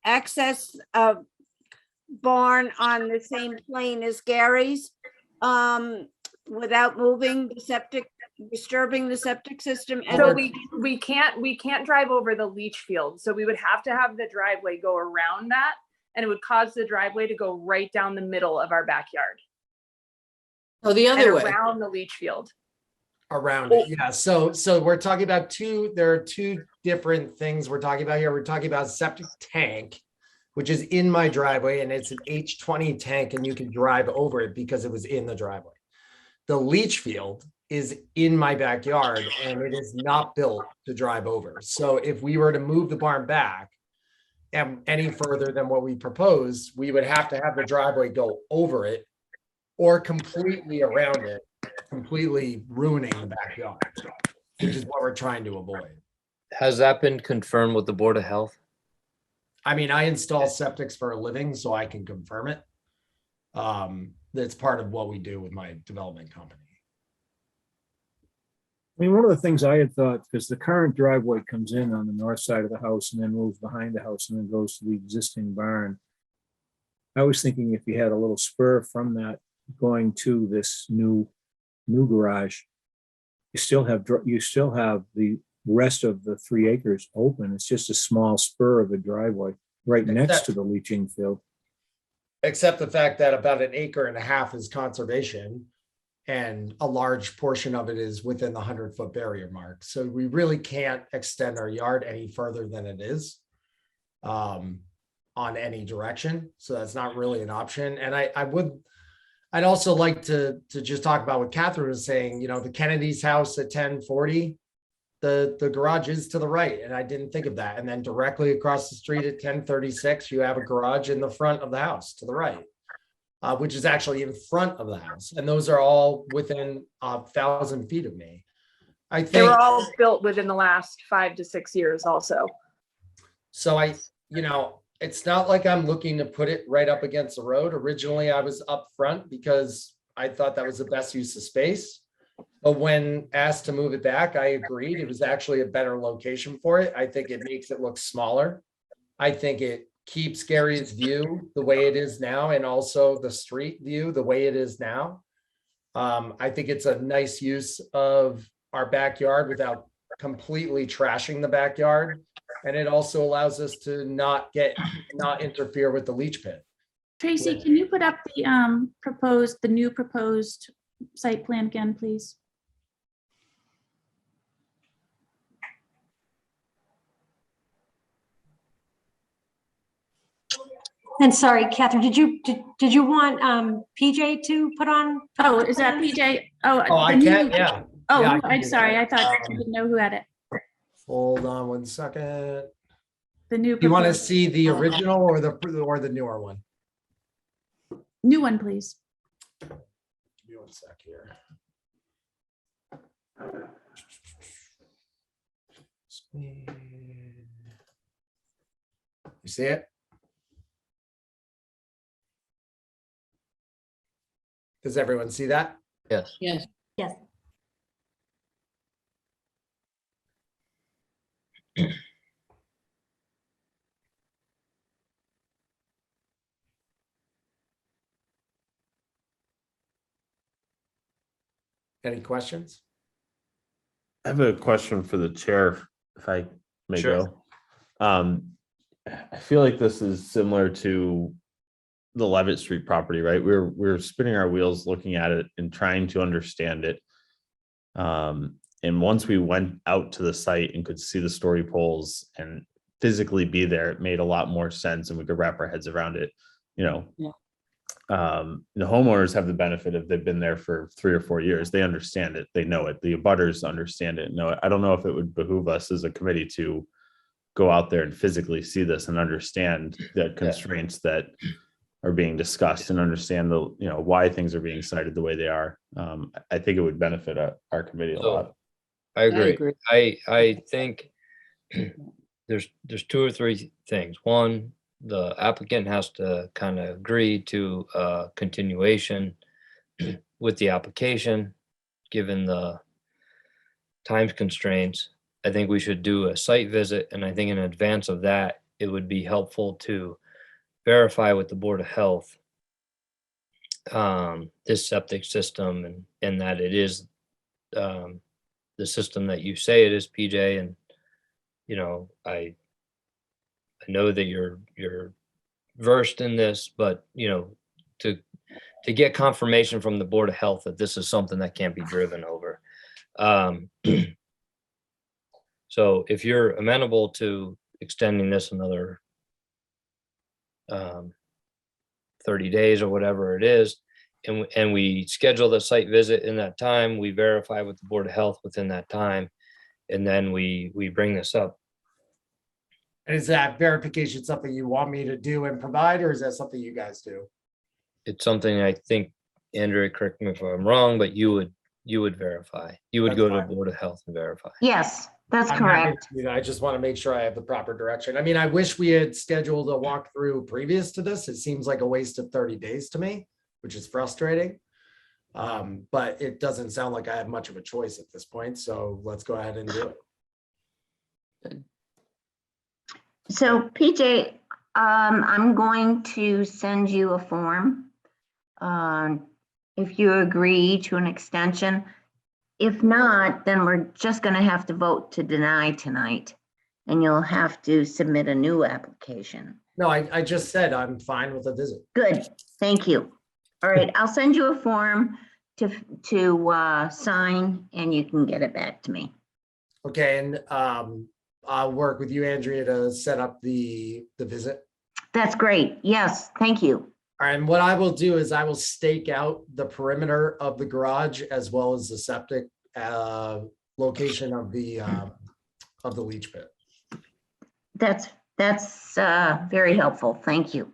S16: access a barn on the same plane as Gary's? The without moving the septic, disturbing the septic system? And
S18: So we can't drive over the leach field. So we would have to have the driveway go around that, and it would cause the driveway to go right down the middle of our backyard.
S2: Oh, the
S18: and
S2: other way.
S18: around the leach field.
S13: Around it, yeah. So we're talking about there are two different things we're talking about here. We're talking about septic tank, which is in my driveway, and it's an H20 tank, and you can drive over it because it was in the driveway. The leach field is in my backyard, and it is not built to drive over. So if we were to move the barn back any further than what we proposed, we would have to have the driveway go over it or completely around it, completely ruining the backyard, which is what we're trying to avoid.
S1: Has that been confirmed with the Board of Health?
S13: I mean, I install septics for a living, so I can confirm it. That's part of what we do with my development company.
S14: I mean, one of the things I had thought, because the current driveway comes in on the north side of the house and then moves behind the house and then goes to the existing barn. I was thinking if you had a little spur from that going to this new garage, you still have the rest of the 3 acres open. It's just a small spur of a driveway right next to the leaching field.
S13: Except the fact that about 1.5 acres is conservation, and a large portion of it is within the 100-foot barrier mark. So we really can't extend our yard any further than it is on any direction. So that's not really an option. And I'd also like to just talk about what Catherine was saying, the Kennedy's house at 1040, the garage is to the right. And I didn't think of that. And then directly across the street at 1036, you have a garage in the front of the house to the right, which is actually in front of the house. And those are all within 1,000 feet of me. I think
S18: They were all built within the last 5 to 6 years also.
S13: so. It's not like I'm looking to put it right up against the road. Originally, I was up front because I thought that was the best use of space. But when asked to move it back, I agreed. It was actually a better location for it. I think it makes it look smaller. I think it keeps Gary's view the way it is now, and also the street view the way it is now. I think it's a nice use of our backyard without completely trashing the backyard. And it also allows us to not interfere with the leach pit.
S4: Tracy, can you put up the new proposed site plan again, please?
S19: And sorry, Catherine, did you want PJ to put on?
S4: Oh, is that PJ?
S13: Oh, I can, yeah.
S4: Oh,
S13: Yeah, I can
S4: I'm
S13: do
S4: sorry.
S13: that.
S4: I thought you didn't know who had it.
S13: Hold on 1 second.
S4: The new.
S13: You want to
S4: proposed-
S13: see the original or the newer one?
S4: New one, please.
S13: Give me 1 sec here. You see it? Does everyone see that?
S1: Yes.
S2: Yes.
S19: Yes.
S13: Any questions?
S7: I have a question for the chair, if I may
S1: Sure.
S7: go. I feel like this is similar to the Leavitt Street property, right? We're spinning our wheels looking at it and trying to understand it. And once we went out to the site and could see the story poles and physically be there, it made a lot more sense, and we could wrap our heads around it.
S2: Yeah.
S7: The homeowners have the benefit of they've been there for 3 or 4 years. They understand it. They know it. The abutters understand it. No, I don't know if it would behoove us as a committee to go out there and physically see this and understand the constraints that are being discussed and understand why things are being cited the way they are. I think it would benefit our committee a lot.
S1: I agree.
S2: agree.
S1: I think there's 2 or 3 things. One, the applicant has to kind of agree to a continuation with the application, given the time constraints. I think we should do a site visit, and I think in advance of that, it would be helpful to verify with the Board of Health this septic system and that it is the system that you say it is, PJ. And, you know, I know that you're versed in this, but, you know, to get confirmation from the Board of Health that this is something that can't be driven over. So if you're amenable to extending this another 30 days or whatever it is, and we schedule the site visit in that time, we verify with the Board of Health within that time, and then we bring this up.
S13: And is that verification something you want me to do and provide, or is that something you guys do?
S1: It's something I think, Andrea, correct me if I'm wrong, but you would verify. You would
S13: That's
S1: go to
S13: fine.
S1: the Board of Health and verify.
S10: Yes, that's
S13: I'm happy
S10: correct.
S13: to do that. I just want to make sure I have the proper direction. I mean, I wish we had scheduled a walkthrough previous to this. It seems like a waste of 30 days to me, which is frustrating. But it doesn't sound like I have much of a choice at this point. So let's go ahead and do it.
S10: So PJ, I'm going to send you a form. If you agree to an extension. If not, then we're just going to have to vote to deny tonight, and you'll have to submit a new application.
S13: No, I just said I'm fine with a visit.
S10: Good, thank you. All right, I'll send you a form to sign, and you can get it back to me.
S13: Okay, and I'll work with you, Andrea, to set up the visit.
S10: That's great. Yes, thank you.
S13: All right, and what I will do is I will stake out the perimeter of the garage as well as the septic location of the leach pit.
S10: That's very helpful. Thank you.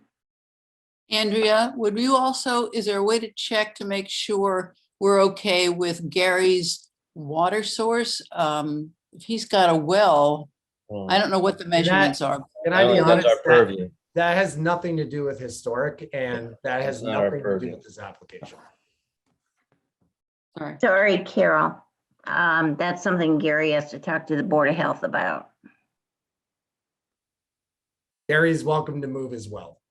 S2: Andrea, would you also, is there a way to check to make sure we're okay with Gary's water source? If he's got a well, I don't know what the measurements are.
S13: Can I be honest?
S1: That's our purview.
S13: That has nothing to do with historic, and that has
S1: Not our
S13: nothing to do
S1: purview.
S13: with this application.
S10: Sorry, Carol. That's something Gary has to talk to the Board of Health about.
S13: Gary's welcome to move as well.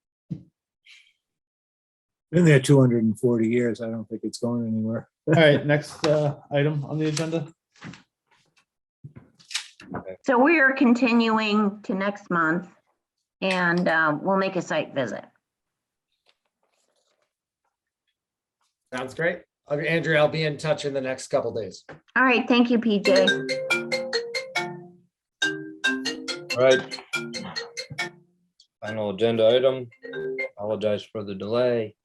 S14: Been there 240 years. I don't think it's going anywhere.
S7: All right, next item on the agenda.
S10: So we are continuing to next month, and we'll make a site visit.
S13: Sounds great. Okay, Andrea, I'll be in touch in the next couple days.
S10: All right, thank you, PJ.
S1: All right. Final agenda item. Apologize for the delay.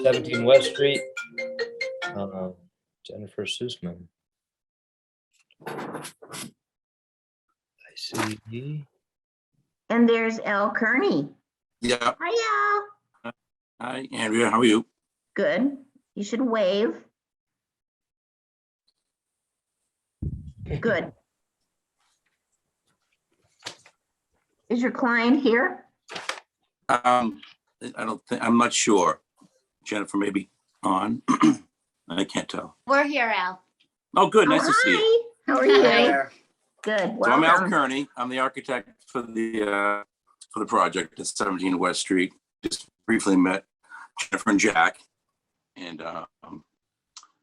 S1: 17 West Street. Jennifer Sussman. I see.
S10: And there's Al Kearney.
S20: Yeah.
S10: Hi, Al.
S20: Hi, Andrea. How are you?
S10: Good. You should wave. Good. Is your client here?
S20: I don't think, I'm not sure. Jennifer may be on. I can't tell.
S21: We're here, Al.
S20: Oh, good. Nice to see you.
S10: Hi. How are you?
S21: Hi.
S10: Good.
S20: So I'm Al
S10: Welcome.
S20: Kearney. I'm the architect for the project at 17 West Street. Just briefly met Jennifer and Jack, and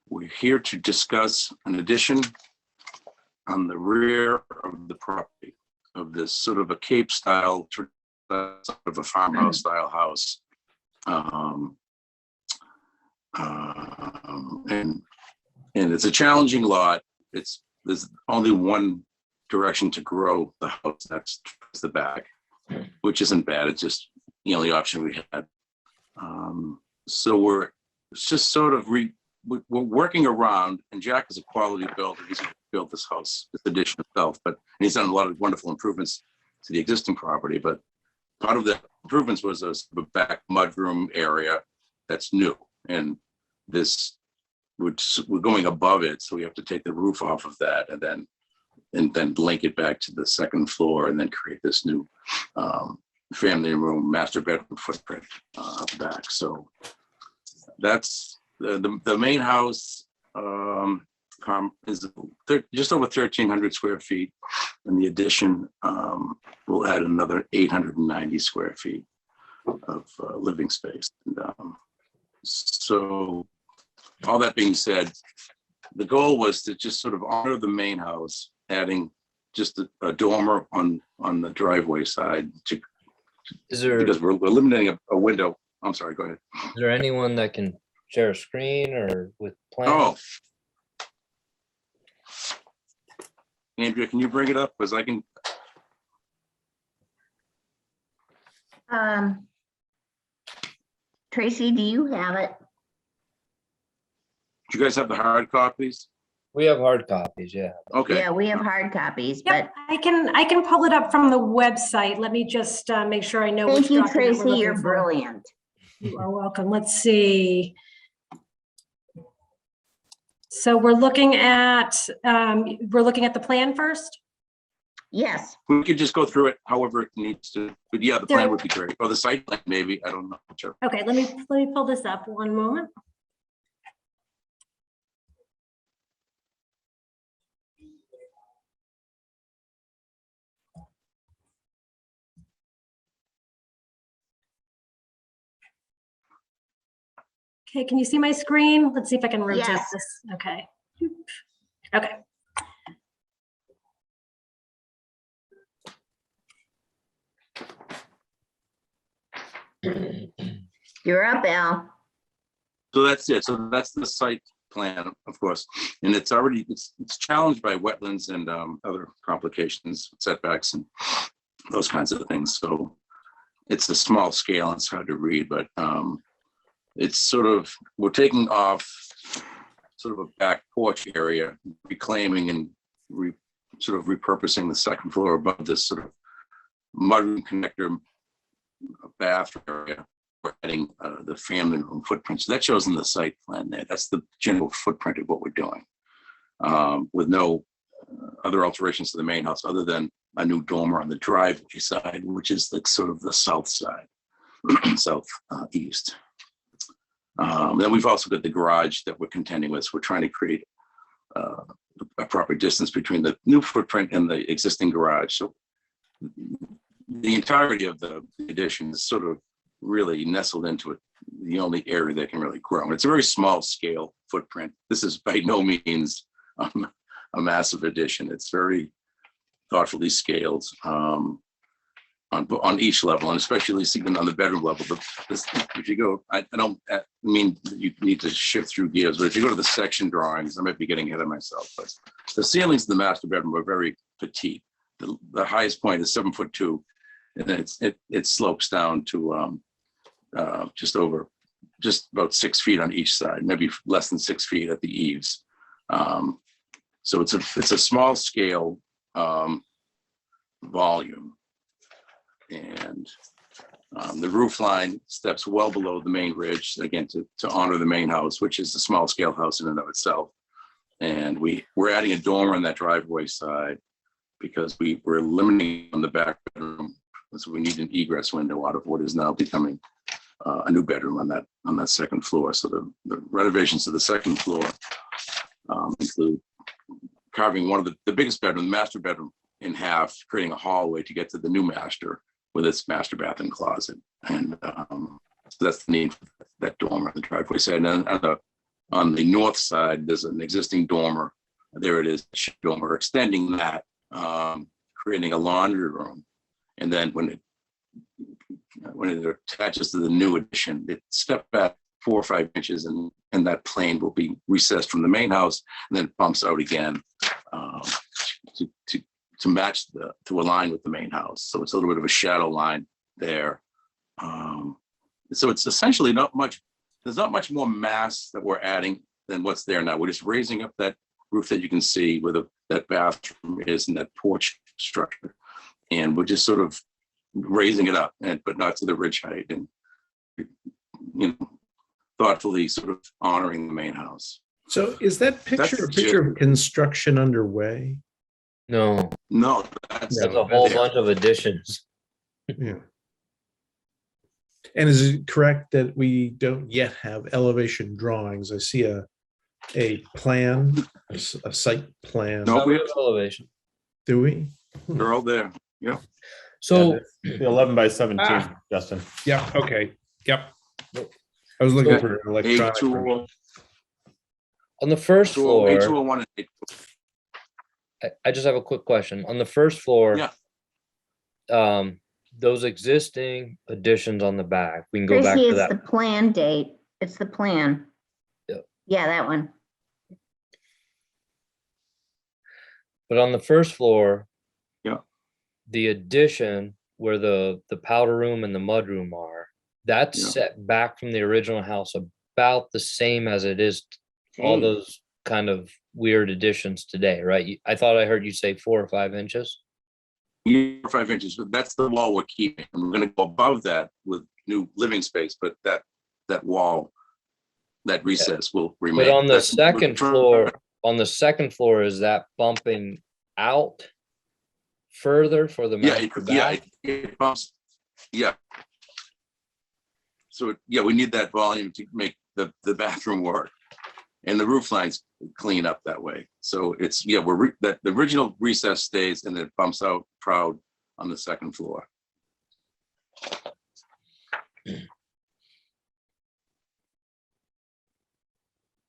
S20: we're here to discuss an addition on the rear of the property of this sort of a Cape style, sort of a farmhouse style house. And it's a challenging lot. There's only one direction to grow the house, that's towards the back, which isn't bad. It's just the only option we had. So we're just sort of we're working around, and Jack is a quality builder. He's built this house, this addition itself, but he's done a lot of wonderful improvements to the existing property. But part of the improvements was a back mudroom area that's new, and this we're going above it, so we have to take the roof off of that and then link it back to the second floor, and then create this new family room, master bedroom footprint back. So that's the main house is just over 1,300 square feet, and the addition will add another 890 square feet of living space. And So all that being said, the goal was to just sort of honor the main house, adding just a dormer on the driveway side to, because we're eliminating a window. I'm sorry, go ahead.
S1: Is there anyone that can share a screen or with plans?
S20: Oh. Andrea, can you bring it up? Because I can.
S10: Tracy, do you have it?
S20: Do you guys have the hard copies?
S1: We have hard copies, yeah.
S20: Okay.
S10: Yeah, we have hard copies,
S19: Yep, I can pull it up from the website. Let me just make sure I know.
S10: but
S19: which
S10: thank you,
S19: document we're
S10: Tracy,
S19: looking
S10: you're
S19: for.
S10: brilliant.
S19: You are welcome. Let's see. So we're looking at the plan first?
S10: Yes.
S20: We could just go through it however it needs to, but yeah, the plan would be great. Or the site plan, maybe, I don't know. Whichever.
S19: Okay, let me pull this up one moment. Okay, can you see my screen? Let's see if I can rotate
S10: Yes.
S19: this. Okay. Okay.
S10: You're up, Al.
S20: So that's it. So that's the site plan, of course, and it's already it's challenged by wetlands and other complications, setbacks, and those kinds of things. So it's a small scale and it's hard to read, but it's sort of, we're taking off sort of a back porch area, reclaiming and sort of repurposing the second floor above this sort of mudroom connector bath area. We're adding the family room footprint. So that shows in the site plan there. That's the general footprint of what we're doing, with no other alterations to the main house other than a new dormer on the driveway side, which is like sort of the south side, southeast. Then we've also got the garage that we're contending with. So we're trying to create a proper distance between the new footprint and the existing garage. So the entirety of the addition is sort of really nestled into it, the only area that can really grow. And it's a very small scale footprint. This is by no means a massive addition. It's very thoughtfully scaled on each level, and especially even on the bedroom level. But if you go, I don't mean you need to shift through gears, but if you go to the section drawings, I might be getting ahead of myself, but the ceilings of the master bedroom are very petite. The highest point is 7'2", and then it slopes down to just about 6 feet on each side, maybe less than 6 feet at the eaves. So it's a small scale volume, and the roof line steps well below the main ridge, again to honor the main house, which is a small scale house in and of itself. And we're adding a dormer on that driveway side because we're eliminating on the back bedroom, so we need an egress window out of what is now becoming a new bedroom on that second floor. So the renovations to the second floor include carving one of the biggest bedroom, the master bedroom, in half, creating a hallway to get to the new master with its master bath and closet. And so that's the need for that dormer on the driveway side. And then on the north side, there's an existing dormer. There it is, dormer, extending that, creating a laundry room. And then when it attaches to the new addition, it steps back 4 or 5 inches, and that plane will be recessed from the main house, and then bumps out again to match to align with the main house. So it's a little bit of a shadow line there. So it's essentially there's not much more mass that we're adding than what's there now. We're just raising up that roof that you can see where that bathroom is and that porch structure. And we're just sort of raising it up, but not to the ridge height, and thoughtfully sort of honoring the main house.
S6: So is that picture a picture of construction underway?
S1: No,
S20: that's
S1: a whole bunch of additions.
S6: Yeah. And is it correct that we don't yet have elevation drawings? I see a plan, a site plan.
S20: No, we have
S1: elevation.
S6: Do we?
S20: They're all there. Yeah.
S1: So
S7: the 11 by 17, Justin.
S6: Yeah. Okay. Yep. I was looking
S1: So,
S6: for electronic.
S20: A201,
S1: On the first floor,
S20: A201, and
S1: I just have a quick question. On the first floor,
S20: yeah,
S1: those existing additions on the back, we can go back
S10: Tracy,
S1: to
S10: it's the
S1: that.
S10: plan date. It's the plan.
S1: Yep.
S10: Yeah, that one.
S1: But on the first floor,
S20: yeah,
S1: the addition where the powder room and the mudroom are, that's
S20: Yeah.
S1: set back from the original house about the same as it is all
S10: Jeez.
S1: those kind of weird additions today, right? I thought I heard you say 4 or 5 inches.
S20: yeah, 5 inches, but that's the wall we're keeping. And we're gonna go above that with new living space, but that wall, that recess will remain.
S1: But on the
S20: That's-
S1: second floor, is that bumping out further for the
S20: Yeah,
S1: master bath?
S20: it bumps, yeah. So, yeah, we need that volume to make the bathroom work. And the roof lines clean up that way. So it's, yeah, that the original recess stays and then it bumps out proud on the second floor.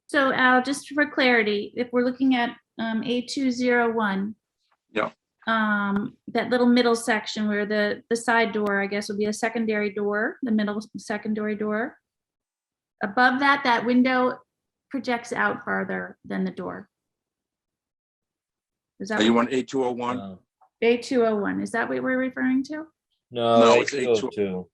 S4: So Al, just for clarity, if we're looking at A201,
S20: Yeah,
S4: that little middle section where the side door, I guess, would be a secondary door, the middle secondary door. Above that, that window projects out farther than the door. Is that
S20: you want A201?
S4: A201? Is that what we're referring to?
S1: No,
S20: it's
S1: A202.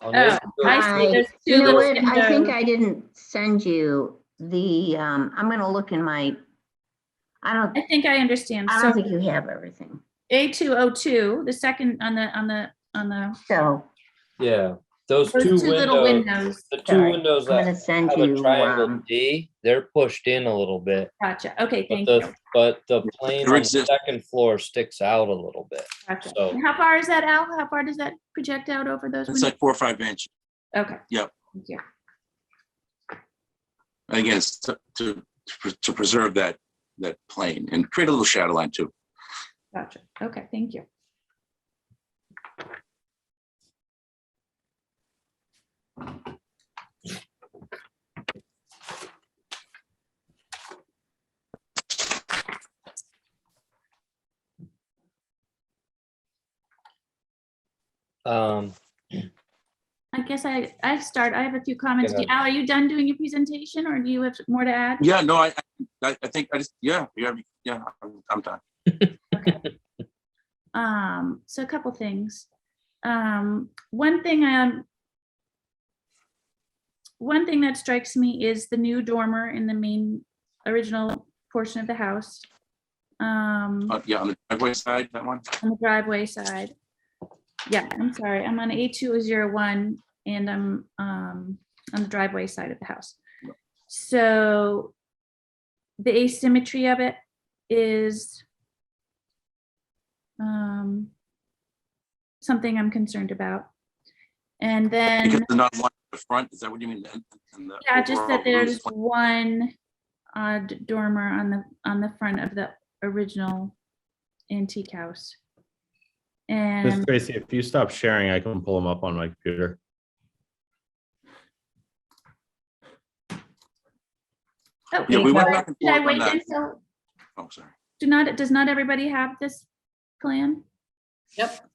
S1: On
S4: Oh, I see. There's
S10: You
S4: two
S10: know
S4: little
S10: what? I think
S4: windows.
S10: I didn't send you the, I'm gonna look in my,
S4: I think I understand.
S10: I
S4: So
S10: don't think you have everything.
S4: A202, the second on the.
S10: So,
S1: Yeah, those
S4: Those
S1: two
S4: two little windows.
S1: the two
S10: Sorry,
S1: windows
S10: I'm
S1: that
S10: gonna send
S1: have a
S10: you,
S1: triangle D, they're pushed in a little bit.
S4: Gotcha. Okay,
S1: But
S4: thank
S1: the
S4: you.
S1: but the plane
S20: There
S1: on the
S20: exists-
S1: second floor sticks out a little bit.
S4: Gotcha.
S1: So
S4: And how far is that, Al? How far does that project out over those
S20: It's
S4: windows?
S20: like 4 or 5 inches.
S4: Okay.
S20: Yep.
S4: Thank you.
S20: And again, it's to preserve that plane and create a little shadow line too.
S4: Gotcha. Okay, thank you. I guess I have a few comments.
S1: Go ahead.
S4: Al, are you done doing your presentation or do you have more to add?
S20: Yeah, no, I think I just, I'm done.
S4: So a couple things. One thing that strikes me is the new dormer in the main original portion of the house.
S20: Yeah, on the driveway side, that one.
S4: On the driveway side. Yeah, I'm sorry, I'm on A201 and I'm on the driveway side of the house. So the asymmetry of it is something I'm concerned about. And then,
S20: Because there's not one at the front, is that what you mean? And the
S4: yeah, just that
S20: overall roof
S4: there's
S20: line?
S4: one odd dormer on the front of the original antique house.
S7: Miss
S4: And
S7: Tracy, if you stop sharing, I can pull them up on my computer.
S4: oh,
S20: Yeah, we went back and
S4: should I
S20: forth on
S4: wait
S20: that.
S4: until,
S20: Oh, sorry.
S4: does not everybody have this plan?
S2: Yep.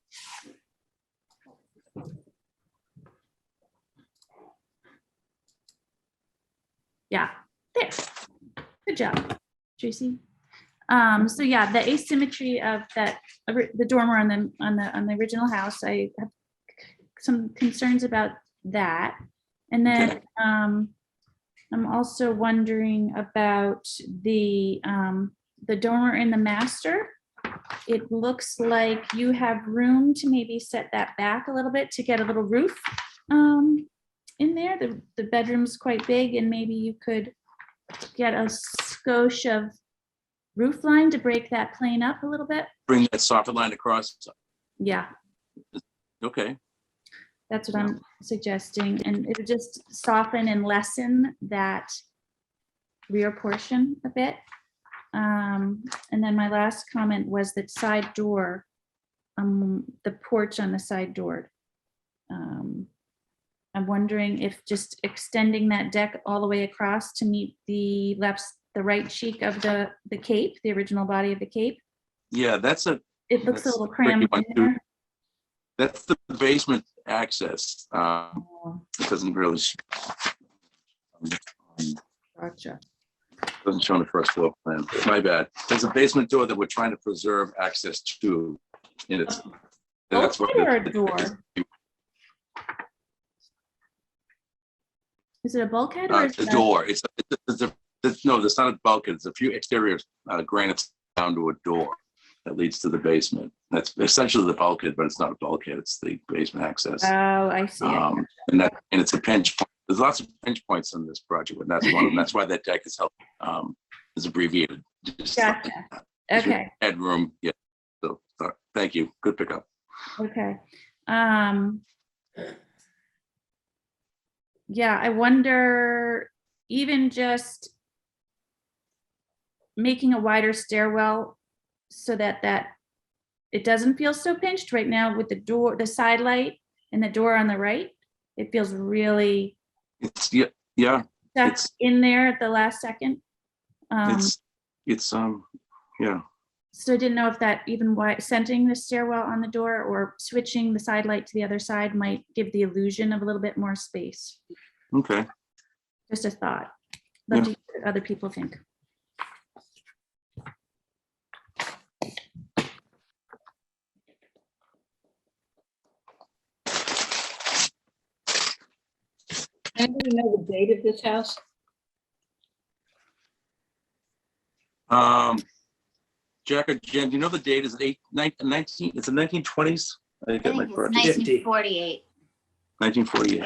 S4: Yeah, there. Good job, Tracy. So yeah, the asymmetry of that, the dormer on the original house, I have some concerns about that. And then I'm also wondering about the dormer in the master. It looks like you have room to maybe set that back a little bit to get a little roof in there. The bedroom's quite big and maybe you could get a skosh of roof line to break that plane up a little bit.
S20: Bring that softer line across.
S4: Yeah,
S20: Okay.
S4: that's what I'm suggesting. And it would just soften and lessen that rear portion a bit. And then my last comment was that side door, the porch on the side door. I'm wondering if just extending that deck all the way across to meet the right cheek of the cape, the original body of the cape.
S20: Yeah,
S4: It looks a
S20: that's
S4: little
S20: a tricky
S4: cramped
S20: one,
S4: in
S20: too.
S4: there.
S20: That's the basement access. It doesn't really
S4: Gotcha.
S20: doesn't show on the first floor plan. My bad. There's a basement door that we're trying to preserve access to. And it's that's what
S4: Bulkhead or a door? Is it a bulkhead or is
S20: the
S4: it
S20: door. No, there's not a bulkhead. It's a few exterior granites down to a door that leads to the basement. That's essentially the bulkhead, but it's not a bulkhead. It's the basement access.
S4: Oh, I see.
S20: And it's a pinch point. There's lots of pinch points on this project, and that's one of them. That's why that deck is is abbreviated. Just
S4: Gotcha. Okay.
S20: Headroom. Yeah. So thank you. Good pickup.
S4: Okay. Yeah, I wonder, even just making a wider stairwell so that it doesn't feel so pinched right now with the door, the side light and the door on the right. It feels really
S20: stuck
S4: in there at the last second.
S20: Yeah.
S4: So I didn't know if that even centering the stairwell on the door or switching the side light to the other side might give the illusion of a little bit more space.
S20: Okay.
S4: Just a thought. Love to hear what other people think.
S2: Anybody know the date of this house?
S20: Jack or Jen, do you know the date? Is it 19? It's the 1920s. I
S8: I think it's 1948.
S20: 1948.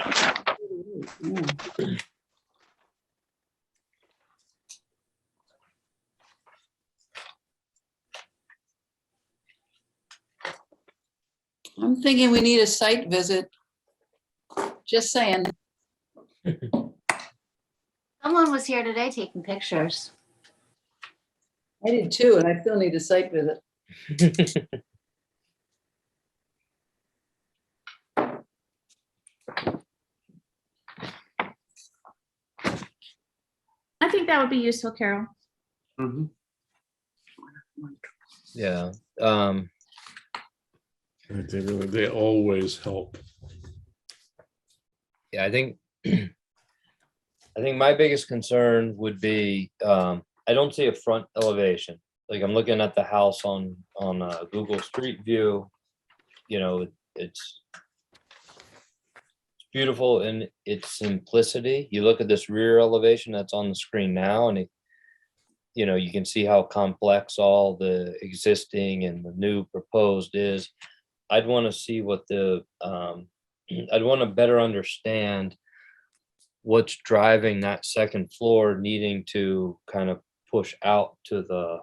S2: I'm thinking we need a site visit. Just saying.
S8: Someone was here today taking pictures.
S2: I did too, and I still need a site visit.
S4: I think that would be useful, Carol.
S1: Yeah.
S6: They always help.
S1: Yeah, I think my biggest concern would be, I don't see a front elevation. Like I'm looking at the house on Google Street View, you know, it's beautiful in its simplicity. You look at this rear elevation that's on the screen now, and it, you know, you can see how complex all the existing and the new proposed is. I'd want to see what I'd want to better understand what's driving that second floor needing to kind of push out to the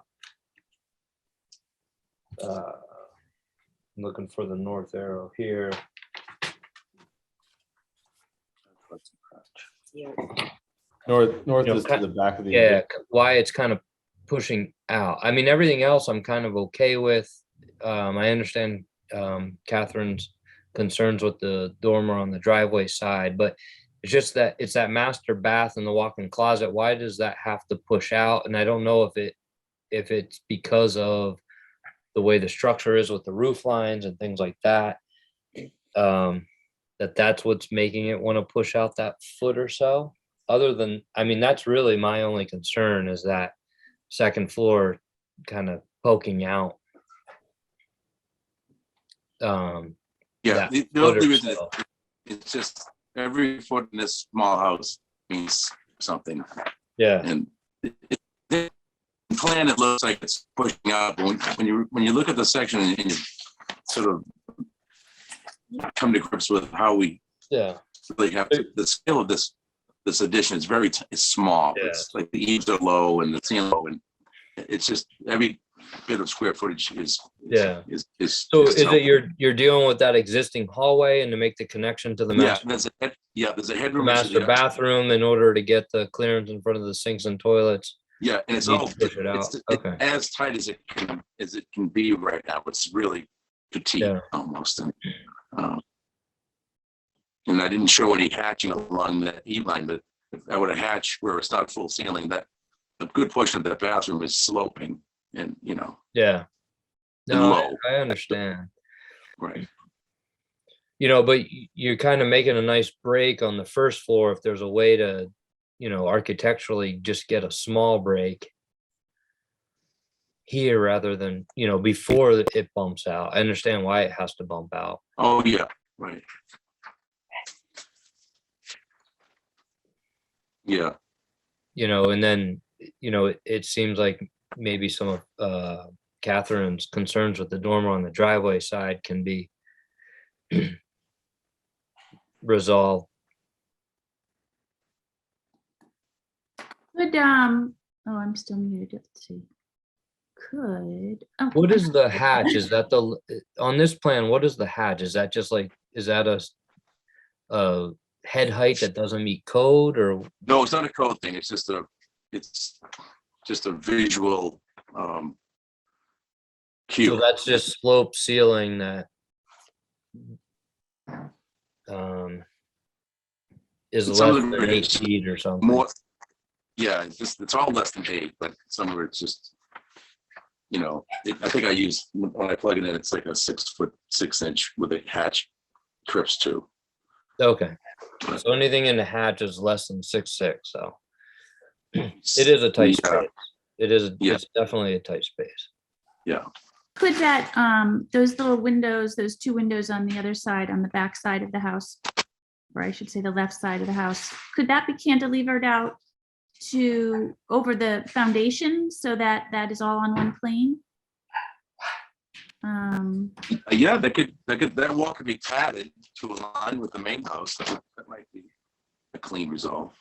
S1: I'm looking for the north arrow here.
S7: North
S1: You know,
S7: is to the back of the.
S1: Yeah, why it's kind of pushing out. I mean, everything else I'm kind of okay with. I understand Catherine's concerns with the dormer on the driveway side, but it's just that it's that master bath and the walk-in closet. Why does that have to push out? And I don't know if it's because of the way the structure is with the roof lines and things like that. That's what's making it want to push out that foot or so. Other than, I mean, that's really my only concern, is that second floor kind of poking out.
S20: Yeah, the only reason it's just every foot in this small house means something.
S1: Yeah.
S20: And the plan, it looks like it's pushing out. But when you look at the section and you sort of come to grips with how we really have the scale of this addition is it's small. Yeah. It's like the eaves are low and the ceiling low, and it's just every bit of square footage is
S1: so is it you're dealing with that existing hallway and to make the connection to the master
S20: there's a headroom,
S1: master bathroom in order to get the clearance in front of the sinks and toilets.
S20: Yeah, and it's all it's as tight as it can be right now. It's really petite almost. And And I didn't show any hatching along that E-line, but if I would have hatched where it's not full ceiling, that a good portion of that bathroom is sloping and,
S1: Yeah.
S20: and
S1: No,
S20: low.
S1: I understand.
S20: Right.
S1: But you're kind of making a nice break on the first floor. If there's a way to, architecturally just get a small break here rather than, before it bumps out. I understand why it has to bump out.
S20: Oh, yeah, right. Yeah.
S1: And then, it seems like maybe some of Catherine's concerns with the dormer on the driveway side can be resolved.
S4: Could, oh, I'm still muted. Let's see. Could. Oh,
S1: What is the hatch? Is that on this plan, what is the hatch? Is that just like, is that a head height that doesn't meet code or?
S20: No, it's not a code thing. It's just a visual cue.
S1: So that's just slope ceiling that is
S20: Some
S1: less
S20: of
S1: than
S20: it
S1: 8
S20: is
S1: feet or something.
S20: more. Yeah, it's all less than 8, but some of it's just, I think I use, when I plug it in, it's like a 6'6" with a hatch trips too.
S1: Okay. So anything in the hatch is less than 6'6", so it is a tight
S20: Yeah.
S1: space. It is,
S20: Yeah.
S1: it's definitely a tight space.
S20: Yeah.
S4: Could that, those little windows, those 2 windows on the other side, on the back side of the house, or I should say the left side of the house, could that be cantilevered out to over the foundation so that that is all on one plane?
S20: Yeah, that wall could be padded to align with the main house. That might be a clean resolve.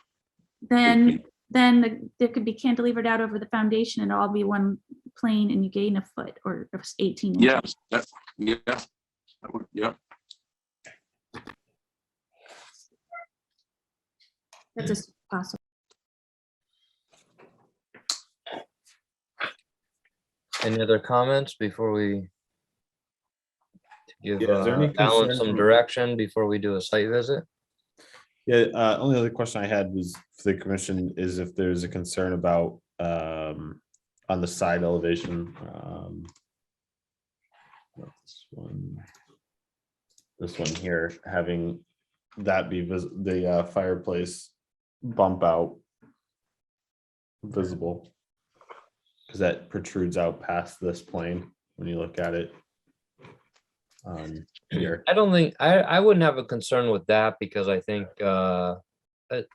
S4: Then there could be cantilevered out over the foundation and all be one plane and you gain a foot or 18 inches.
S20: Yeah, yeah.
S4: That's just possible.
S1: Any other comments before we give
S7: Yeah, is there any
S1: Alan
S7: concern
S1: some
S7: from-
S1: direction before we do a site visit?
S7: Yeah, only other question I had was for the commission is if there's a concern about on the side elevation. This one here, having that be the fireplace bump out visible, because that protrudes out past this plane when you look at it. Here.
S1: I don't think I wouldn't have a concern with that because I think 4 to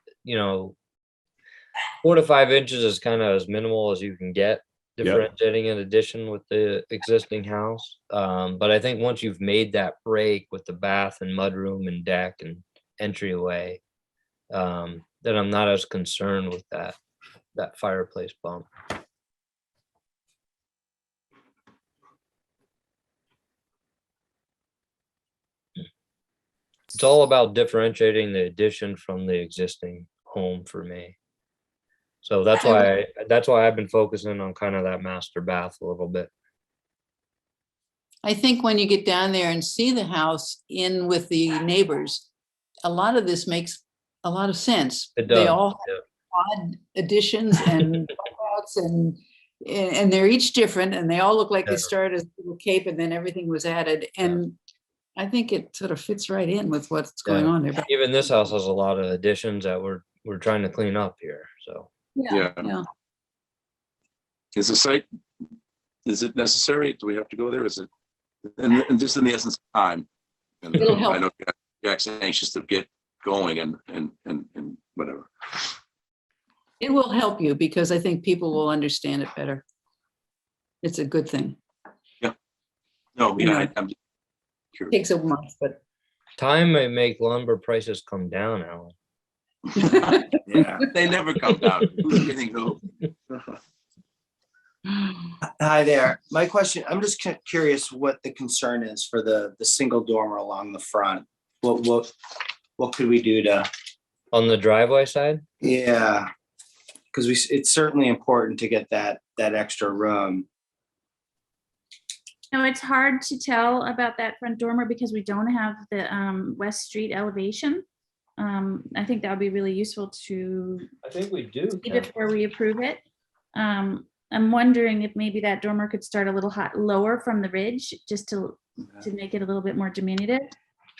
S1: 5 inches is kind of as minimal as you can get differentiating an addition with the existing house. But I think once you've made that break with the bath and mudroom and deck and entryway, then I'm not as concerned with that fireplace bump. It's all about differentiating the addition from the existing home for me. So that's why I've been focusing on kind of that master bath a little bit.
S2: I think when you get down there and see the house in with the neighbors, a lot of this makes a lot of sense.
S1: It
S2: They
S1: does,
S2: all have odd additions and bump-outs and they're each different and they all look like they started as a little cape and then everything was added. And I think it sort of fits right in with what's going on there. But
S1: Even this house has a lot of additions that we're trying to clean up here, so.
S2: yeah.
S20: Is it necessary? Do we have to go there? Is it, and just in the essence of time? And
S2: It'll help.
S20: I know Jack's anxious to get going and whatever.
S2: It will help you because I think people will understand it better. It's a good thing.
S20: Yeah. No, I'm
S2: It takes a month, but
S1: Time may make lumber prices come down, Alan.
S20: yeah, they never come down. Who's getting who?
S21: Hi there. My question, I'm just curious what the concern is for the single dormer along the front. What could we do to?
S1: On the driveway side?
S21: Yeah, because it's certainly important to get that extra room.
S4: No, it's hard to tell about that front dormer because we don't have the West Street elevation. I think that would be really useful to
S1: I think we do.
S4: see before we approve it. I'm wondering if maybe that dormer could start a little lower from the ridge, just to make it a little bit more diminutive.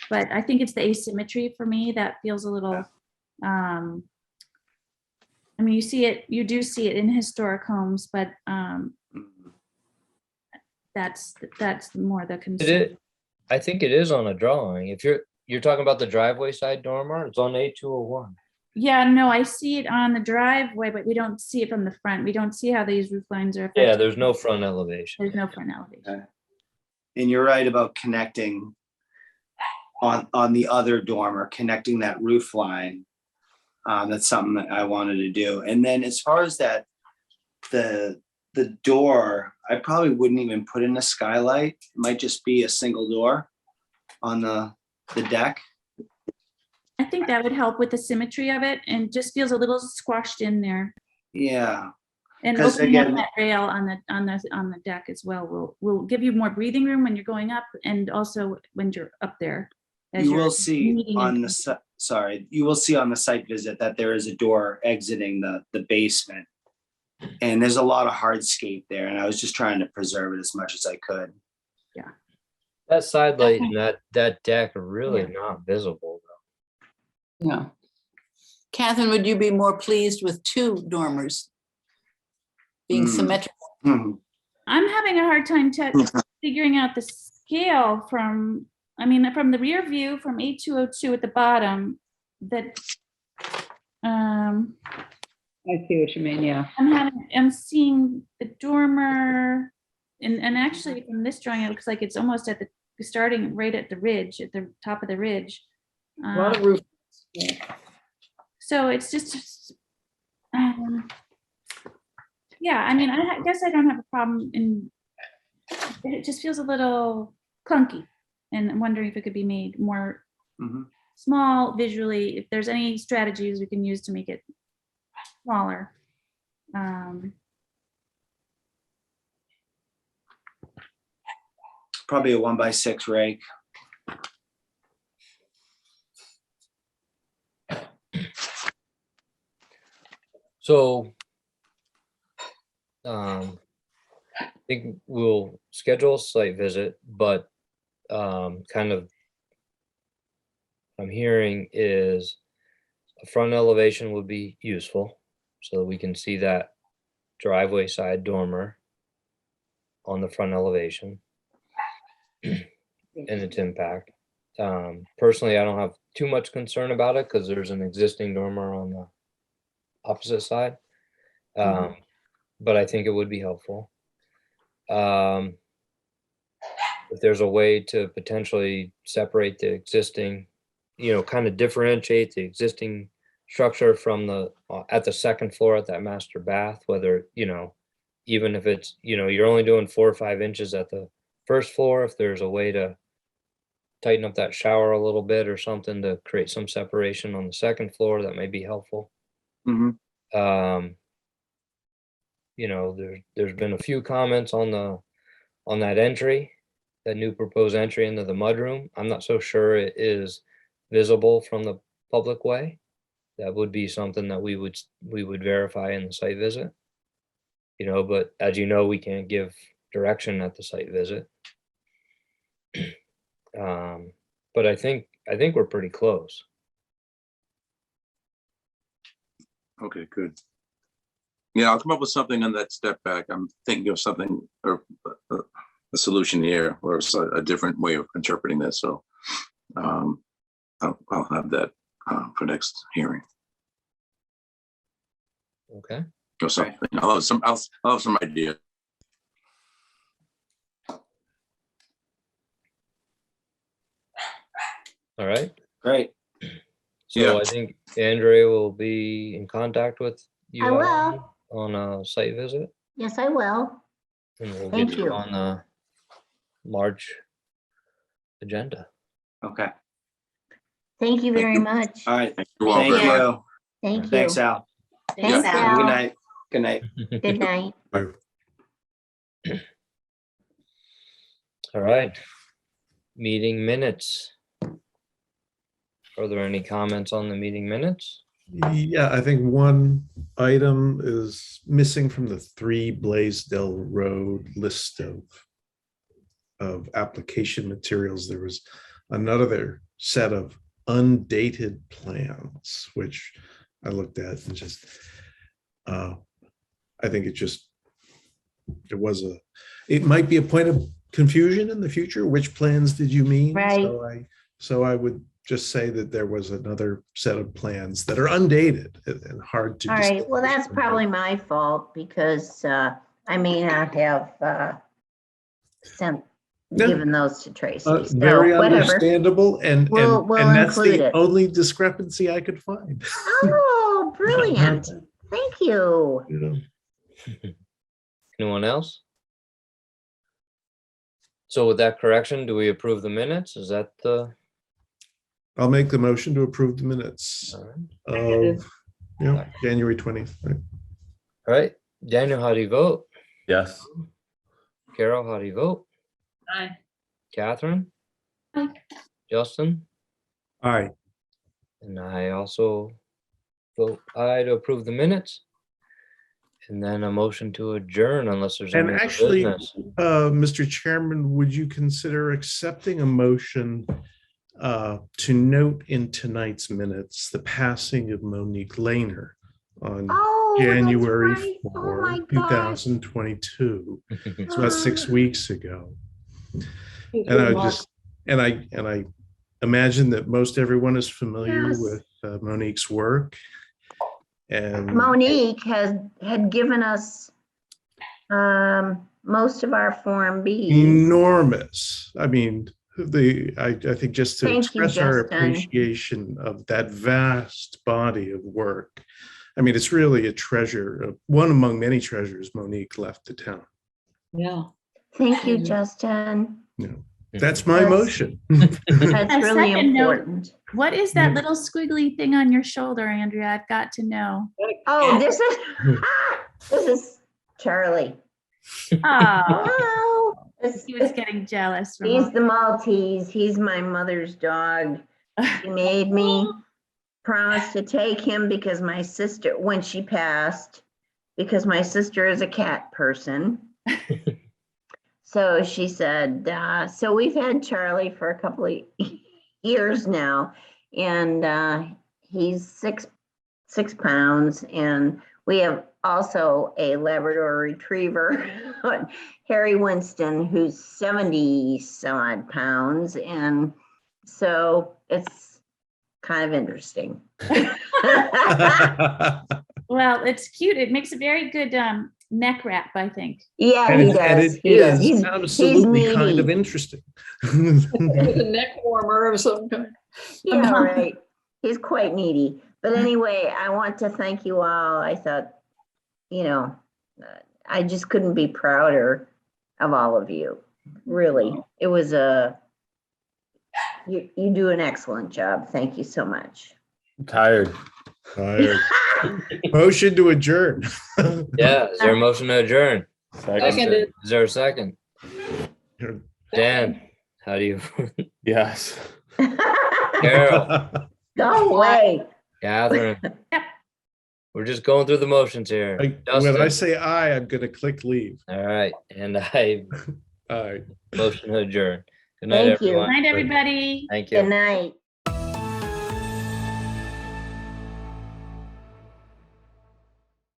S4: But I think it's the asymmetry for me that feels a little, I mean, you do see it in historic homes, but that's more the concern.
S1: I think it is on a drawing. If you're talking about the driveway side dormer, it's on A201.
S4: Yeah, no, I see it on the driveway, but we don't see it from the front. We don't see how these roof lines are affected.
S1: Yeah, there's no front elevation.
S4: There's no front elevation.
S21: Okay. And you're right about connecting on the other dormer, connecting that roof line. That's something that I wanted to do. And then as far as that, the door, I probably wouldn't even put in a skylight. It might just be a single door on the deck.
S4: I think that would help with the symmetry of it and just feels a little squashed in there.
S21: Yeah.
S4: And
S21: 'Cause
S4: opening up
S21: again-
S4: that rail on the deck as well will give you more breathing room when you're going up and also when you're up there. as
S21: You
S4: you're
S21: will see
S4: meeting
S21: on
S4: and-
S21: the you will see on the site visit that there is a door exiting the basement. And there's a lot of hardscape there, and I was just trying to preserve it as much as I could.
S4: Yeah.
S1: That side light and that deck are really not visible though.
S2: Yeah. Catherine, would you be more pleased with two dormers being symmetrical?
S4: I'm having a hard time figuring out the scale from the rear view from A202 at the bottom that,
S2: I see what you mean, yeah.
S4: I'm seeing the dormer and actually from this drawing, it looks like it's almost at starting right at the ridge, at the top of the ridge.
S2: A lot of roof.
S4: So it's just, yeah, I mean, I guess I don't have a problem it just feels a little clunky. And I'm wondering if it could be made more small visually, if there's any strategies we can use to make it smaller.
S21: Probably a 1x6 rake.
S1: So I think we'll schedule a site visit, but kind of I'm hearing is a front elevation would be useful so that we can see that driveway side dormer on the front elevation and its impact. Personally, I don't have too much concern about it because there's an existing dormer on the opposite side. But I think it would be helpful. If there's a way to potentially separate the existing, kind of differentiate the existing structure from the at the second floor at that master bath, whether, even if it's, you're only doing 4 or 5 inches at the first floor, if there's a way to tighten up that shower a little bit or something to create some separation on the second floor, that may be helpful. There's been a few comments on that entry, that new proposed entry into the mudroom. I'm not so sure it is visible from the public way. That would be something that we would verify in the site visit. But as you know, we can't give direction at the site visit. But I think we're pretty close.
S20: Okay, good. Yeah, I'll come up with something on that step back. I'm thinking of something or a solution here, or a different way of interpreting this. So I'll have that for next hearing.
S1: Okay.
S20: Or something. I'll have some idea.
S1: All right.
S21: Great.
S1: So
S20: Yeah.
S1: I think Andrea will be in contact with you
S10: I
S1: all
S10: will.
S1: on a site visit,
S10: Yes, I will.
S1: and we'll
S10: Thank
S1: get you
S10: you.
S1: on the March agenda.
S21: Okay.
S10: Thank you very much.
S21: All right.
S20: You're welcome.
S21: Thank you.
S10: Thank you.
S21: Thanks, Al.
S10: Thanks,
S20: Yeah.
S10: Al.
S21: Good night. Good night.
S10: Good night.
S1: All right. Meeting minutes. Are there any comments on the meeting minutes?
S6: Yeah, I think one item is missing from the 3 Blaisdell Road list of application materials. There was another set of undated plans, which I looked at and just, I think it might be a point of confusion in the future. Which plans did you mean?
S10: Right.
S6: So I would just say that there was another set of plans that are undated and hard to.
S10: All right, well, that's probably my fault because I may not have given those to Tracy. So
S6: Very
S10: whatever.
S6: understandable, and
S10: We'll
S6: that's
S10: include
S6: the
S10: it.
S6: only discrepancy I could find.
S10: Oh, brilliant. Thank you.
S6: You know.
S1: Anyone else? So with that correction, do we approve the minutes? Is that the?
S6: I'll make the motion to approve the minutes of January 20th. Right.
S1: All right, Daniel, how do you vote?
S7: Yes.
S1: Carol, how do you vote?
S2: Aye.
S1: Catherine?
S4: Aye.
S1: Justin?
S6: Aye.
S1: And I also vote aye to approve the minutes. And then a motion to adjourn unless there's
S6: And
S1: any other
S6: actually,
S1: business.
S6: Mr. Chairman, would you consider accepting a motion to note in tonight's minutes the passing of Monique Lehner on January
S10: right.
S6: 4,
S10: my gosh.
S6: 2022. It's about 6 weeks ago. And I imagine that most everyone is familiar with Monique's work. And
S10: Monique had given us most of our Form Bs.
S6: Enormous. I mean, I think just to
S10: Thank you,
S6: express our
S10: Justin.
S6: appreciation of that vast body of work. I mean, it's really a treasure, one among many treasures Monique left to town.
S2: Yeah.
S10: Thank you, Justin.
S6: That's my motion.
S10: That's
S4: A
S10: really
S4: second note,
S10: important.
S4: what is that little squiggly thing on your shoulder, Andrea? I've got to know.
S10: Oh, this is Charlie.
S4: Oh,
S10: Oh,
S4: he was getting jealous.
S10: he's the Maltese. He's my mother's dog. She made me promise to take him because my sister, when she passed, because my sister is a cat person. So she said, so we've had Charlie for a couple of years now, and he's six pounds, and we have also a Labrador Retriever, Harry Winston, who's 70 some odd pounds, and so it's kind of interesting.
S4: Well, it's cute. It makes a very good neck wrap, I think.
S10: Yeah,
S6: And
S10: he
S6: it-
S10: does.
S6: and it
S10: He does.
S6: is
S10: He's
S6: absolutely kind
S10: needy.
S6: of interesting.
S2: A neck warmer of some kind.
S10: Yeah, right. He's quite needy. But anyway, I want to thank you all. I thought, I just couldn't be prouder of all of you. Really, it was you do an excellent job. Thank you so much.
S7: I'm tired.
S6: Motion to adjourn.
S1: Yeah, is there a motion to adjourn?
S2: Seconded.
S1: Is there a second? Dan, how do you?
S7: Yes.
S1: Carol,
S10: Go away.
S1: Catherine. We're just going through the motions here.
S6: When
S1: Justin?
S6: I say aye, I'm going to click leave.
S1: All right, and I
S6: Aye.
S1: motion to adjourn. Good night,
S10: Thank you.
S1: everyone.
S4: Good night, everybody.
S1: Thank you.
S10: Good night.